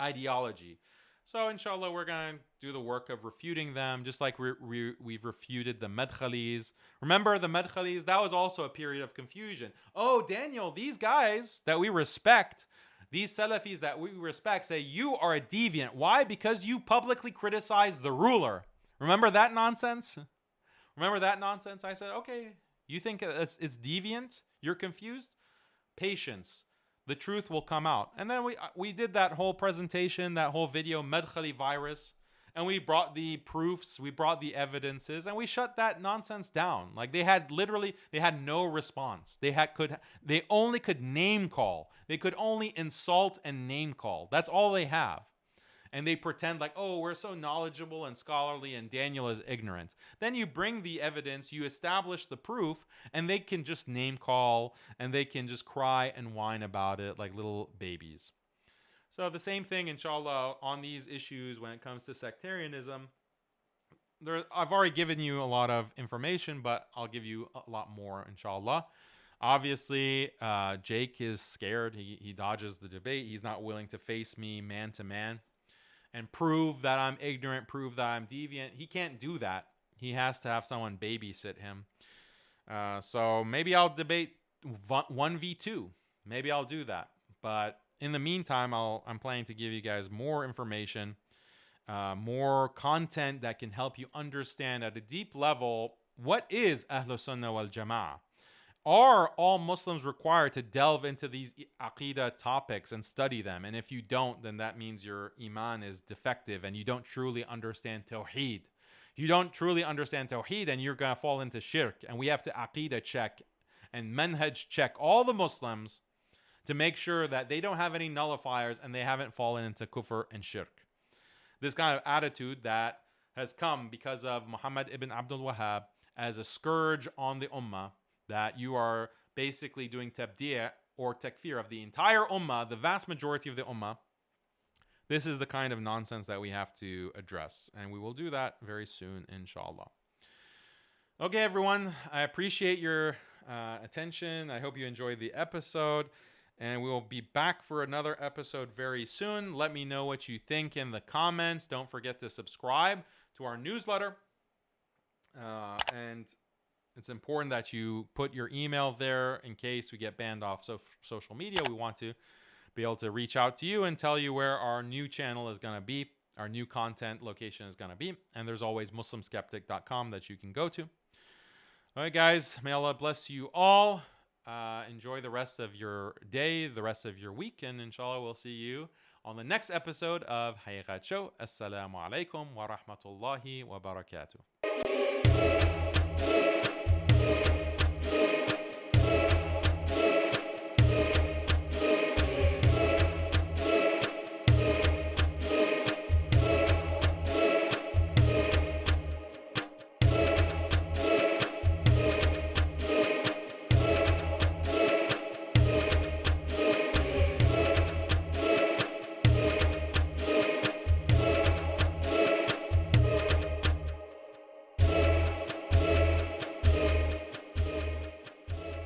[SPEAKER 1] ideology. So inshallah, we're going to do the work of refuting them, just like we've refuted the Madkhalis. Remember the Madkhalis? That was also a period of confusion. Oh, Daniel, these guys that we respect, these Salafis that we respect, say you are a deviant. Why? Because you publicly criticize the ruler. Remember that nonsense? Remember that nonsense? I said, okay, you think it's deviant? You're confused? Patience. The truth will come out. And then we did that whole presentation, that whole video, Madkhali virus, and we brought the proofs, we brought the evidences, and we shut that nonsense down. Like they had no response. They only could name call. They could only insult and name call. That's all they have. And they pretend like, oh, we're so knowledgeable and scholarly and Daniel is ignorant. Then you bring the evidence, you establish the proof, and they can just name call and they can just cry and whine about it like little babies. So the same thing, inshallah, on these issues when it comes to sectarianism. I've already given you a lot of information, but I'll give you a lot more, inshallah. Obviously, Jake is scared. He dodges the debate. He's not willing to face me man to man and prove that I'm ignorant, prove that I'm deviant. He can't do that. He has to have someone babysit him. So maybe I'll debate 1v2. Maybe I'll do that. But in the meantime, I'm planning to give you guys more information, more content that can help you understand at a deep level what is Ahlus Sunnah wal Jama'ah. Are all Muslims required to delve into these aqidah topics and study them? And if you don't, then that means your iman is defective and you don't truly understand Tawheed. You don't truly understand Tawheed and you're going to fall into shirk. And we have to aqidah check and manhaj check all the Muslims to make sure that they don't have any nullifiers and they haven't fallen into kufr and shirk. This kind of attitude that has come because of Muhammad ibn Abdul Wahhab as a scourge on the ummah, that you are basically doing tabdi' or takfir of the entire ummah, the vast majority of the ummah. This is the kind of nonsense that we have to address, and we will do that very soon, inshallah. Okay, everyone, I appreciate your attention. I hope you enjoyed the episode, and we will be back for another episode very soon. Let me know what you think in the comments. Don't forget to subscribe to our newsletter, and it's important that you put your email there in case we get banned off social media. We want to be able to reach out to you and tell you where our new channel is going to be, our new content location is going to be. And there's always MuslimSkeptic.com that you can go to. All right, guys, may Allah bless you all. Enjoy the rest of your day, the rest of your week, and inshallah we'll see you on the next episode of Haqiqatjou. Assalamu alaikum wa rahmatullahi wa barakatuh.